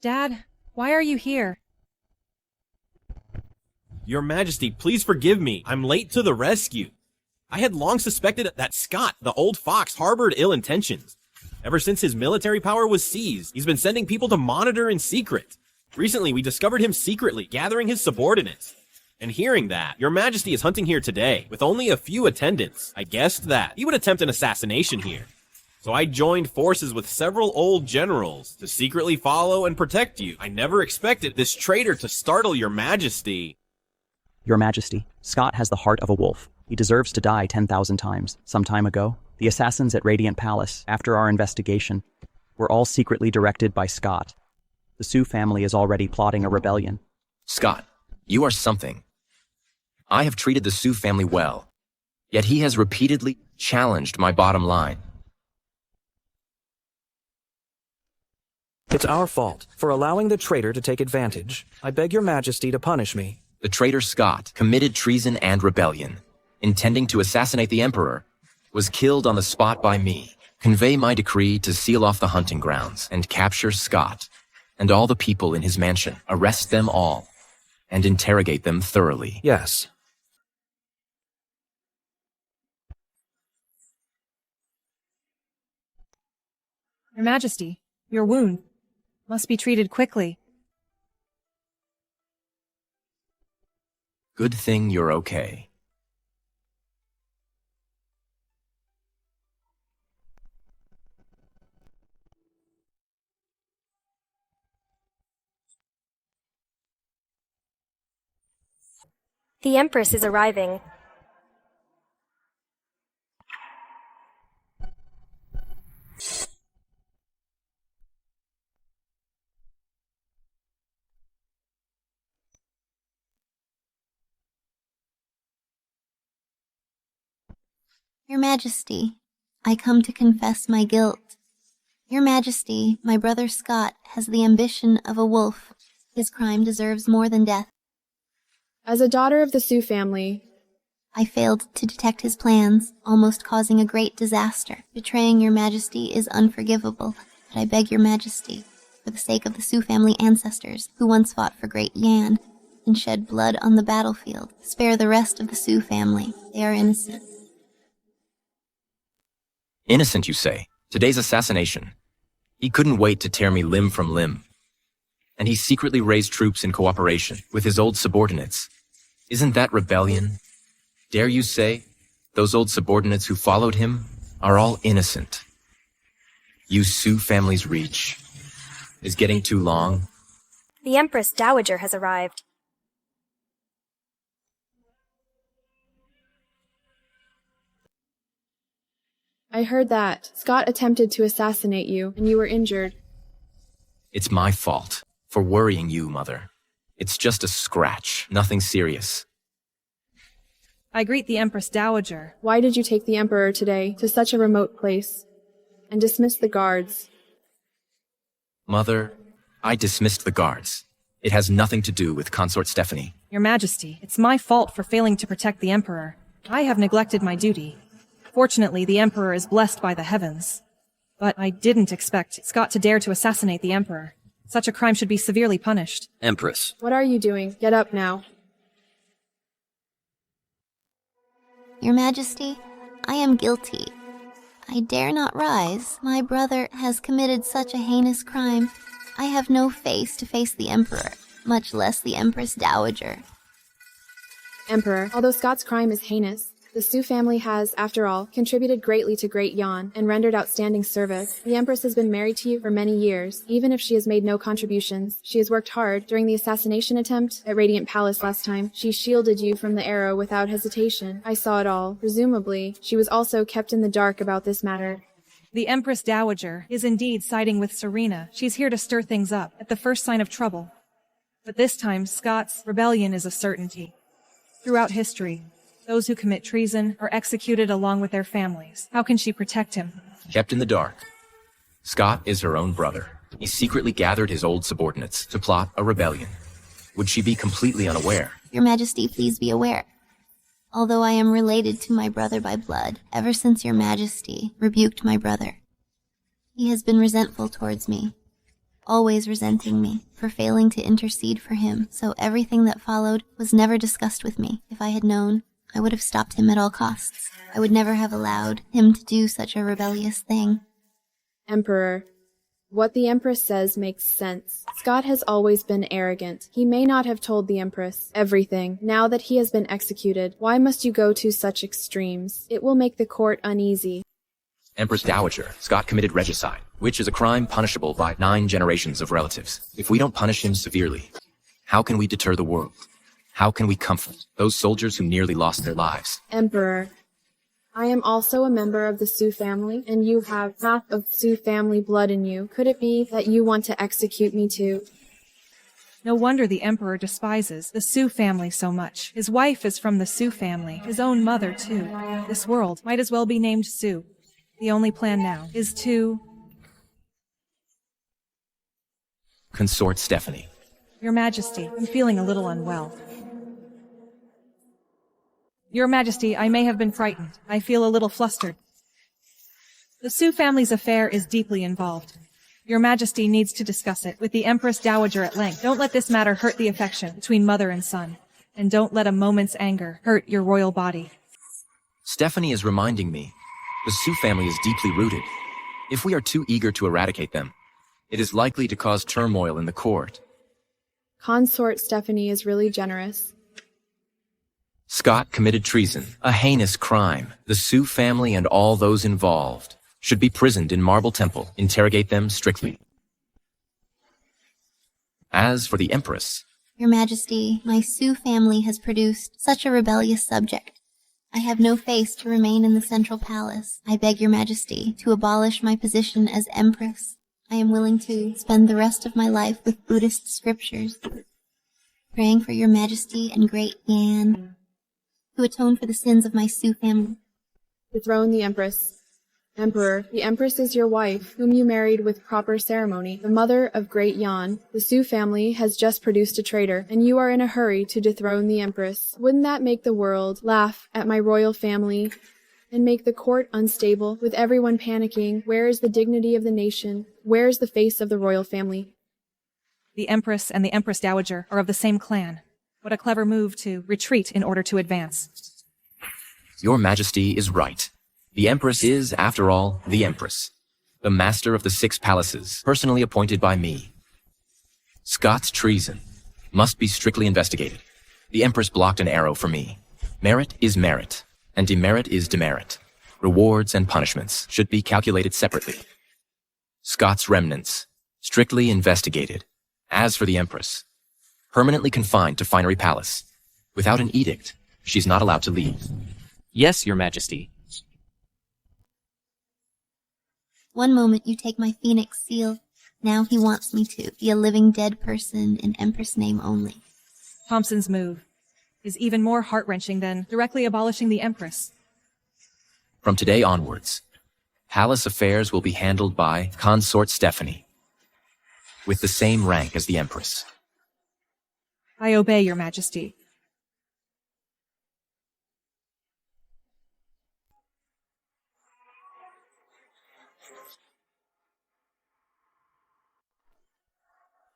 Dad, why are you here? Your Majesty, please forgive me. I'm late to the rescue. I had long suspected that Scott, the old fox, harbored ill intentions. Ever since his military power was seized, he's been sending people to monitor in secret. Recently, we discovered him secretly gathering his subordinates. And hearing that, Your Majesty is hunting here today, with only a few attendants. I guessed that he would attempt an assassination here. So I joined forces with several old generals to secretly follow and protect you. I never expected this traitor to startle Your Majesty. Your Majesty, Scott has the heart of a wolf. He deserves to die 10,000 times. Some time ago, the assassins at Radiant Palace, after our investigation, were all secretly directed by Scott. The Sioux family is already plotting a rebellion. Scott, you are something. I have treated the Sioux family well, yet he has repeatedly challenged my bottom line. It's our fault for allowing the traitor to take advantage. I beg Your Majesty to punish me. The traitor Scott committed treason and rebellion, intending to assassinate the Emperor, was killed on the spot by me. Convey my decree to seal off the hunting grounds and capture Scott and all the people in his mansion. Arrest them all and interrogate them thoroughly. Yes. Your Majesty, your wound must be treated quickly. Good thing you're okay. The Empress is arriving. Your Majesty, I come to confess my guilt. Your Majesty, my brother Scott has the ambition of a wolf. His crime deserves more than death. As a daughter of the Sioux family, I failed to detect his plans, almost causing a great disaster. Betraying Your Majesty is unforgivable, but I beg Your Majesty, for the sake of the Sioux family ancestors who once fought for Great Yan and shed blood on the battlefield, spare the rest of the Sioux family. They are innocent. Innocent, you say? Today's assassination. He couldn't wait to tear me limb from limb. And he secretly raised troops in cooperation with his old subordinates. Isn't that rebellion? Dare you say those old subordinates who followed him are all innocent? You Su family's reach is getting too long. The Empress Dowager has arrived. I heard that Scott attempted to assassinate you, and you were injured. It's my fault for worrying you, Mother. It's just a scratch, nothing serious. I greet the Empress Dowager. Why did you take the Emperor today to such a remote place and dismiss the guards? Mother, I dismissed the guards. It has nothing to do with Consort Stephanie. Your Majesty, it's my fault for failing to protect the Emperor. I have neglected my duty. Fortunately, the Emperor is blessed by the heavens. But I didn't expect Scott to dare to assassinate the Emperor. Such a crime should be severely punished. Empress. What are you doing? Get up now. Your Majesty, I am guilty. I dare not rise. My brother has committed such a heinous crime. I have no face to face the Emperor, much less the Empress Dowager. Emperor, although Scott's crime is heinous, the Su family has, after all, contributed greatly to Great Yan and rendered outstanding service. The Empress has been married to you for many years, even if she has made no contributions. She has worked hard. During the assassination attempt at Radiant Palace last time, she shielded you from the arrow without hesitation. I saw it all. Presumably, she was also kept in the dark about this matter. The Empress Dowager is indeed siding with Serena. She's here to stir things up at the first sign of trouble. But this time, Scott's rebellion is a certainty. Throughout history, those who commit treason are executed along with their families. How can she protect him? Kept in the dark. Scott is her own brother. He secretly gathered his old subordinates to plot a rebellion. Would she be completely unaware? Your Majesty, please be aware. Although I am related to my brother by blood, ever since Your Majesty rebuked my brother, he has been resentful towards me, always resenting me for failing to intercede for him, so everything that followed was never discussed with me. If I had known, I would have stopped him at all costs. I would never have allowed him to do such a rebellious thing. Emperor, what the Empress says makes sense. Scott has always been arrogant. He may not have told the Empress everything. Now that he has been executed, why must you go to such extremes? It will make the court uneasy. Empress Dowager, Scott committed regicide, which is a crime punishable by 9 generations of relatives. If we don't punish him severely, how can we deter the world? How can we comfort those soldiers who nearly lost their lives? Emperor, I am also a member of the Su family, and you have half of Su family blood in you. Could it be that you want to execute me too? No wonder the Emperor despises the Su family so much. His wife is from the Su family, his own mother too. This world might as well be named Su. The only plan now is to... Consort Stephanie. Your Majesty, I'm feeling a little unwell. Your Majesty, I may have been frightened. I feel a little flustered. The Su family's affair is deeply involved. Your Majesty needs to discuss it with the Empress Dowager at length. Don't let this matter hurt the affection between mother and son. And don't let a moment's anger hurt your royal body. Stephanie is reminding me, the Su family is deeply rooted. If we are too eager to eradicate them, it is likely to cause turmoil in the court. Consort Stephanie is really generous. Scott committed treason, a heinous crime. The Su family and all those involved should be prisoned in Marble Temple. Interrogate them strictly. As for the Empress... Your Majesty, my Su family has produced such a rebellious subject. I have no face to remain in the Central Palace. I beg Your Majesty to abolish my position as Empress. I am willing to spend the rest of my life with Buddhist scriptures, praying for Your Majesty and Great Yan, to atone for the sins of my Su family. Dethrone the Empress. Emperor, the Empress is your wife, whom you married with proper ceremony, the mother of Great Yan. The Su family has just produced a traitor, and you are in a hurry to dethrone the Empress. Wouldn't that make the world laugh at my royal family and make the court unstable, with everyone panicking? Where is the dignity of the nation? Where is the face of the royal family? The Empress and the Empress Dowager are of the same clan. What a clever move to retreat in order to advance. Your Majesty is right. The Empress is, after all, the Empress, the master of the 6 palaces, personally appointed by me. Scott's treason must be strictly investigated. The Empress blocked an arrow for me. Merit is merit, and demerit is demerit. Rewards and punishments should be calculated separately. Scott's remnants, strictly investigated. As for the Empress, permanently confined to Finery Palace. Without an edict, she's not allowed to leave. Yes, Your Majesty. One moment you take my phoenix seal. Now he wants me to be a living dead person in Empress name only. Thompson's move is even more heart-wrenching than directly abolishing the Empress. From today onwards, palace affairs will be handled by Consort Stephanie, with the same rank as the Empress. I obey, Your Majesty.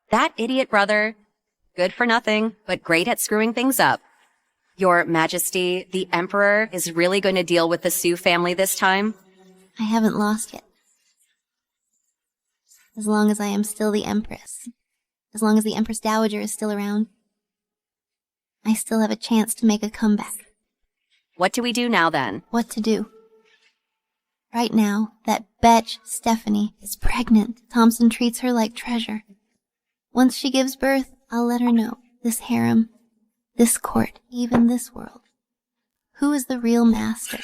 That idiot brother. Good for nothing, but great at screwing things up. Your Majesty, the Emperor is really going to deal with the Sioux family this time? I haven't lost yet. As long as I am still the Empress, as long as the Empress Dowager is still around, I still have a chance to make a comeback. What do we do now then? What to do? Right now, that bitch, Stephanie, is pregnant. Thompson treats her like treasure. Once she gives birth, I'll let her know. This harem, this court, even this world. Who is the real master?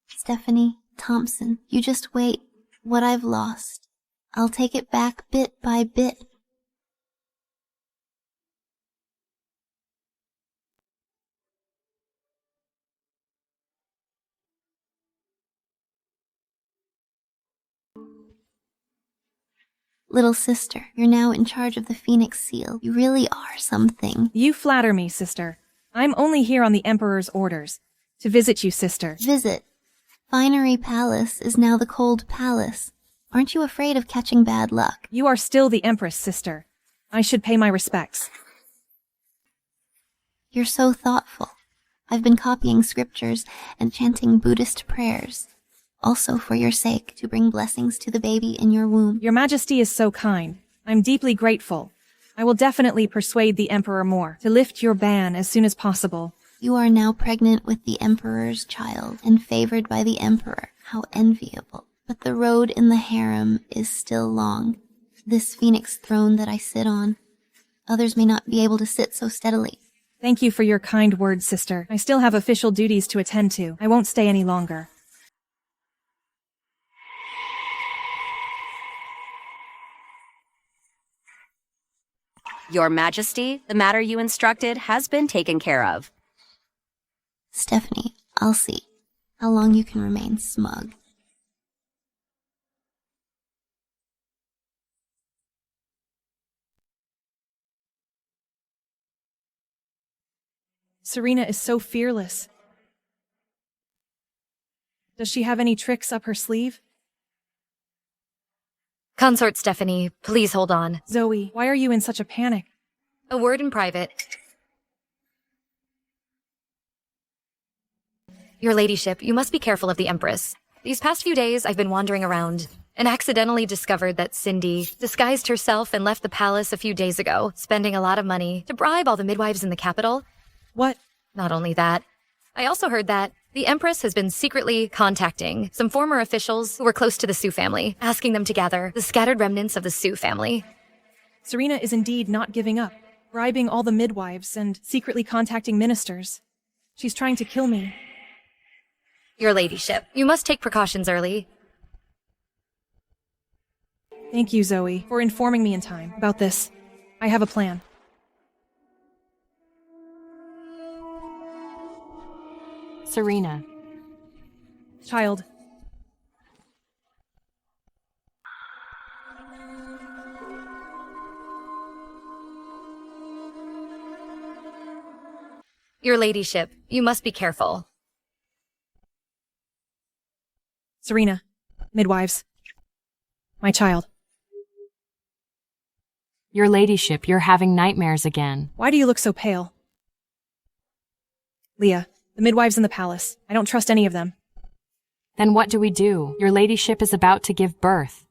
Stephanie, Thompson, you just wait. What I've lost, I'll take it back bit by bit. Little sister, you're now in charge of the Phoenix Seal. You really are something. You flatter me, sister. I'm only here on the Emperor's orders. To visit you, sister. Visit. Finery Palace is now the Cold Palace. Aren't you afraid of catching bad luck? You are still the Empress, sister. I should pay my respects. You're so thoughtful. I've been copying scriptures and chanting Buddhist prayers. Also for your sake, to bring blessings to the baby in your womb. Your Majesty is so kind. I'm deeply grateful. I will definitely persuade the Emperor more to lift your ban as soon as possible. You are now pregnant with the Emperor's child and favored by the Emperor. How enviable. But the road in the harem is still long. This phoenix throne that I sit on, others may not be able to sit so steadily. Thank you for your kind words, sister. I still have official duties to attend to. I won't stay any longer. Your Majesty, the matter you instructed has been taken care of. Stephanie, I'll see how long you can remain smug. Serena is so fearless. Does she have any tricks up her sleeve? Consort Stephanie, please hold on. Zoe, why are you in such a panic? A word in private. Your ladyship, you must be careful of the Empress. These past few days, I've been wandering around and accidentally discovered that Cindy disguised herself and left the palace a few days ago, spending a lot of money to bribe all the midwives in the capital. What? Not only that, I also heard that the Empress has been secretly contacting some former officials who were close to the Sioux family, asking them to gather the scattered remnants of the Sioux family. Serena is indeed not giving up, bribing all the midwives and secretly contacting ministers. She's trying to kill me. Your ladyship, you must take precautions early. Thank you, Zoe, for informing me in time about this. I have a plan. Serena. Child. Your ladyship, you must be careful. Serena. Midwives. My child. Your ladyship, you're having nightmares again. Why do you look so pale? Leah, the midwives in the palace. I don't trust any of them. Then what do we do? Your ladyship is about to give birth.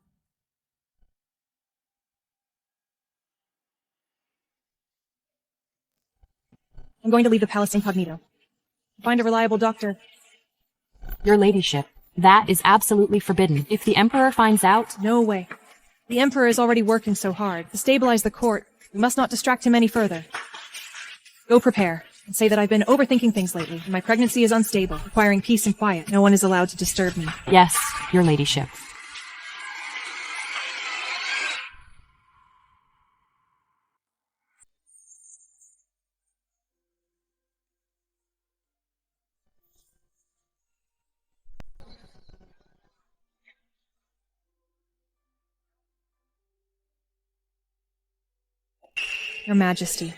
I'm going to leave the palace incognito. Find a reliable doctor. Your ladyship, that is absolutely forbidden. If the Emperor finds out... No way. The Emperor is already working so hard to stabilize the court. We must not distract him any further. Go prepare, and say that I've been overthinking things lately, and my pregnancy is unstable, requiring peace and quiet. No one is allowed to disturb me. Yes, your ladyship. Your Majesty.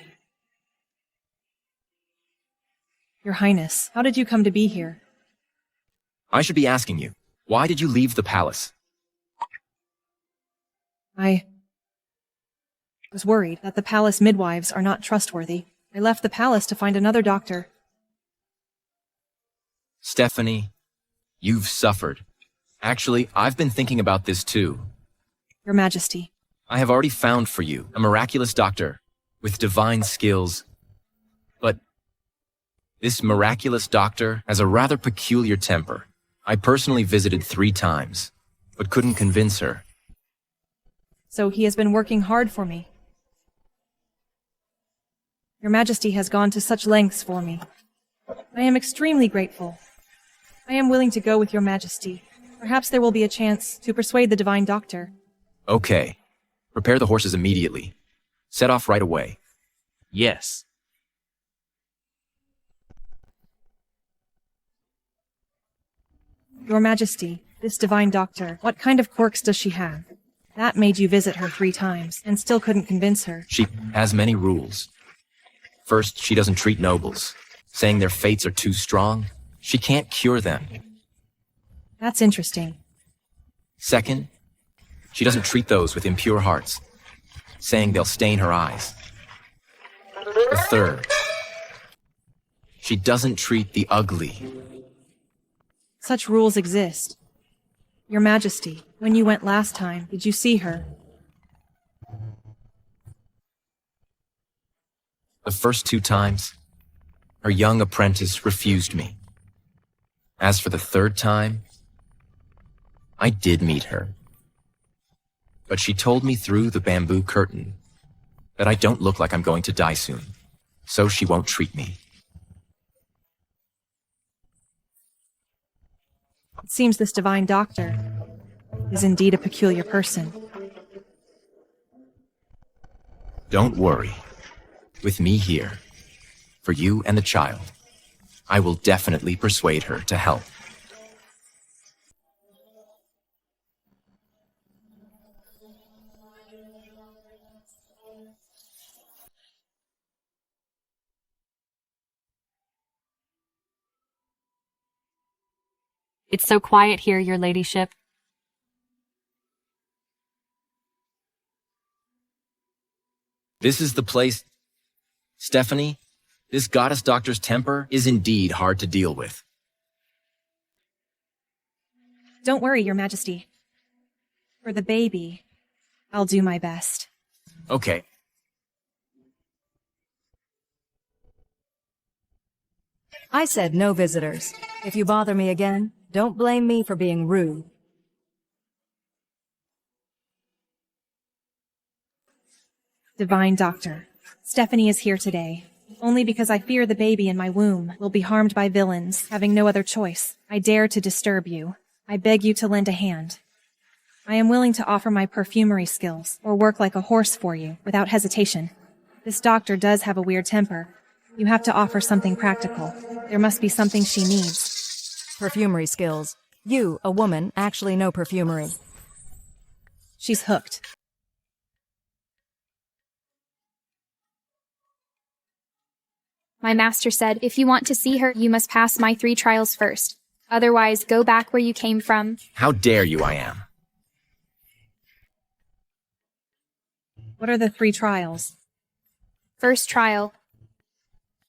Your Highness, how did you come to be here? I should be asking you, why did you leave the palace? I was worried that the palace midwives are not trustworthy. I left the palace to find another doctor. Stephanie, you've suffered. Actually, I've been thinking about this too. Your Majesty. I have already found for you a miraculous doctor with divine skills. But this miraculous doctor has a rather peculiar temper. I personally visited 3 times, but couldn't convince her. So he has been working hard for me. Your Majesty has gone to such lengths for me. I am extremely grateful. I am willing to go with Your Majesty. Perhaps there will be a chance to persuade the divine doctor. Okay. Prepare the horses immediately. Set off right away. Yes. Your Majesty, this divine doctor, what kind of quirks does she have? That made you visit her 3 times, and still couldn't convince her. She has many rules. First, she doesn't treat nobles, saying their fates are too strong. She can't cure them. That's interesting. Second, she doesn't treat those with impure hearts, saying they'll stain her eyes. The third, she doesn't treat the ugly. Such rules exist. Your Majesty, when you went last time, did you see her? The first 2 times, her young apprentice refused me. As for the 3rd time, I did meet her. But she told me through the bamboo curtain that I don't look like I'm going to die soon, so she won't treat me. It seems this divine doctor is indeed a peculiar person. Don't worry. With me here, for you and the child, I will definitely persuade her to help. It's so quiet here, your ladyship. This is the place. Stephanie, this goddess doctor's temper is indeed hard to deal with. Don't worry, Your Majesty. For the baby, I'll do my best. Okay. I said no visitors. If you bother me again, don't blame me for being rude. Divine Doctor, Stephanie is here today, only because I fear the baby in my womb will be harmed by villains, having no other choice. I dare to disturb you. I beg you to lend a hand. I am willing to offer my perfumery skills, or work like a horse for you, without hesitation. This doctor does have a weird temper. You have to offer something practical. There must be something she needs. Perfumery skills. You, a woman, actually know perfumery. She's hooked. My master said, if you want to see her, you must pass my 3 trials first. Otherwise, go back where you came from. How dare you, I am. What are the 3 trials? First trial.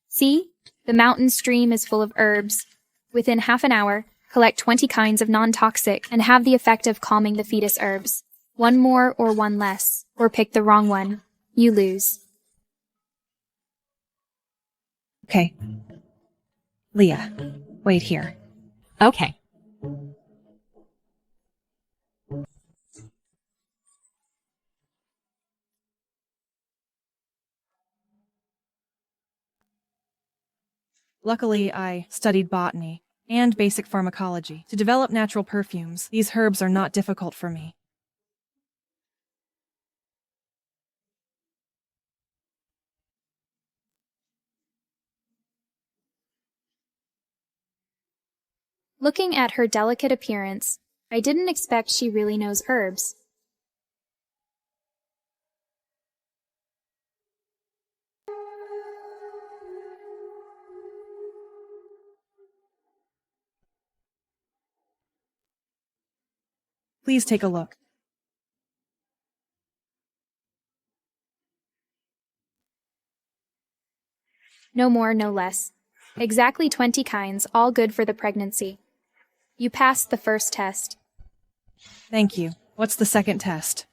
See? The mountain stream is full of herbs. Within half an hour, collect 20 kinds of non-toxic and have the effect of calming the fetus herbs. 1 more or 1 less, or pick the wrong one. You lose. Okay. Leah, wait here. Okay. Luckily, I studied botany and basic pharmacology. To develop natural perfumes, these herbs are not difficult for me. Looking at her delicate appearance, I didn't expect she really knows herbs. Please take a look. No more, no less. Exactly 20 kinds, all good for the pregnancy. You passed the first test. Thank you. What's the second test?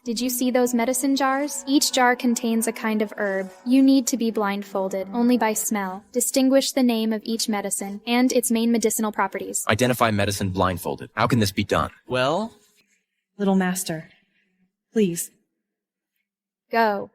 Did you see those medicine jars? Each jar contains a kind of herb. You need to be blindfolded, only by smell. Distinguish the name of each medicine and its main medicinal properties. Identify medicine blindfolded. How can this be done? Well, Little master, please. Go.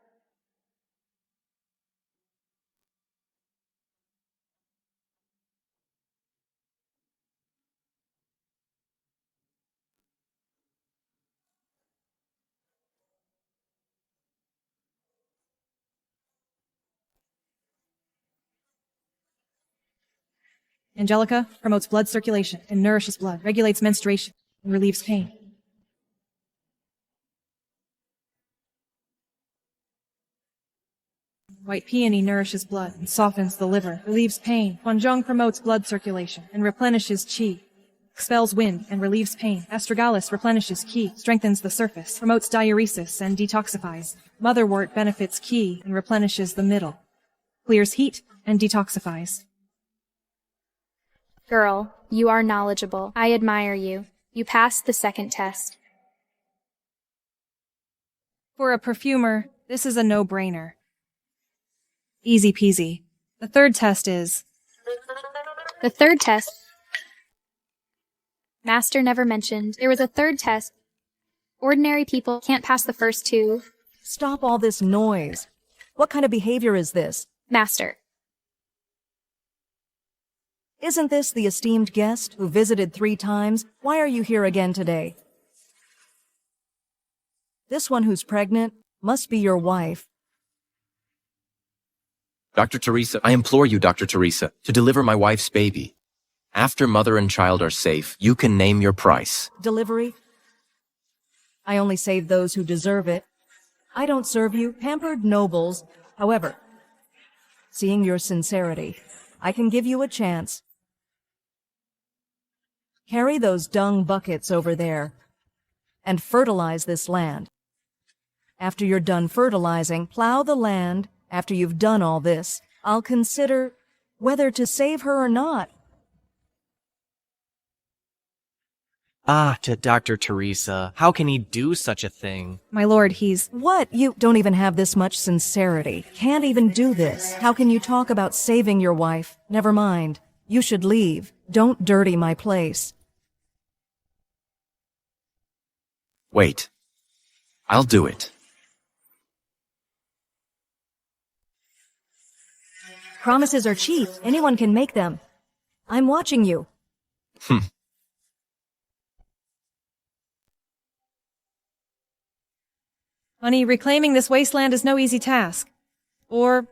Angelica promotes blood circulation and nourishes blood, regulates menstruation, and relieves pain. White peony nourishes blood and softens the liver, relieves pain. Huanzhong promotes blood circulation and replenishes qi, expels wind and relieves pain. Astragalus replenishes qi, strengthens the surface, promotes diuresis and detoxifies. Motherwort benefits qi and replenishes the middle, clears heat and detoxifies. Girl, you are knowledgeable. I admire you. You passed the second test. For a perfumer, this is a no-brainer. Easy peasy. The third test is... The third test... Master never mentioned. There was a third test. Ordinary people can't pass the first two. Stop all this noise. What kind of behavior is this? Master. Isn't this the esteemed guest who visited 3 times? Why are you here again today? This one who's pregnant must be your wife. Dr. Teresa, I implore you, Dr. Teresa, to deliver my wife's baby. After mother and child are safe, you can name your price. Delivery? I only save those who deserve it. I don't serve you, pampered nobles. However, seeing your sincerity, I can give you a chance. Carry those dung buckets over there and fertilize this land. After you're done fertilizing, plow the land. After you've done all this, I'll consider whether to save her or not. To Dr. Teresa, how can he do such a thing? My lord, he's... What? You don't even have this much sincerity. Can't even do this. How can you talk about saving your wife? Never mind. You should leave. Don't dirty my place. Wait. I'll do it. Promises are cheap. Anyone can make them. I'm watching you. Honey, reclaiming this wasteland is no easy task. Or...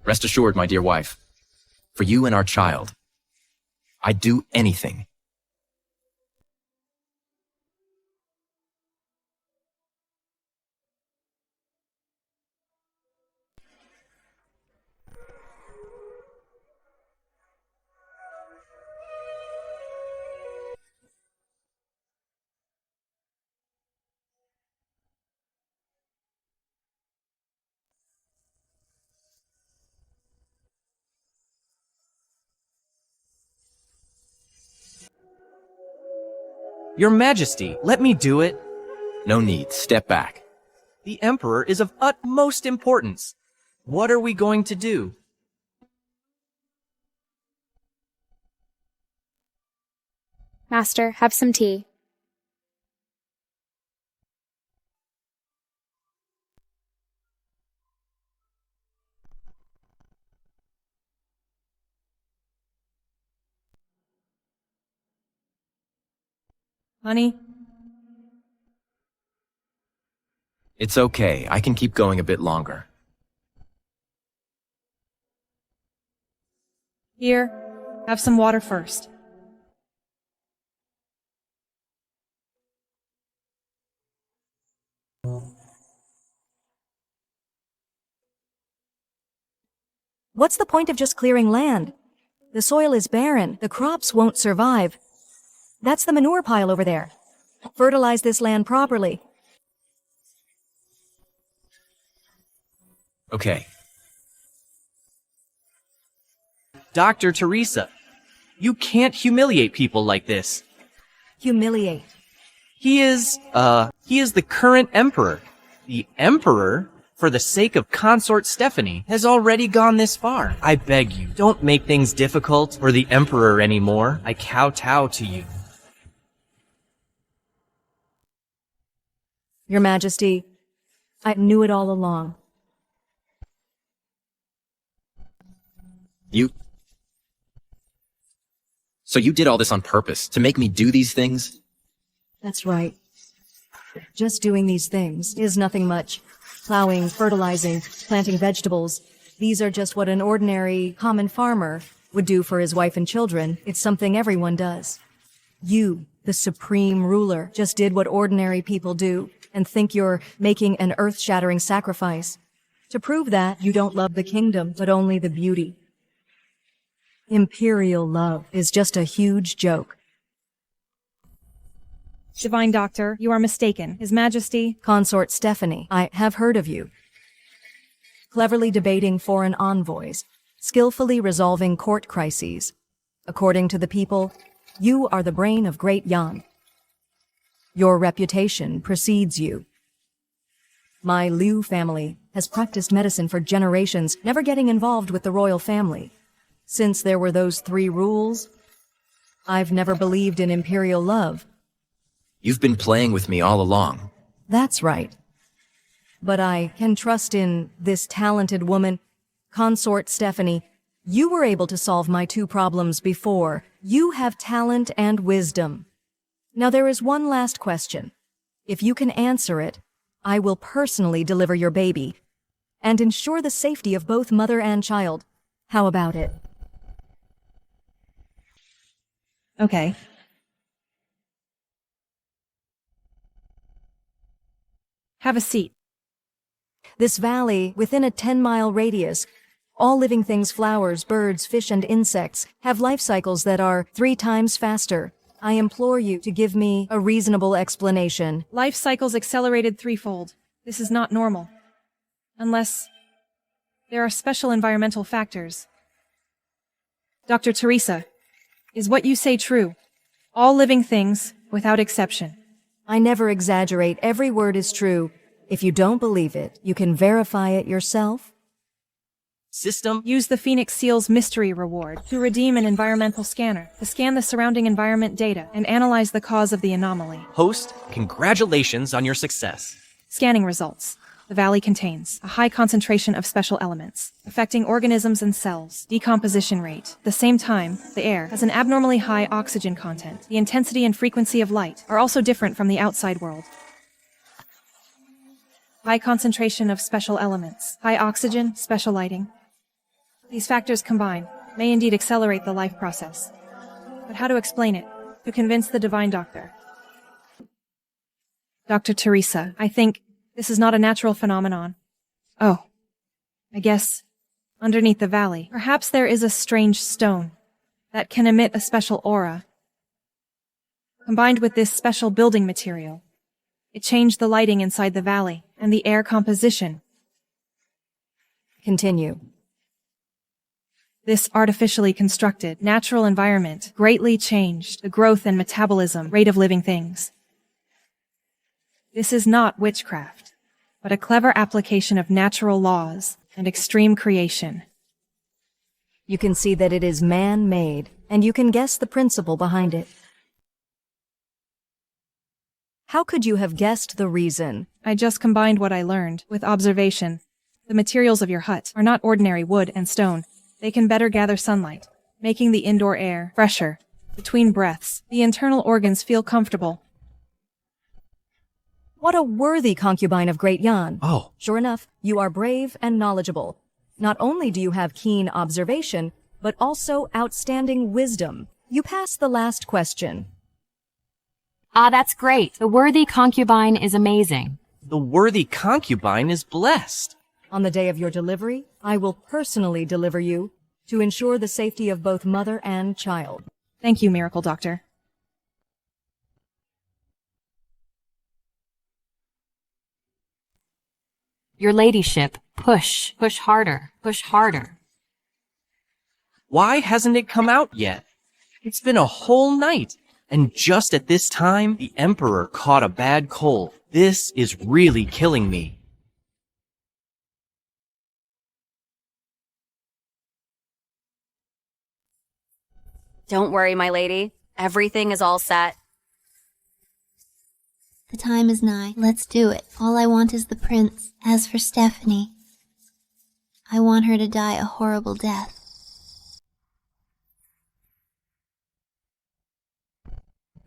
Rest assured, my dear wife, for you and our child, I'd do anything. Your Majesty, let me do it. No need. Step back. The Emperor is of utmost importance. What are we going to do? Master, have some tea. Honey? It's okay. I can keep going a bit longer. Here, have some water first. What's the point of just clearing land? The soil is barren. The crops won't survive. That's the manure pile over there. Fertilize this land properly. Okay. Dr. Teresa, you can't humiliate people like this. Humiliate. He is the current emperor. The emperor, for the sake of Consort Stephanie, has already gone this far. I beg you, don't make things difficult for the emperor anymore. I kowtow to you. Your Majesty, I knew it all along. So you did all this on purpose, to make me do these things? That's right. Just doing these things is nothing much. Plowing, fertilizing, planting vegetables. These are just what an ordinary, common farmer would do for his wife and children. It's something everyone does. You, the supreme ruler, just did what ordinary people do and think you're making an earth-shattering sacrifice. To prove that, you don't love the kingdom, but only the beauty. Imperial love is just a huge joke. Divine Doctor, you are mistaken. His Majesty... Consort Stephanie, I have heard of you. Cleverly debating foreign envoys, skillfully resolving court crises. According to the people, you are the brain of Great Yan. Your reputation precedes you. My Liu family has practiced medicine for generations, never getting involved with the royal family. Since there were those 3 rules, I've never believed in imperial love. You've been playing with me all along. That's right. But I can trust in this talented woman, Consort Stephanie. You were able to solve my 2 problems before. You have talent and wisdom. Now there is one last question. If you can answer it, I will personally deliver your baby and ensure the safety of both mother and child. How about it? Okay. Have a seat. This valley, within a 10-mile radius, all living things, flowers, birds, fish, and insects, have life cycles that are 3 times faster. I implore you to give me a reasonable explanation. Life cycles accelerated 3-fold. This is not normal. Unless there are special environmental factors. Dr. Teresa, is what you say true? All living things, without exception. I never exaggerate. Every word is true. If you don't believe it, you can verify it yourself. System? Use the Phoenix Seal's mystery reward to redeem an environmental scanner to scan the surrounding environment data and analyze the cause of the anomaly. Host, congratulations on your success. Scanning results. The valley contains a high concentration of special elements, affecting organisms and cells. Decomposition rate. At the same time, the air has an abnormally high oxygen content. The intensity and frequency of light are also different from the outside world. High concentration of special elements. High oxygen, special lighting. These factors combined may indeed accelerate the life process. But how to explain it? To convince the Divine Doctor. Dr. Teresa, I think this is not a natural phenomenon. Oh, I guess underneath the valley, perhaps there is a strange stone that can emit a special aura. Combined with this special building material, it changed the lighting inside the valley and the air composition. Continue. This artificially constructed, natural environment greatly changed the growth and metabolism rate of living things. This is not witchcraft, but a clever application of natural laws and extreme creation. You can see that it is man-made, and you can guess the principle behind it. How could you have guessed the reason? I just combined what I learned with observation. The materials of your hut are not ordinary wood and stone. They can better gather sunlight, making the indoor air fresher. Between breaths, the internal organs feel comfortable. What a worthy concubine of Great Yan. Oh. Sure enough, you are brave and knowledgeable. Not only do you have keen observation, but also outstanding wisdom. You passed the last question. Ah, that's great. The worthy concubine is amazing. The worthy concubine is blessed. On the day of your delivery, I will personally deliver you to ensure the safety of both mother and child. Thank you, Miracle Doctor. Your ladyship, push harder, push harder. Why hasn't it come out yet? It's been a whole night. And just at this time, the Emperor caught a bad cold. This is really killing me. Don't worry, my lady. Everything is all set. The time is nigh. Let's do it. All I want is the prince. As for Stephanie, I want her to die a horrible death.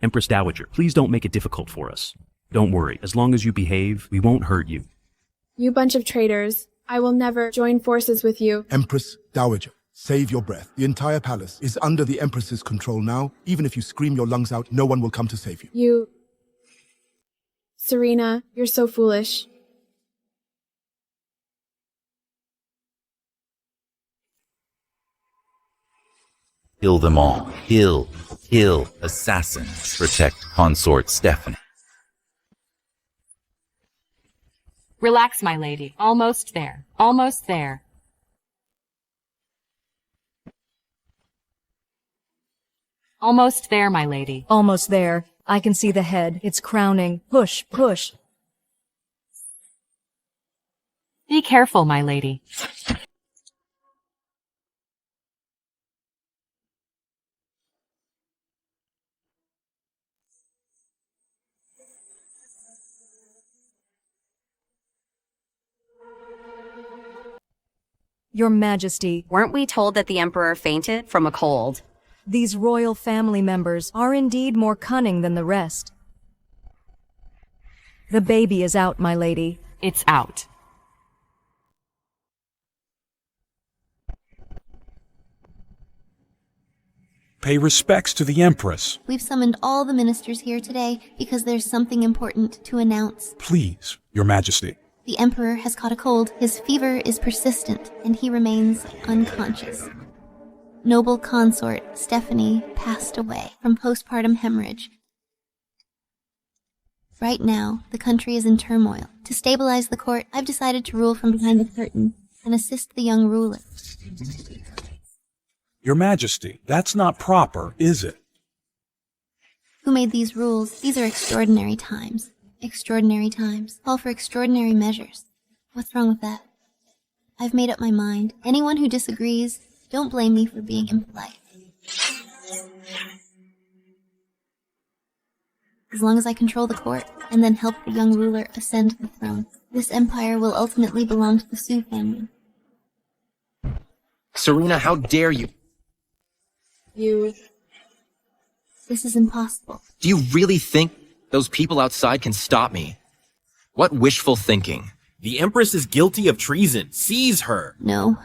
Empress Dowager, please don't make it difficult for us. Don't worry. As long as you behave, we won't hurt you. You bunch of traitors. I will never join forces with you. Empress Dowager, save your breath. The entire palace is under the Empress's control now. Even if you scream your lungs out, no one will come to save you. Serena, you're so foolish. Kill them all. Kill assassins. Protect Consort Stephanie. Relax, my lady. Almost there. Almost there. Almost there, my lady. Almost there. I can see the head. It's crowning. Push, push. Be careful, my lady. Your Majesty. Weren't we told that the Emperor fainted from a cold? These royal family members are indeed more cunning than the rest. The baby is out, my lady. It's out. Pay respects to the Empress. We've summoned all the ministers here today because there's something important to announce. Please, Your Majesty. The Emperor has caught a cold. His fever is persistent, and he remains unconscious. Noble consort Stephanie passed away from postpartum hemorrhage. Right now, the country is in turmoil. To stabilize the court, I've decided to rule from behind the curtain and assist the young ruler. Your Majesty, that's not proper, is it? Who made these rules? These are extraordinary times. Extraordinary times call for extraordinary measures. What's wrong with that? I've made up my mind. Anyone who disagrees, don't blame me for being impolite. As long as I control the court, and then help the young ruler ascend the throne, this empire will ultimately belong to the Su family. Serena, how dare you? This is impossible. Do you really think those people outside can stop me? What wishful thinking. The Empress is guilty of treason. Seize her. No.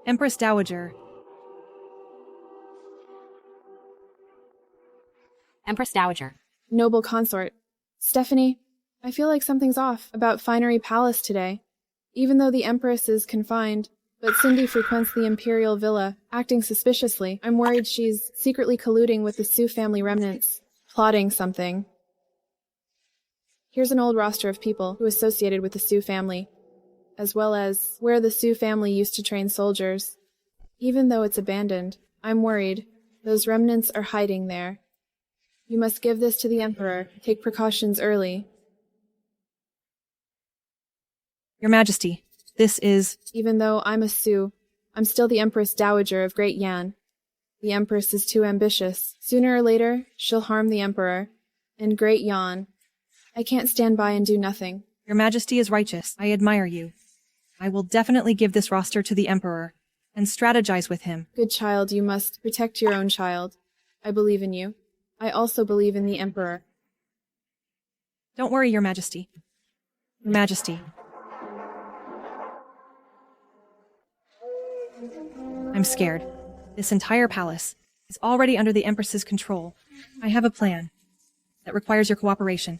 Empress Dowager. Empress Dowager. Noble consort. Stephanie, I feel like something's off about Finery Palace today. Even though the Empress is confined, but Cindy frequents the Imperial Villa, acting suspiciously. I'm worried she's secretly colluding with the Su family remnants, plotting something. Here's an old roster of people who associated with the Su family, as well as where the Su family used to train soldiers. Even though it's abandoned, I'm worried. Those remnants are hiding there. You must give this to the Emperor. Take precautions early. Your Majesty, this is... Even though I'm a Sioux, I'm still the Empress Dowager of Great Yan. The Empress is too ambitious. Sooner or later, she'll harm the Emperor. And Great Yan. I can't stand by and do nothing. Your Majesty is righteous. I admire you. I will definitely give this roster to the Emperor and strategize with him. Good child, you must protect your own child. I believe in you. I also believe in the Emperor. Don't worry, Your Majesty. Your Majesty. I'm scared. This entire palace is already under the Empress's control. I have a plan that requires your cooperation.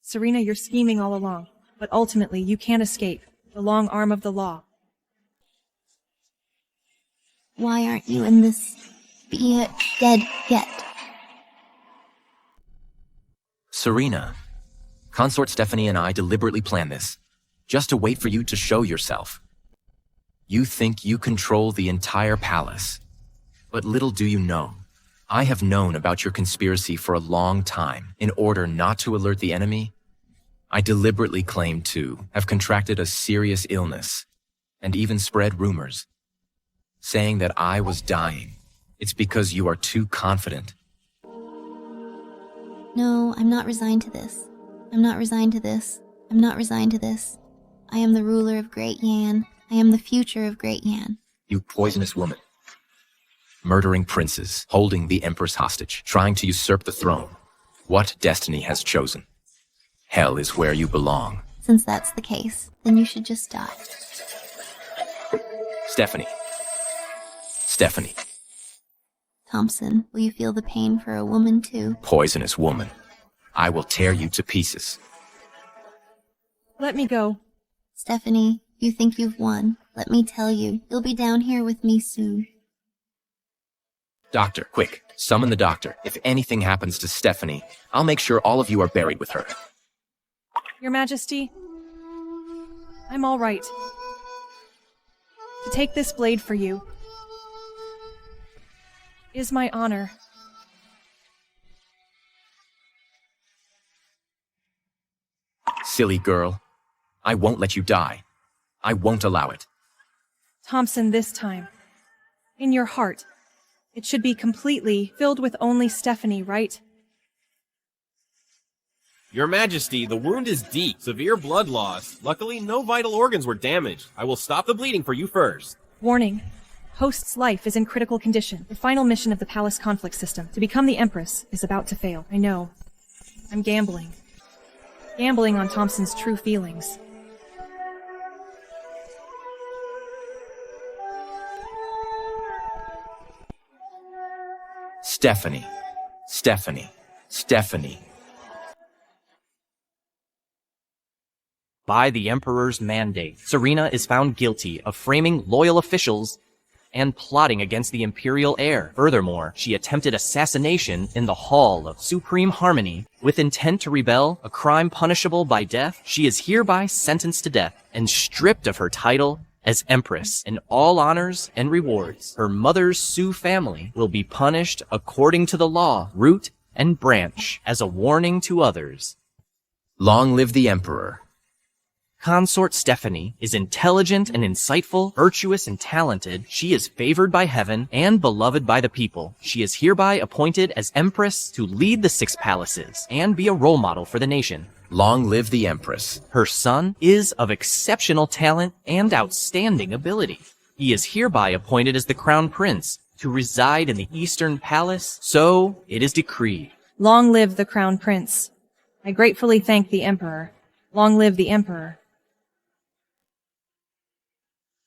Serena, you're scheming all along, but ultimately you can't escape the long arm of the law. Why aren't you in this dead yet? Serena, Consort Stephanie and I deliberately planned this, just to wait for you to show yourself. You think you control the entire palace, but little do you know, I have known about your conspiracy for a long time. In order not to alert the enemy, I deliberately claimed to have contracted a serious illness, and even spread rumors, saying that I was dying. It's because you are too confident. No, I'm not resigned to this. I'm not resigned to this. I'm not resigned to this. I am the ruler of Great Yan. I am the future of Great Yan. You poisonous woman. Murdering princes, holding the Empress hostage, trying to usurp the throne. What destiny has chosen? Hell is where you belong. Since that's the case, then you should just die. Stephanie. Stephanie. Thompson, will you feel the pain for a woman too? Poisonous woman. I will tear you to pieces. Let me go. Stephanie, you think you've won. Let me tell you, you'll be down here with me soon. Doctor, quick, summon the doctor. If anything happens to Stephanie, I'll make sure all of you are buried with her. Your Majesty, I'm all right. To take this blade for you is my honor. Silly girl. I won't let you die. I won't allow it. Thompson, this time, in your heart, it should be completely filled with only Stephanie, right? Your Majesty, the wound is deep. Severe blood loss. Luckily, no vital organs were damaged. I will stop the bleeding for you first. Warning. Host's life is in critical condition. The final mission of the palace conflict system, to become the Empress, is about to fail. I know. I'm gambling. Gambling on Thompson's true feelings. Stephanie. Stephanie. Stephanie. By the Emperor's mandate, Serena is found guilty of framing loyal officials and plotting against the imperial heir. Furthermore, she attempted assassination in the Hall of Supreme Harmony with intent to rebel, a crime punishable by death. She is hereby sentenced to death and stripped of her title as Empress, and all honors and rewards. Her mother's Sioux family will be punished according to the law, root and branch, as a warning to others. Long live the Emperor. Consort Stephanie is intelligent and insightful, virtuous and talented. She is favored by heaven and beloved by the people. She is hereby appointed as Empress to lead the 6 palaces and be a role model for the nation. Long live the Empress. Her son is of exceptional talent and outstanding ability. He is hereby appointed as the Crown Prince to reside in the Eastern Palace, so it is decreed. Long live the Crown Prince. I gratefully thank the Emperor. Long live the Emperor.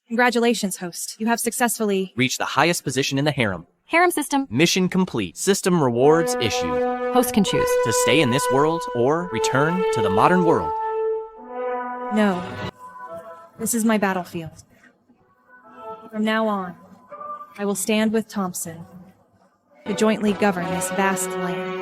Congratulations, host. You have successfully reached the highest position in the harem. Harem system. Mission complete. System rewards issued. Host can choose to stay in this world or return to the modern world. No. This is my battlefield. From now on, I will stand with Thompson to jointly govern this vast land.